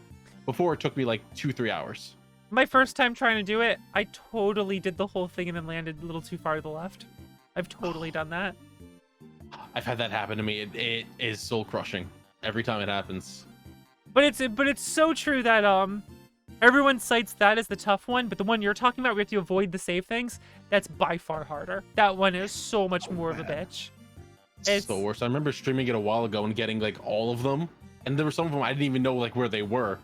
Before it took me like 2-3 hours. My first time trying to do it, I totally did the whole thing and then landed a little too far to the left. I've totally done that. I've had that happen to me. It is soul crushing every time it happens. But it's so true that everyone cites that as the tough one, but the one you're talking about, where you have to avoid the save things, that's by far harder. That one is so much more of a bitch. It's the worst. I remember streaming it a while ago and getting like all of them, and there were some of them I didn't even know like where they were.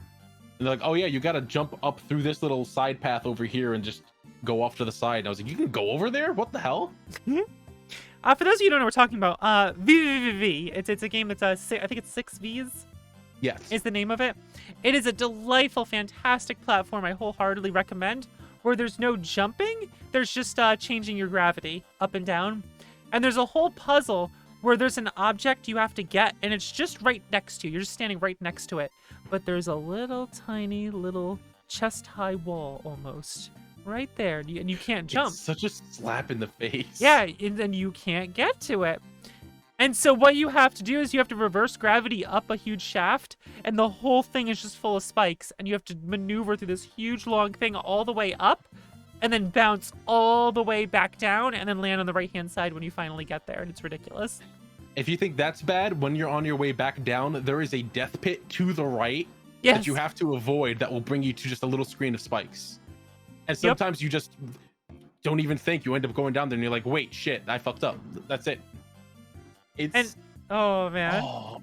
And they're like, "Oh yeah, you got to jump up through this little side path over here and just go off to the side." And I was like, "You can go over there? What the hell?" For those of you who don't know what we're talking about, VVVV. It's a game that's I think it's 6 Vs. Yes. Is the name of it. It is a delightful, fantastic platform I wholeheartedly recommend, where there's no jumping, there's just changing your gravity up and down. And there's a whole puzzle where there's an object you have to get, and it's just right next to you. You're just standing right next to it. But there's a little tiny little chest-high wall almost right there, and you can't jump. It's such a slap in the face. Yeah, and then you can't get to it. And so what you have to do is you have to reverse gravity up a huge shaft, and the whole thing is just full of spikes, and you have to maneuver through this huge long thing all the way up, and then bounce all the way back down and then land on the right-hand side when you finally get there, and it's ridiculous. If you think that's bad, when you're on your way back down, there is a death pit to the right Yes. that you have to avoid that will bring you to just a little screen of spikes. And sometimes you just don't even think. You end up going down there and you're like, wait, shit, I fucked up. That's it. It's oh man.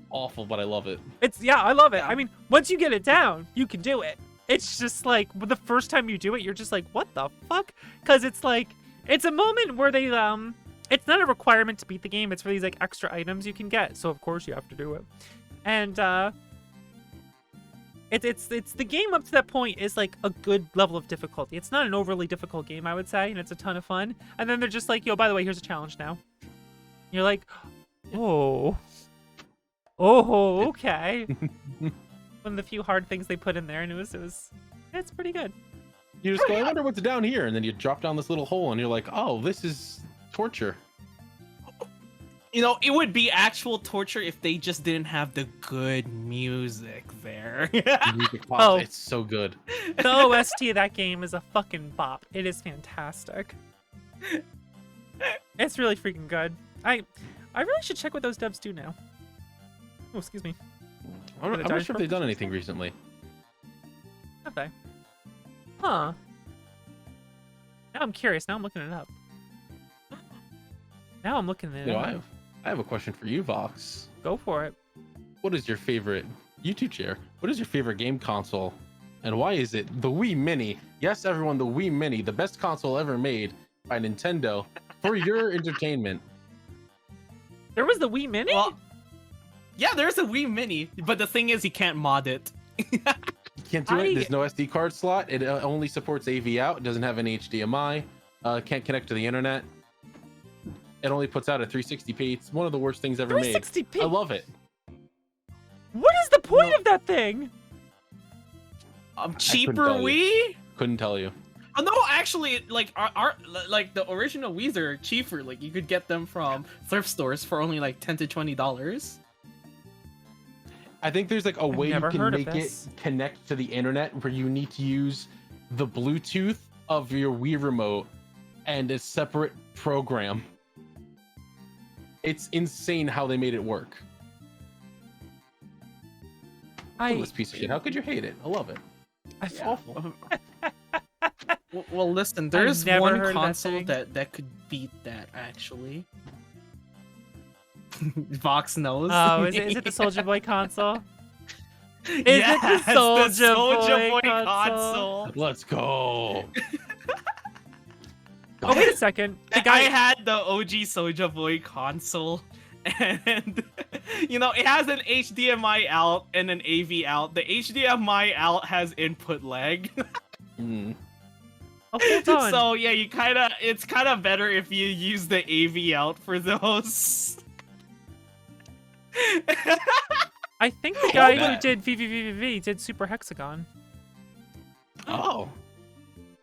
Awful, but I love it. I love it. I mean, once you get it down, you can do it. It's just like the first time you do it, you're just like, what the fuck? Because it's like, it's a moment where they it's not a requirement to beat the game. It's for these like extra items you can get. So of course you have to do it. And it's the game up to that point is like a good level of difficulty. It's not an overly difficult game, I would say, and it's a ton of fun. And then they're just like, yo, by the way, here's a challenge now. You're like, oh, okay. One of the few hard things they put in there, and it's pretty good. You just go, I wonder what's down here, and then you drop down this little hole, and you're like, oh, this is torture. You know, it would be actual torture if they just didn't have the good music there. Oh, it's so good. The OST of that game is a fucking bop. It is fantastic. It's really freaking good. I really should check what those devs do now. Oh, excuse me. I'm not sure if they've done anything recently. Have they? Huh. Now I'm curious. Now I'm looking it up. Now I'm looking at it up. I have a question for you, Vox. Go for it. What is your favorite YouTube chair? What is your favorite game console? And why is it the Wii Mini? Yes, everyone, the Wii Mini, the best console ever made by Nintendo for your entertainment. There was the Wii Mini? Well, yeah, there's a Wii Mini, but the thing is, you can't mod it. You can't do it. There's no SD card slot. It only supports AV out. It doesn't have any HDMI. Can't connect to the internet. It only puts out a 360p. It's one of the worst things ever made. 360p? I love it. What is the point of that thing? Cheaper Wii? Couldn't tell you. Oh no, actually, like like the original Wii's are cheaper. Like you could get them from thrift stores for only like $10 to $20. I think there's like a way you never can heard of make it this. connect to the internet where you need to use the Bluetooth of your Wii remote and a separate program. It's insane how they made it work. This piece of shit. How could you hate it? I love it. It's awful. Well, listen, there's one console that could beat that actually. Vox knows. Oh, is it the Soulja Boy console? Is Yes, it the Soulja Boy console? Let's go. Oh, wait a second. I had the OG Soulja Boy console, and you know it has an HDMI out and an AV out. The HDMI out has input lag. Oh, hold on. So yeah, it's kind of better if you use the AV out for those. I think the guy who did VVVVV did Super Hexagon. Oh.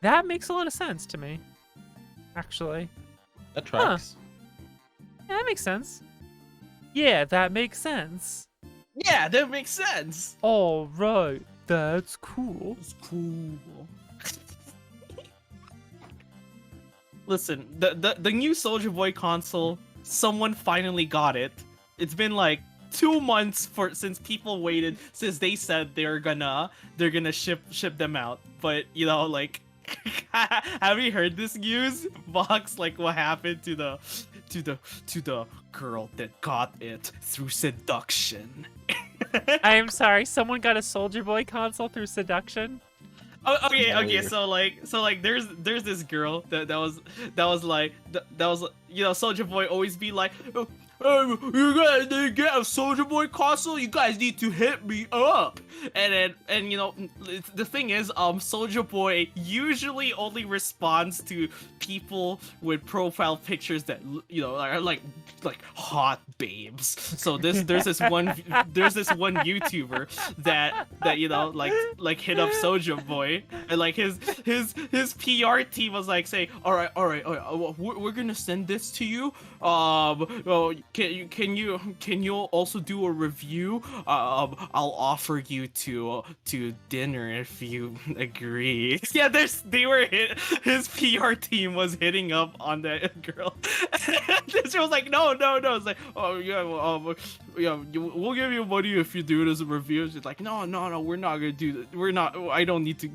That makes a lot of sense to me. Actually. That tracks. Yeah, that makes sense. Yeah, that makes sense. Yeah, that makes sense. All right. That's cool. It's cool. Listen, the new Soulja Boy console, someone finally got it. It's been like 2 months since people waited, since they said they're gonna ship them out. But you know, like, have you heard this news, Vox? Like, what happened to the girl that got it through seduction? I am sorry. Someone got a Soulja Boy console through seduction. Oh, okay. So like, there's this girl that was you know, Soulja Boy always be like, you guys didn't get a Soulja Boy console? You guys need to hit me up. And you know, the thing is, Soulja Boy usually only responds to people with profile pictures that, you know, are like hot babes. So there's this one YouTuber that you know, like hit up Soulja Boy, and like his PR team was like saying, all right, we're gonna send this to you. Well, can you also do a review? I'll offer you to dinner if you agree. Yeah, his PR team was hitting up on that girl. She was like, no. It's like, oh yeah, well, yeah, we'll give you money if you do it as a review. She's like, no, we're not gonna do that. We're not. I don't need to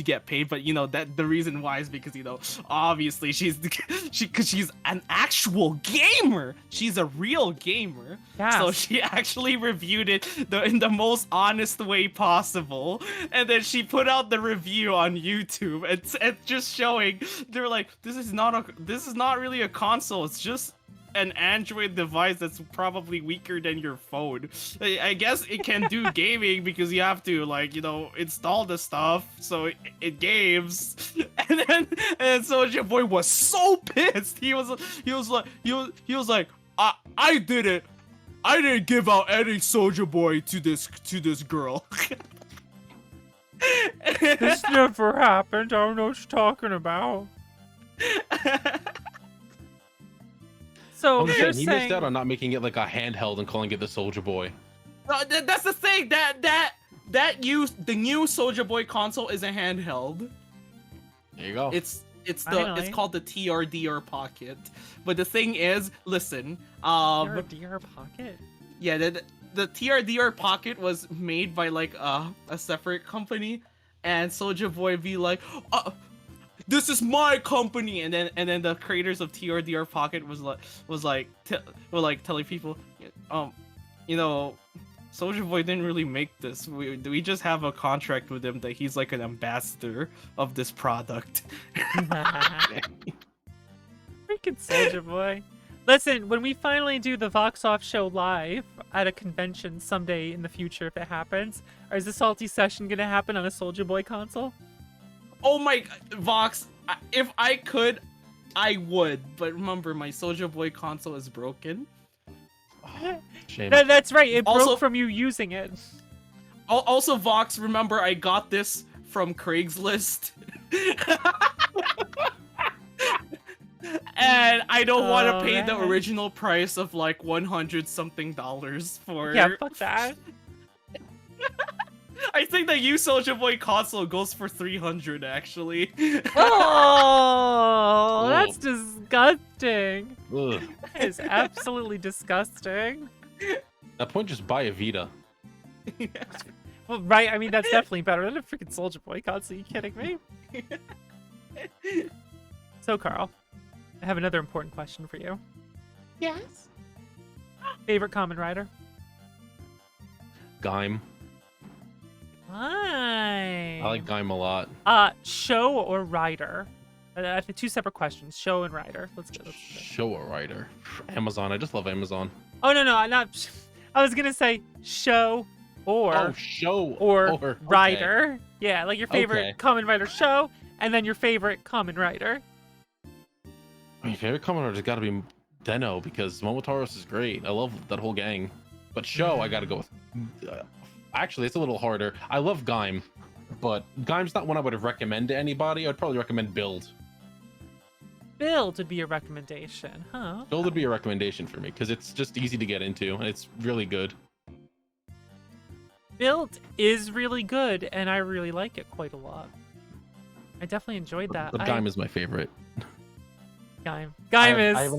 get paid, but that the reason why is because obviously she's an actual gamer. She's a real gamer. Yes. So she actually reviewed it in the most honest way possible, and then she put out the review on YouTube and just showing they're like, this is not really a console. It's just an Android device that's probably weaker than your phone. I guess it can do gaming because you have to install the stuff so it games. And Soulja Boy was so pissed. He was like, I didn't give out any Soulja Boy to this girl. This never happened. I don't know what you're talking about. So he you're missed saying out on not making it like a handheld and calling it the Soulja Boy. That's the thing. The new Soulja Boy console is a handheld. There you go. It's called the TRDR Pocket. But the thing is, listen, TRDR Pocket? Yeah, the TRDR Pocket was made by like a separate company, and Soulja Boy be like, this is my company, and then the creators of TRDR Pocket was like telling people, Soulja Boy didn't really make this. We just have a contract with him that he's like an ambassador of this product. Freaking Soulja Boy. Listen, when we finally do the Vox Off show live at a convention someday in the future, if it happens, is the Salty Session gonna happen on a Soulja Boy console? Oh my, Vox, if I could, I would. But remember, my Soulja Boy console is broken. Shame. That's right, it broke Also- from you using it. Also, Vox, remember, I got this from Craigslist. And I don't want to pay the original price of like $100-something for. Yeah, fuck that. I think the new Soulja Boy console goes for $300 actually. Oh, that's disgusting. Ugh. That is absolutely disgusting. At that point, just buy a Vita. Well, right, I mean, that's definitely better than a freaking Soulja Boy console. Are you kidding me? So, Carl, I have another important question for you. Yes. Favorite Kamen Rider? Gaim. Why? I like Gaim a lot. Show or Rider? I have two separate questions. Show and Rider. Let's go. Show or Rider. Amazon. I just love Amazon. Oh, no, not... I was gonna say show or... show or Rider. Okay. Yeah, like your favorite Okay. Kamen Rider show, and then your favorite Kamen Rider. My favorite Kamen Rider's got to be Deno, because Momotaros is great. I love that whole gang. But show, I got to go with... actually, it's a little harder. I love Gaim, but Gaim's not one I would recommend to anybody. I'd probably recommend Build. Build would be a recommendation, huh? Build would be a recommendation for me, because it's just easy to get into, and it's really good. Build is really good, and I really like it quite a lot. I definitely enjoyed that. But Gaim is my favorite. Gaim I is... have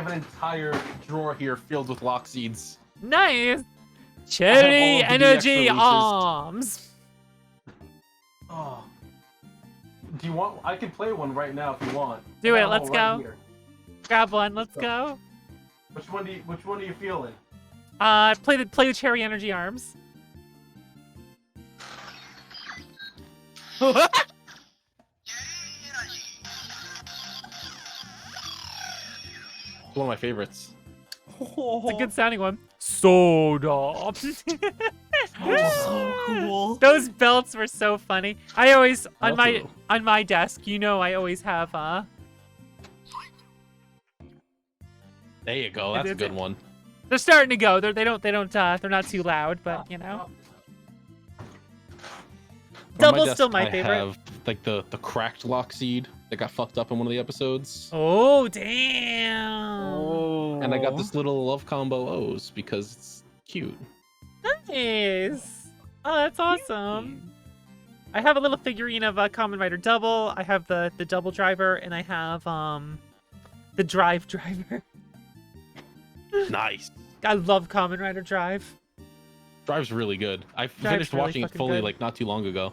an entire drawer here filled with lock seeds. Nice! Cherry all of the Energy DX releases. Arms! Oh. Do you want... I can play one right now if you want. Do I it, got let's one right go. here. Grab one, let's go. Which one are you feeling? Play the Cherry Energy Arms. One of my favorites. It's a good sounding one. Soda. So cool. Those belts were so funny. I always on Also- my desk, I always have There you go. That's a good one. They're starting to go. They're not too loud, but On Double's desk, still my I favorite. have like the cracked lock seed, that got fucked up in one of the episodes. Oh, damn. Oh. And I got this little love combo O's because it's cute. Nice. Oh, that's awesome. I have a little figurine of a Kamen Rider Double. I have the Double Driver, and I have the Drive Driver. Nice. I love Kamen Rider Drive. Drive's really good. I Drive's finished really watching it fucking fully good. like not too long ago.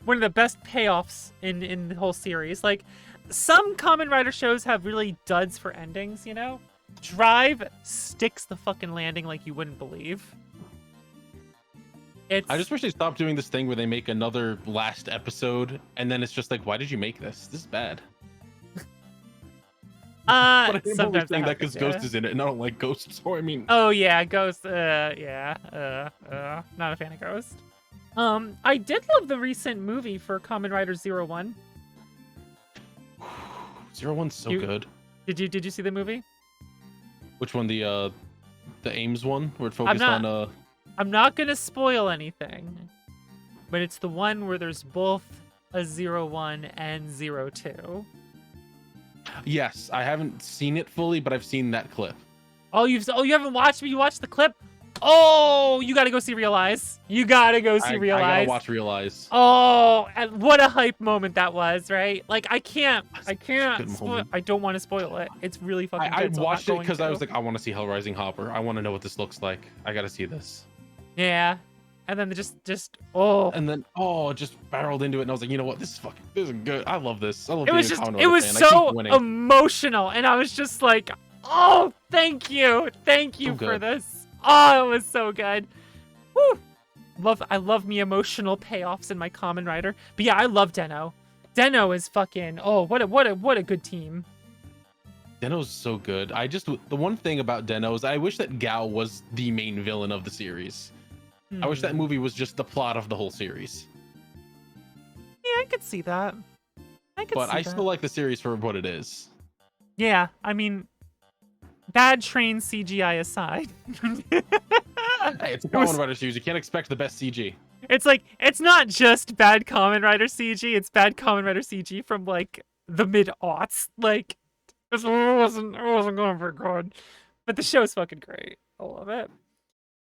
One of the best payoffs in the whole series. Like, some Kamen Rider shows have really duds for endings, you know? Drive sticks the fucking landing like you wouldn't believe. I just wish they stopped doing this thing where they make another last episode and then it's just like, why did you make this? This is bad. But I'm only sometimes saying that happens, because Ghost is in it, and I don't like Ghost, so I mean. Oh yeah, Ghost. Not a fan of Ghost. I did love the recent movie for Kamen Rider 01. 01's so good. Did you see the movie? Which one? The Ames one, where it focused on I'm not gonna spoil anything, but it's the one where there's both a 01 and 02. Yes, I haven't seen it fully, but I've seen that clip. Oh, you haven't watched me? You watched the clip? Oh, you gotta go see Realize. You gotta go see Realize. I gotta watch Realize. Oh, and what a hype moment that was, right? Like, I can't. moment. I don't want to spoil it. It's really fucking I good. watched it because I was like, I want to see Hell Rising Hopper. I want to know what this looks like. I gotta see this. Yeah, and then just and then just barreled into it, and I was like, you know what, this is good. I love this. I love it was being a just Kamen it Rider was fan. so emotional, and I was just like, oh, thank you for this. Oh, it was so good. Woo! I love me emotional payoffs in my Kamen Rider. But yeah, I love Den-O. Den-O is fucking what a good team. Den-O's so good. The one thing about Den-O is I wish that Gao was the main villain of the series. I wish that movie was just the plot of the whole series. Yeah, I could see that. I still like the series for what it is. Yeah, I mean, bad train CGI aside. Hey, it's a Kamen Rider series. You can't expect the best CG. It's like, it's not just bad Kamen Rider CG, it's bad Kamen Rider CG from like the mid-aughts. Like, it wasn't going very good. But the show's fucking great. I love it.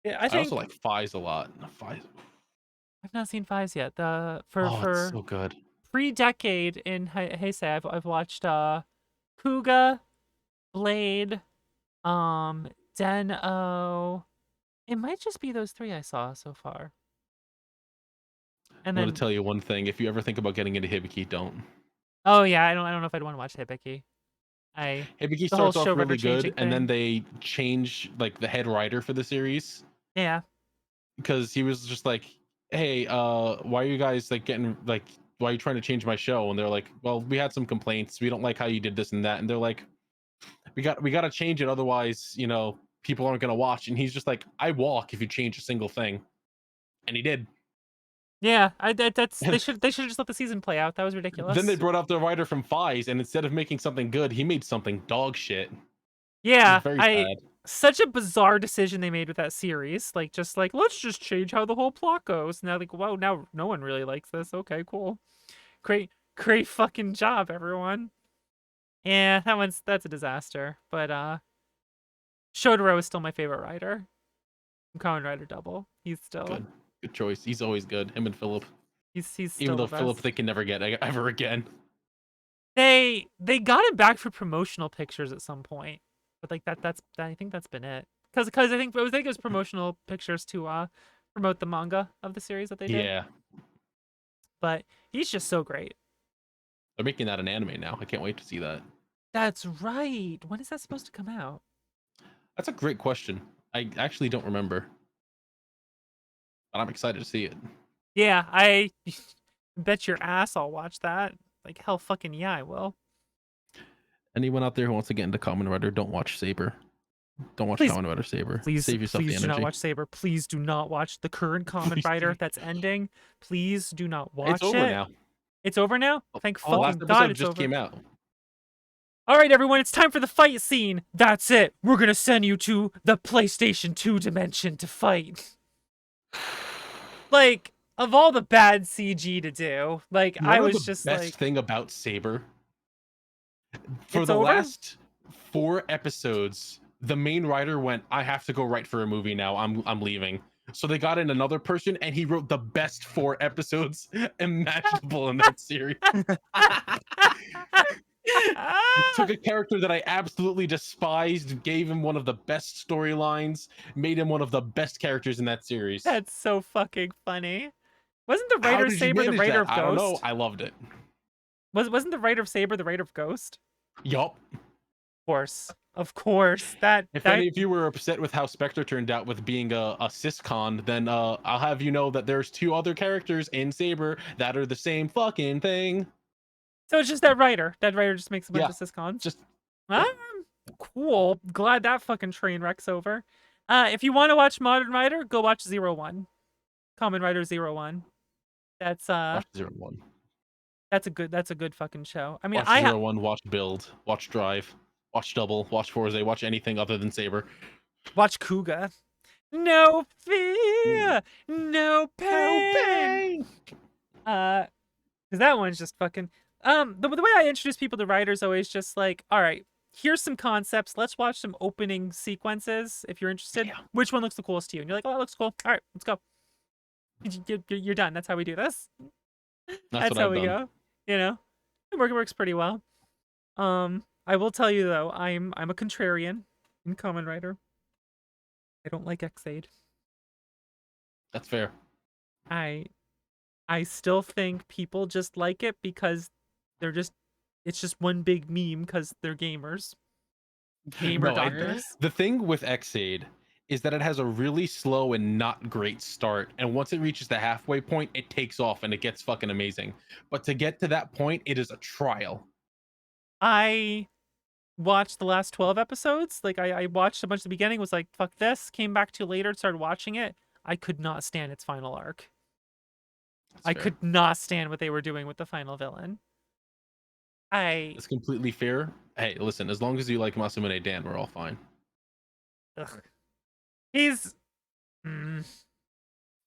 Yeah, I also like Fives a lot. Fives. I've not seen Fives yet. For it's so good. Pre-decade in Heisei, I've watched Kuga, Blade, Den-O. It might just be those three I saw so far. And I'm gonna tell you one thing: if you ever think about getting into Hibiki, don't. Oh yeah, I don't know if I'd want to watch Hibiki. Hibiki starts off really good, and then they change like the head writer for the series. Yeah. Because he was just like, hey, why are you guys like getting like, why are you trying to change my show? And they're like, well, we had some complaints. We don't like how you did this and that. And they're like, we got to change it, otherwise, you know, people aren't gonna watch. And he's just like, I walk if you change a single thing, and he did. Yeah, they should just let the season play out. That was ridiculous. Then they brought up the writer from Fives, and instead of making something good, he made something dog shit. Yeah, very sad. Such a bizarre decision they made with that series. Like, just like, let's just change how the whole plot goes. Now, like, whoa, now no one really likes this. Okay, cool. Great fucking job, everyone. Yeah, that's a disaster. But Shotaro is still my favorite writer. Kamen Rider Double. He's still good choice. He's always good. Him and Philip. He's still even though the Philip best. they can never get ever again. They got him back for promotional pictures at some point, but like I think that's been it. Because I think it was promotional pictures to promote the manga of the series that they did. Yeah. But he's just so great. They're making that an anime now. I can't wait to see that. That's right. When is that supposed to come out? That's a great question. I actually don't remember. But I'm excited to see it. Yeah, I bet your ass I'll watch that. Like, hell fucking yeah, I will. Anyone out there who wants to get into Kamen Rider, don't watch Saber. Don't watch Kamen Rider Saber. Please, save yourself the energy. Please do not watch Saber. Please do not watch the current Kamen Rider that's ending. Please do not watch it. It's over now. It's over now? Thank fucking last God it's just over. Came out. All right, everyone, it's time for the fight scene. That's it. We're going to send you to the PlayStation 2 dimension to fight. Like, of all the bad CG to do, like, I was just like... The best thing about Saber For It's the over? last 4 episodes, the main writer went, I have to go write for a movie now. I'm leaving. So they got in another person, and he wrote the best 4 episodes imaginable in that series. Took a character that I absolutely despised, gave him one of the best storylines, made him one of the best characters in that series. That's so fucking funny. Wasn't the How writer did you Saber the manage writer that? of I don't know. Ghost? I loved it. Wasn't the writer of Saber the writer of Ghost? Yup. Of course. That If that any of you were upset with how Spectre turned out with being a syscon, then I'll have you know that there's 2 other characters in Saber that are the same fucking thing. So it's just that writer. That writer just makes a bunch Yeah. of syscons. Just Cool. Glad that fucking train wreck's over. If you want to watch Modern Rider, go watch 01. Kamen Rider 01. That's watch 01. that's a good fucking show. I mean, Watch 01, watch Build, watch Drive, watch Double, watch Forza, watch anything other than Saber. watch Kuga. No fear, no pain. Because that one's just fucking. The way I introduce people to writers always just like, all right, here's some concepts. Let's watch some opening sequences if you're interested. Yeah. Which one looks the coolest to you? And you're like, oh, that looks cool. All right, let's go. You're done. That's how we do this. That's what how I've we done. go. You know, it works pretty well. I will tell you though, I'm a contrarian in Kamen Rider. I don't like Xaid. That's fair. I still think people just like it because it's just one big meme because they're gamers. Gamer doctors. The thing with Xaid is that it has a really slow and not great start, and once it reaches the halfway point, it takes off and it gets fucking amazing. But to get to that point, it is a trial. I watched the last 12 episodes. Like I watched a bunch at the beginning, was like, fuck this, came back to later, started watching it. I could not stand its final arc. I could not stand what they were doing with the final villain. It's completely fair. Hey, listen, as long as you like Masamune Dan, we're all fine. Ugh. He's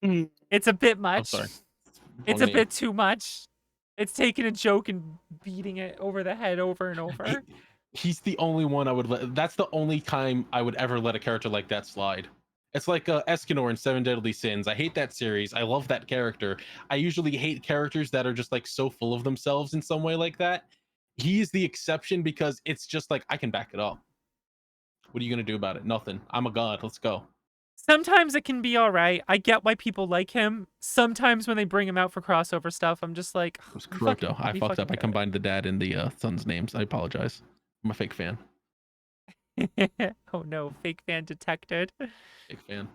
it's a bit much. I'm sorry. It's a bit too much. It's taking a joke and beating it over the head over and over. He's the only one I would let. That's the only time I would ever let a character like that slide. It's like Escanor in 7 Deadly Sins. I hate that series. I love that character. I usually hate characters that are just like so full of themselves in some way like that. He's the exception because it's just like, I can back it up. What are you going to do about it? Nothing. I'm a god. Let's go. Sometimes it can be all right. I get why people like him. Sometimes when they bring him out for crossover stuff, I'm just like, It was Kuroto. I fucked up. I combined the dad and the son's names. I apologize. I'm a fake fan. Oh no, fake fan detected. Fake fan.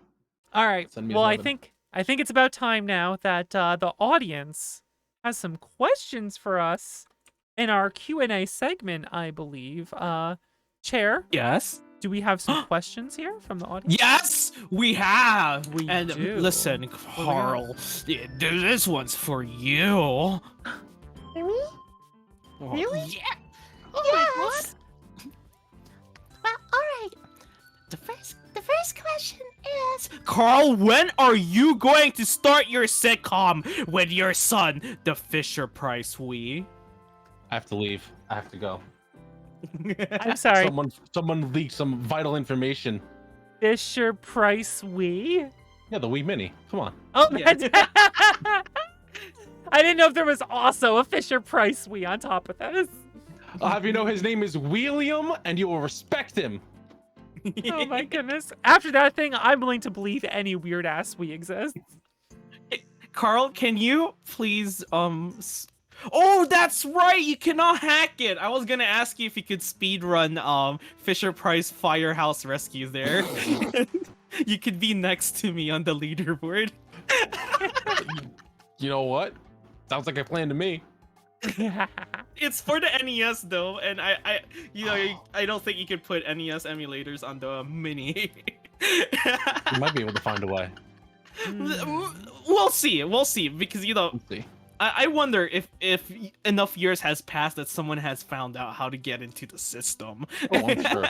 All right. Send me Well, to I heaven. think it's about time now that the audience has some questions for us in our Q&A segment, I believe. Chair, Yes. do we have some questions here from the audience? Yes, we have. We and do. listen, Carl, this one's for you. Me? Really? Yeah. Yes. Well, all right. The first question is, Carl, when are you going to start your sitcom with your son, the Fisher Price Wee? I have to leave. I have to go. I'm sorry. Someone leaked some vital information. Fisher Price Wii? Yeah, the Wii Mini. Come on. Oh, Yeah. that's... I didn't know if there was also a Fisher Price Wii on top of this. I'll have you know his name is William, and you will respect him. Oh my goodness. After that thing, I'm willing to believe any weird ass Wii exists. Carl, can you please Oh, that's right. You cannot hack it. I was gonna ask you if you could speedrun Fisher Price Firehouse Rescue there. You could be next to me on the leaderboard. You know what? Sounds like a plan to me. It's for the NES though, and I don't think you could put NES emulators on the Mini. You might be able to find a way. We'll see, because Let's see. I wonder if enough years has passed that someone has found out how to get into the system. Oh, I'm sure.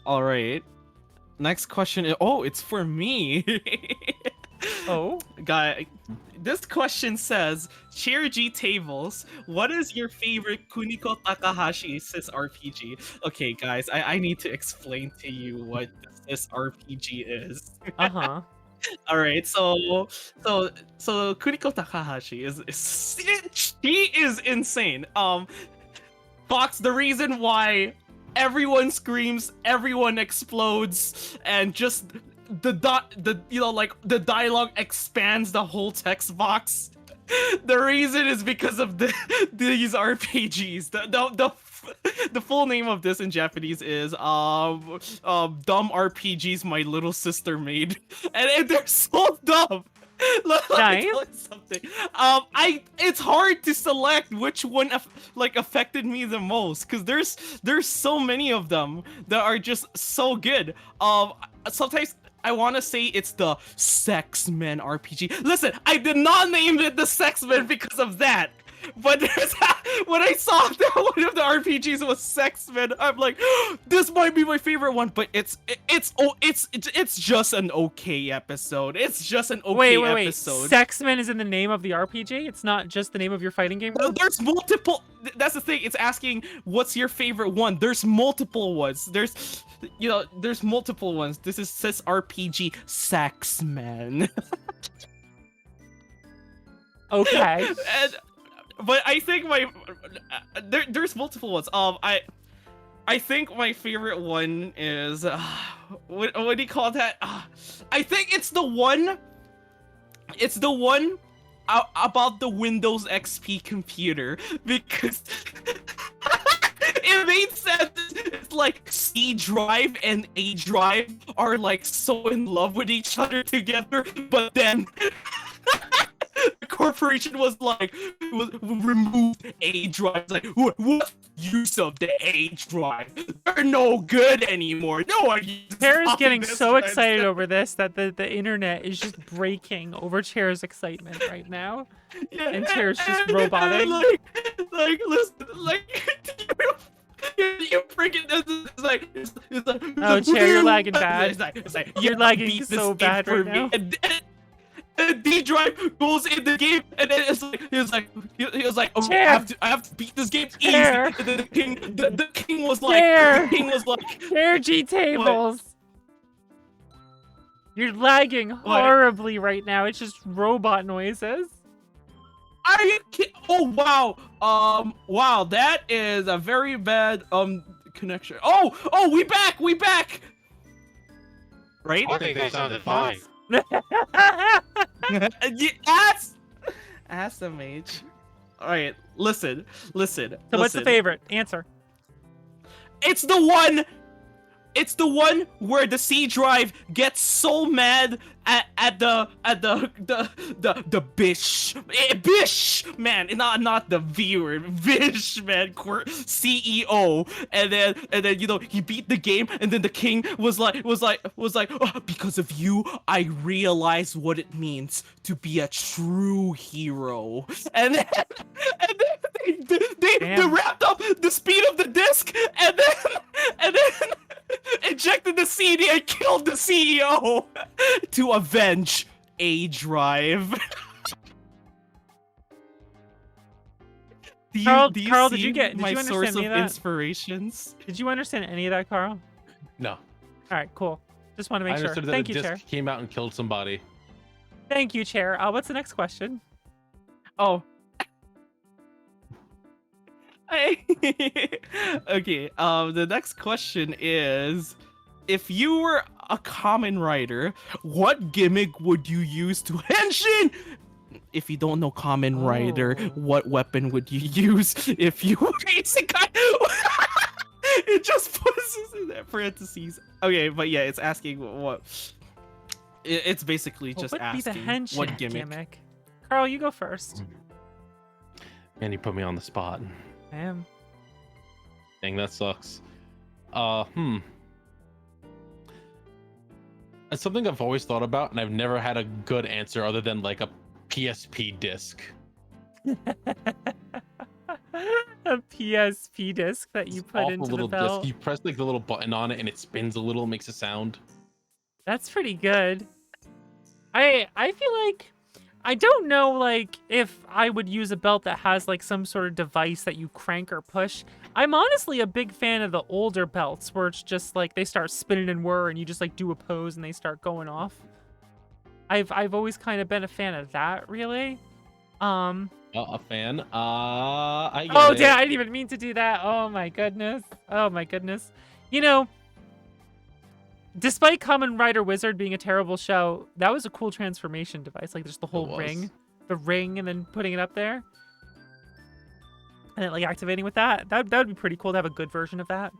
All right. Next question is, it's for me. Oh? Guy, this question says, Chair G Tables, what is your favorite Kuniko Takahashi sis RPG? Okay, guys, I need to explain to you what this RPG is. Uh-huh. All right, so Kuniko Takahashi is she is insane. Fox, the reason why everyone screams, everyone explodes, and just the dialogue expands the whole text box. The reason is because of these RPGs. The full name of this in Japanese is dumb RPGs my little sister made, and they're so dumb. Let me tell you something. It's hard to select which one affected me the most, because there's so many of them that are just so good. Sometimes I want to say it's the Sex Men RPG. Listen, I did not name it the Sex Men because of that. But when I saw that one of the RPGs was Sex Men, I'm like, this might be my favorite one. But it's just an okay episode. It's just an okay episode. Sex Men is in the name of the RPG. It's not just the name of your fighting game. There's multiple. That's the thing. It's asking what's your favorite one. There's multiple ones. There's multiple ones. This is says RPG Sex Men. Okay. But I think there's multiple ones. I think my favorite one is what do you call that? I think it's the one. It's the one about the Windows XP computer, because it made sense. It's like C drive and A drive are like so in love with each other together, but then the corporation was like, removed A drive. Like, what use of the A drive? They're no good anymore. No one uses Chair is getting this so right excited now. over this that the internet is just breaking over Chair's excitement right now. Yeah, And Chair's just roboting. Like, listen, like, you freaking, it's like, Oh, Chair, you're lagging bad. It's like, You're you lagging beat this so game bad for right me. now. And D drive goes in the game, and then he was like, oh, Chair. I have to beat this game easy. Chair. And then the king was like, Chair. the king was like, Chair G Tables. You're lagging horribly right now. It's just robot noises. are you kidding? Oh wow, wow, that is a very bad connection. Oh, we back. Right? I think they sounded fine. Ask the mage. All right, listen. So what's the favorite? Answer. It's the one where the C drive gets so mad at the bish man, not the viewer, bish man, CEO, and then he beat the game, and then the king was like oh, because of you I realize what it means to be a true hero, and then they wrapped up the speed of the disc, and then ejected the CD and killed the CEO to avenge A drive. Carl, do you Carl, see did my you source understand any of of that? inspirations? Did you understand any of that, Carl? No. All right, cool. Just want to I make sure. understood that Thank the you, disc Chair. came out and killed somebody. Thank you, Chair. What's the next question? Oh. Okay, the next question is, if you were a Kamen Rider, what gimmick would you use to henshin? If you don't know Kamen Rider, what weapon would you use if you were Isekai? It just puts this in there, parentheses. Okay, but yeah, it's asking what. It's basically just what would be the asking henshin what gimmick. Carl, you go first. Man, you put me on the spot. I am. Dang, that sucks. It's something I've always thought about, and I've never had a good answer other than like a PSP disc. A PSP disc that you It's put awful into the little belt. disc. You press like the little button on it, and it spins a little, makes a sound. That's pretty good. I feel like I don't know, like, if I would use a belt that has, like, some sort of device that you crank or push. I'm honestly a big fan of the older belts where it's just, like, they start spinning and whir and you just, like, do a pose and they start going off. I've always kind of been a fan of that, really. A fan. I get Oh, it. damn, I didn't even mean to do that. Oh, my goodness. Oh, my goodness. You know, despite Kamen Rider Wizard being a terrible show, that was a cool transformation device. Like, there's the whole ring. The ring and then putting it up there. And then, like, activating with that. That would be pretty cool to have a good version of that.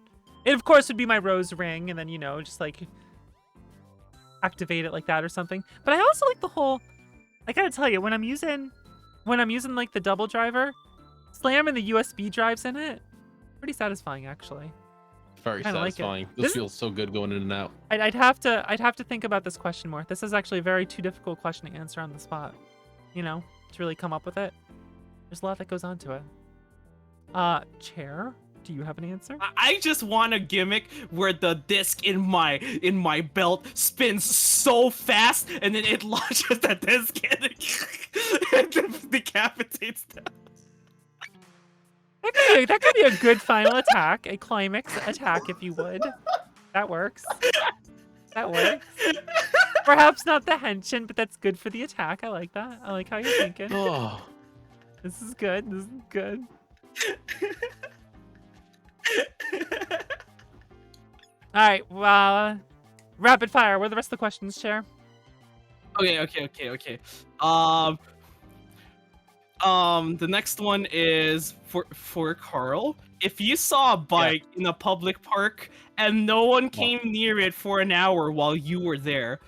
It, of course, would be my rose ring. And then, you know, just, like, activate it like that or something. But I also like the whole... I gotta tell you, when I'm using, like, the double driver, slamming the USB drives in it, pretty satisfying, actually. Very Kinda like it. satisfying. This feels so good going in and out. I'd have to think about this question more. This is actually a very too difficult question to answer on the spot. You know, to really come up with it. There's a lot that goes on to it. Chair, do you have an answer? I just want a gimmick where the disc in my belt spins so fast and then it launches the disc and decapitates them. That could be a good final attack, a climax attack, if you would. That works. That works. Perhaps not the henshin, but that's good for the attack. I like that. I like how you're thinking. Oh. This is good. This is good. All right. Well, rapid fire. What are the rest of the questions, Chair? Okay. The next one is for Carl. If you saw a bike in a public park and no one came near it for an hour while you were there,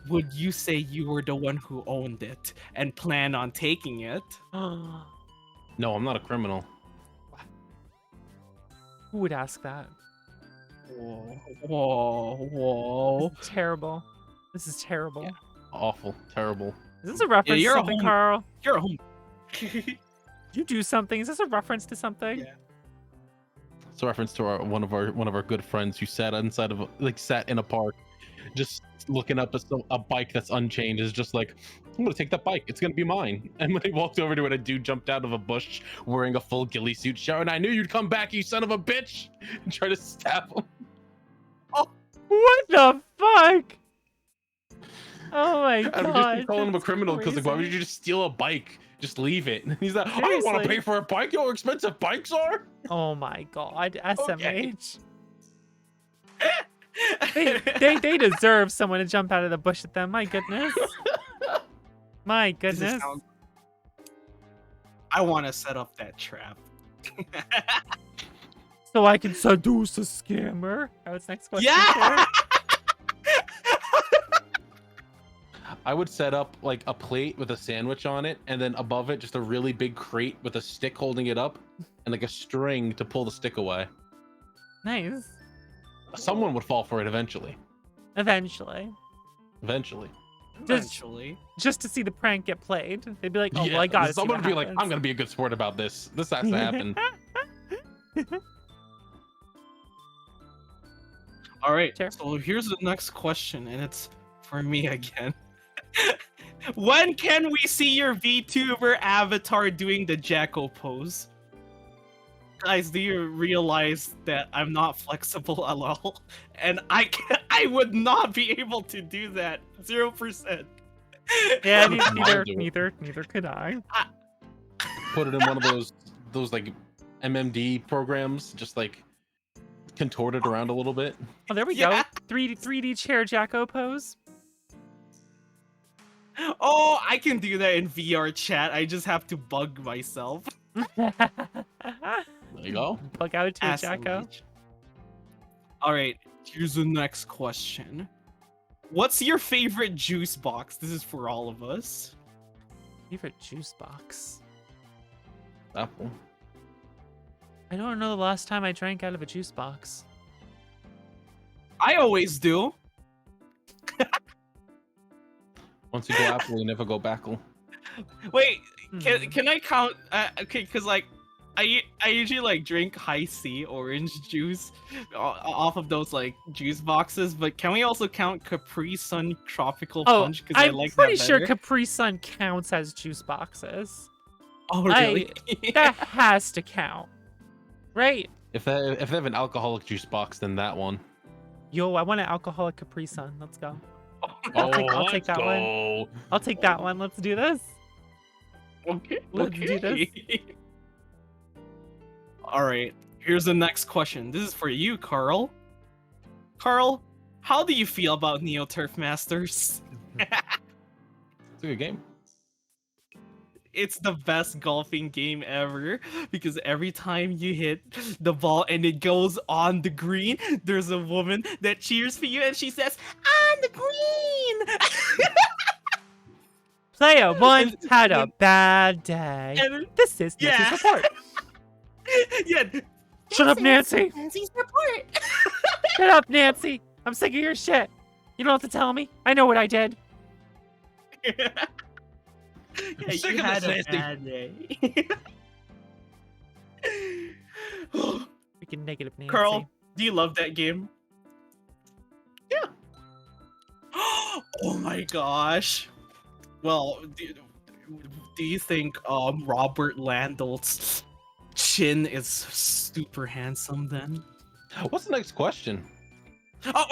would you say you were the one who owned it and plan on taking it? No, I'm not a criminal. Who would ask that? Whoa. This is terrible. This is terrible. Yeah. Awful. Terrible. Is this a reference to something, Carl? You're a home. You do something. Is this a reference to something? Yeah. It's a reference to one of our good friends who sat in a park, just looking up a bike that's unchained. Is just like, I'm gonna take that bike. It's gonna be mine. And when he walked over to it, a dude jumped out of a bush wearing a full ghillie suit, shouting, "I knew you'd come back, you son of a bitch!" and try to stab him. Oh, what the fuck? Oh my god. And we just keep calling him a criminal because like, why would you just steal a bike? Just leave it. And he's like, I don't want to pay for a bike. You know how expensive bikes are? Oh my god, SMH. Okay. They deserve someone to jump out of the bush at them. My goodness. My goodness. I want to set up that trap. So I can seduce a scammer. What's next question? Yeah! I would set up like a plate with a sandwich on it, and then above it just a really big crate with a stick holding it up, and like a string to pull the stick away. Nice. Someone would fall for it eventually. Eventually. Just to see the prank get played. They'd be like, oh, well, I got it. Someone would be like, I'm gonna be a good sport about this. This has to happen. All right. So here's the next question, and it's for me again. When can we see your VTuber avatar doing the Jacko pose? Guys, do you realize that I'm not flexible at all? And I would not be able to do that. 0%. Yeah, neither could I. Put it in one of those like MMD programs, just like contort it around a little bit. Oh, there we go. 3D chair Jacko pose. Oh, I can do that in VR chat. I just have to bug myself. There you go. Bug out to Jacko. All right, here's the next question. What's your favorite juice box? This is for all of us. Favorite juice box? Apple. I don't know the last time I drank out of a juice box. I always do. Once you go apple, you never go backle. Wait, can I count? Okay, because like, I usually like drink high C orange juice off of those like juice boxes, but can we also count Capri Sun Tropical Oh, Punch? Because I I'm like pretty that sure better. Capri Sun counts as juice boxes. Oh really? That has to count, right? If they have an alcoholic juice box, then that one. Yo, I want an alcoholic Capri Sun. Let's go. I'll take that one. I'll take that one. Let's do this. Okay. Let's do this. All right. Here's the next question. This is for you, Carl. Carl, how do you feel about Neo Turf Masters? It's a good game. It's the best golfing game ever because every time you hit the ball and it goes on the green, there's a woman that cheers for you and she says, "On the green!" Player one had a bad day. This is Nancy's report. Yeah. Shut up, Nancy. Nancy's report. Shut up, Nancy. I'm sick of your shit. You don't have to tell me. I know what I did. Yeah, Sick you of had this, a Nasty. bad day. Freaking negative Nancy. Carl, do you love that game? Yeah. Oh my gosh. Well, do you think Robert Landell's chin is super handsome then? What's the next question? Oh.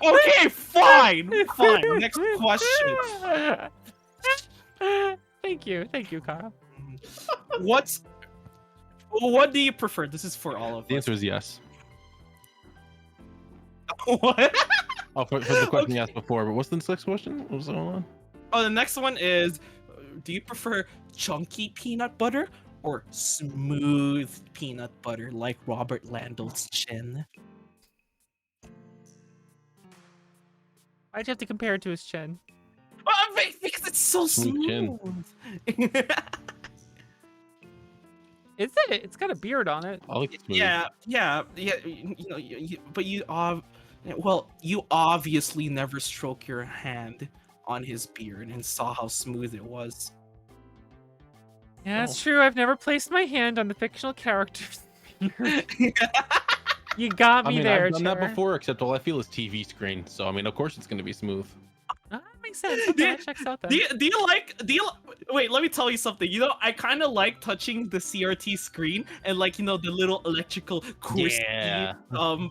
Okay, fine. Fine. Next question. Thank you, Carl. What do you prefer? This is for all of The us. answer is yes. What? Oh, for the question you asked before, but what's the next question? What was going on? Oh, the next one is, do you prefer chunky peanut butter or smooth peanut butter like Robert Landell's chin? Why'd you have to compare it to his chin? Because it's so Smooth chin. smooth. Is it? It's got a beard on it. I like smooth. Yeah. But you obviously never stroke your hand on his beard and saw how smooth it was. Yeah, that's true. I've never placed my hand on the fictional character's beard. You got me there, I've done that Chair. before, except all I feel is TV screen. So I mean, of course it's gonna be smooth. That makes sense. Okay, checks out then. Do you wait, let me tell you something. You know, I kind of like touching the CRT screen and like, you know, the little electrical crispy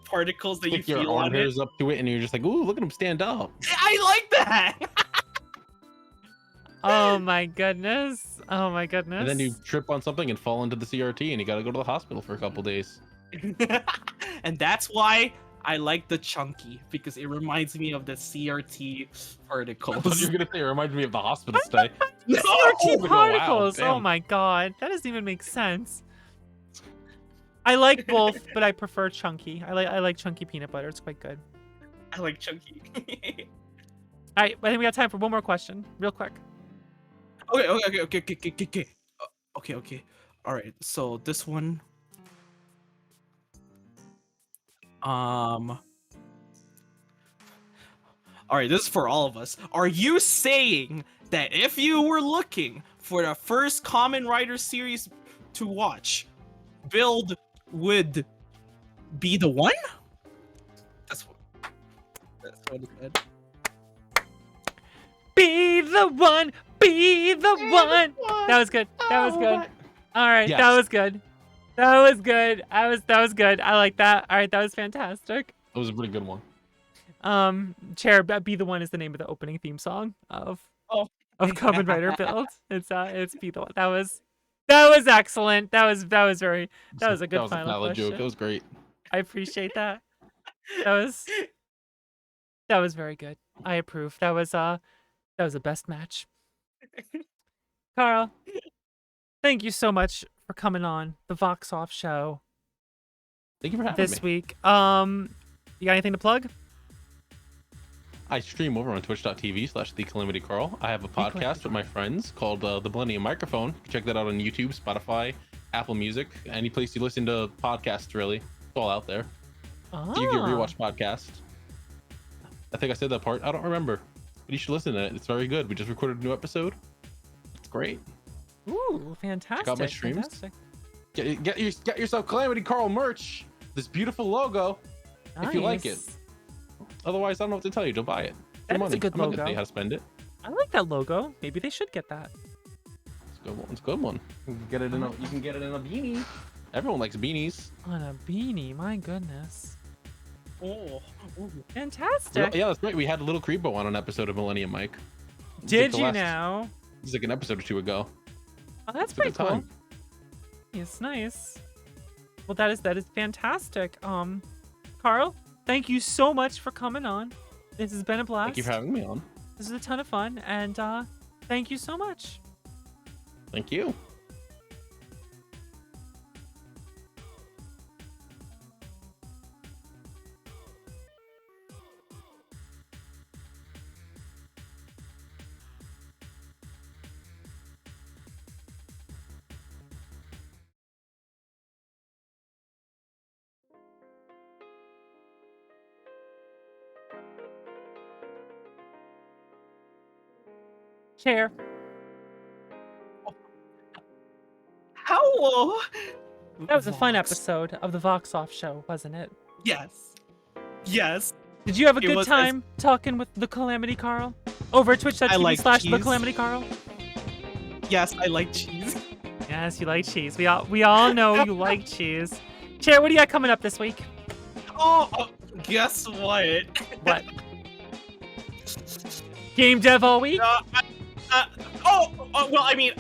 particles that Stick you your feel arm on it. hairs up to it, and you're just like, ooh, look at him stand up. I like that. Oh my goodness. Oh my goodness. And then you trip on something and fall into the CRT, and you gotta go to the hospital for a couple days. And that's why I like the chunky, because it reminds me of the CRT I thought particles. you were gonna say it reminds me of the hospital stay. No! CRT wow, particles. Oh damn. my god. That doesn't even make sense. I like both, but I prefer chunky. I like chunky peanut butter. It's quite good. I like chunky. All right, I think we got time for one more question, real quick. Okay. All right. So this one. All right, this is for all of us. Are you saying that if you were looking for the first Kamen Rider series to watch, Build would be the one? That's what it said. Be the one. Be the one. That was good. That was good. All right, Yes. that was good. That was good. That was good. I like that. All right, that was fantastic. That was a pretty good one. Chair, Be the One is the name of the opening theme song of Oh. Kamen Rider Build. It's Be the One. That was excellent. That was a good That was a final valid question. joke. That was great. I appreciate that. That was very good. I approve. That was the best match. Carl, thank you so much for coming on the Vox Off show Thank you for having this me. week. You got anything to plug? I stream over on twitch.tv/TheCalamityCarl. I have a podcast with my friends called The Millennium Microphone. Check that out on YouTube, Spotify, Apple Music, any place you listen to podcasts, really. It's all out there. Oh. You can rewatch podcasts. I think I said that part. I don't remember. But you should listen to it. It's very good. We just recorded a new episode. It's great. Ooh, fantastic. Check out my streams. Fantastic. Get yourself Calamity Carl merch. This beautiful logo. If you like it. Nice. Otherwise, I don't know what to tell you. Don't buy it. That is Money. a good I'm not gonna logo. tell you how to spend it. I like that logo. Maybe they should get that. It's a good one. It's a good one. You can get it in a beanie. Everyone likes beanies. On a beanie, my goodness. Oh. Fantastic. Yeah, that's right. We had a little Creepo on an episode of Millennium Mike. Did you now? It's like an episode or two ago. Oh, that's It's a pretty good cool. time. It's nice. Well, that is fantastic. Carl, thank you so much for coming on. This has been a blast. Thank you for having me on. This is a ton of fun, and thank you so much. Thank you. Chair. Hello. That was a fun Vox. episode of the Vox Off Show, wasn't it? Yes. Yes. Did you have a It good was time talking with the Calamity Carl over at I like twitch.tv/the cheese. Calamity Carl? Yes, I like cheese. Yes, you like cheese. We all know you like cheese. Chair, what do you got coming up this week? Guess what? What? Game dev all week? Well, I mean,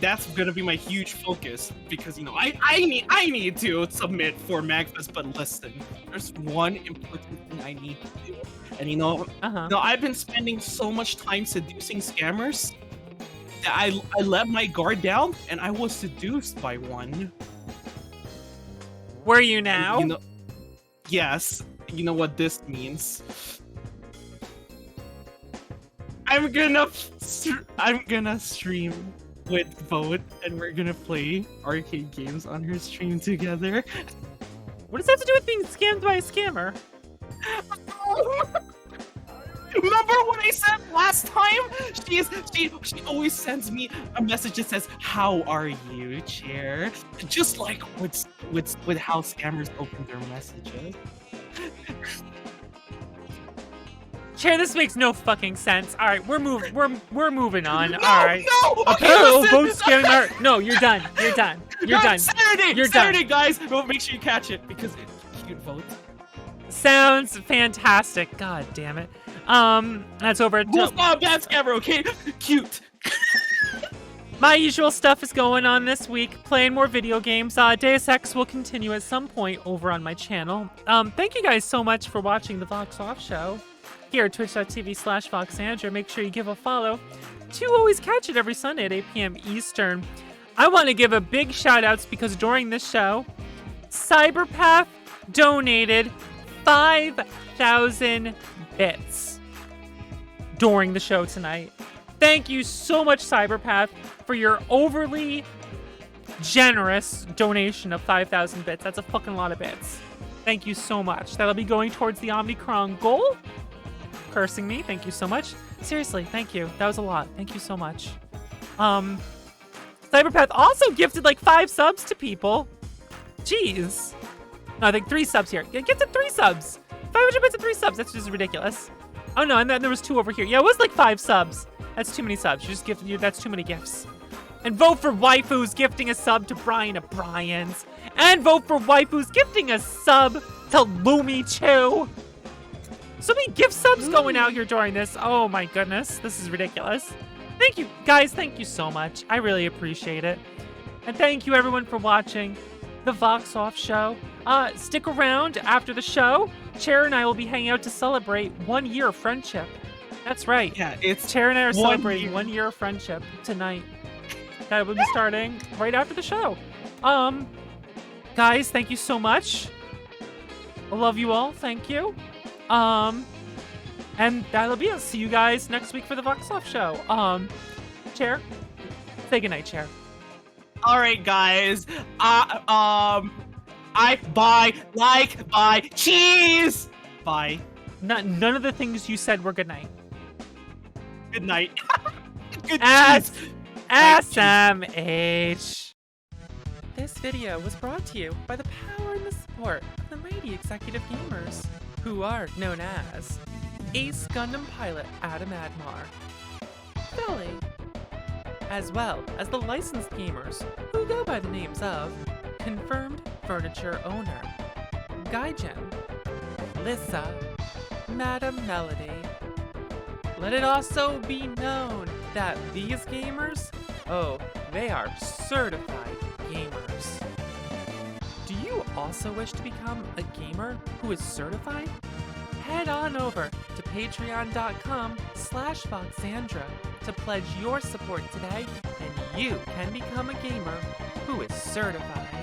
that's gonna be my huge focus because I need to submit for Magfest. But listen, there's one important thing I need to do, and no, I've been spending so much time seducing scammers that I let my guard down, and I was seduced by one. Were you now? Yes. You know what this means. I'm gonna stream with Vote, and we're gonna play arcade games on her stream together. What does that have to do with being scammed by a scammer? Remember what I said last time? She always sends me a message that says, "How are you, Chair?" Just like with how scammers open their messages. Chair, this makes no fucking sense. All right, we're moving on. No, All right. no. Okay, Oh, listen. vote scamming art. No, you're done. You're done. You're done. Saturday, You're Saturday, done. guys. Well, make sure you catch it because it's cute Vote. Sounds fantastic. God damn it. That's over. Wolf bad scammer, okay? Cute. My usual stuff is going on this week, playing more video games. Deus Ex will continue at some point over on my channel. Thank you guys so much for watching the Vox Off Show here at twitch.tv/VoxAndrew. Make sure you give a follow to always catch it every Sunday at 8 p.m. Eastern. I want to give a big shout outs because during this show, Cyberpath donated 5,000 bits during the show tonight. Thank you so much, Cyberpath, for your overly generous donation of 5,000 bits. That's a fucking lot of bits. Thank you so much. That'll be going towards the Omnicron goal. Cursing me. Thank you so much. Seriously, thank you. That was a lot. Thank you so much. Cyberpath also gifted like 5 subs to people. Jeez. No, I think 3 subs here. It gifted 3 subs. 500 bits and 3 subs. That's just ridiculous. Oh no, and then there was 2 over here. Yeah, it was like 5 subs. That's too many subs. You just gifted you. That's too many gifts. And vote for Waifu's gifting a sub to Brian of Brian's. And vote for Waifu's gifting a sub to Lumi Chu. So many gift subs going out here during this. Oh my goodness. This is ridiculous. Thank you, guys. Thank you so much. I really appreciate it. And thank you, everyone, for watching the Vox Off Show. Stick around after the show. Chair and I will be hanging out to celebrate 1 year of friendship. That's right. Yeah, it's Chair and I are 1 celebrating year. 1 year of friendship tonight. That will be starting right after the show. Guys, thank you so much. I love you all. Thank you. And that'll be it. See you guys next week for the Vox Off Show. Chair, say goodnight, Chair. All right, guys. I buy cheese. Bye. None of the things you said were goodnight. Good night. Good As cheese. SMH! This video was brought to you by the power and the support of the mighty executive gamers, who are known as Ace Gundam pilot Adam Admar, Philly, as well as the licensed gamers who go by the names of Confirmed Furniture Owner, Gaijin, Lissa, Madam Melody. Let it also be known that these gamers, they are certified gamers. Do you also wish to become a gamer who is certified? Head on over to patreon.com/Foxandra to pledge your support today, and you can become a gamer who is certified.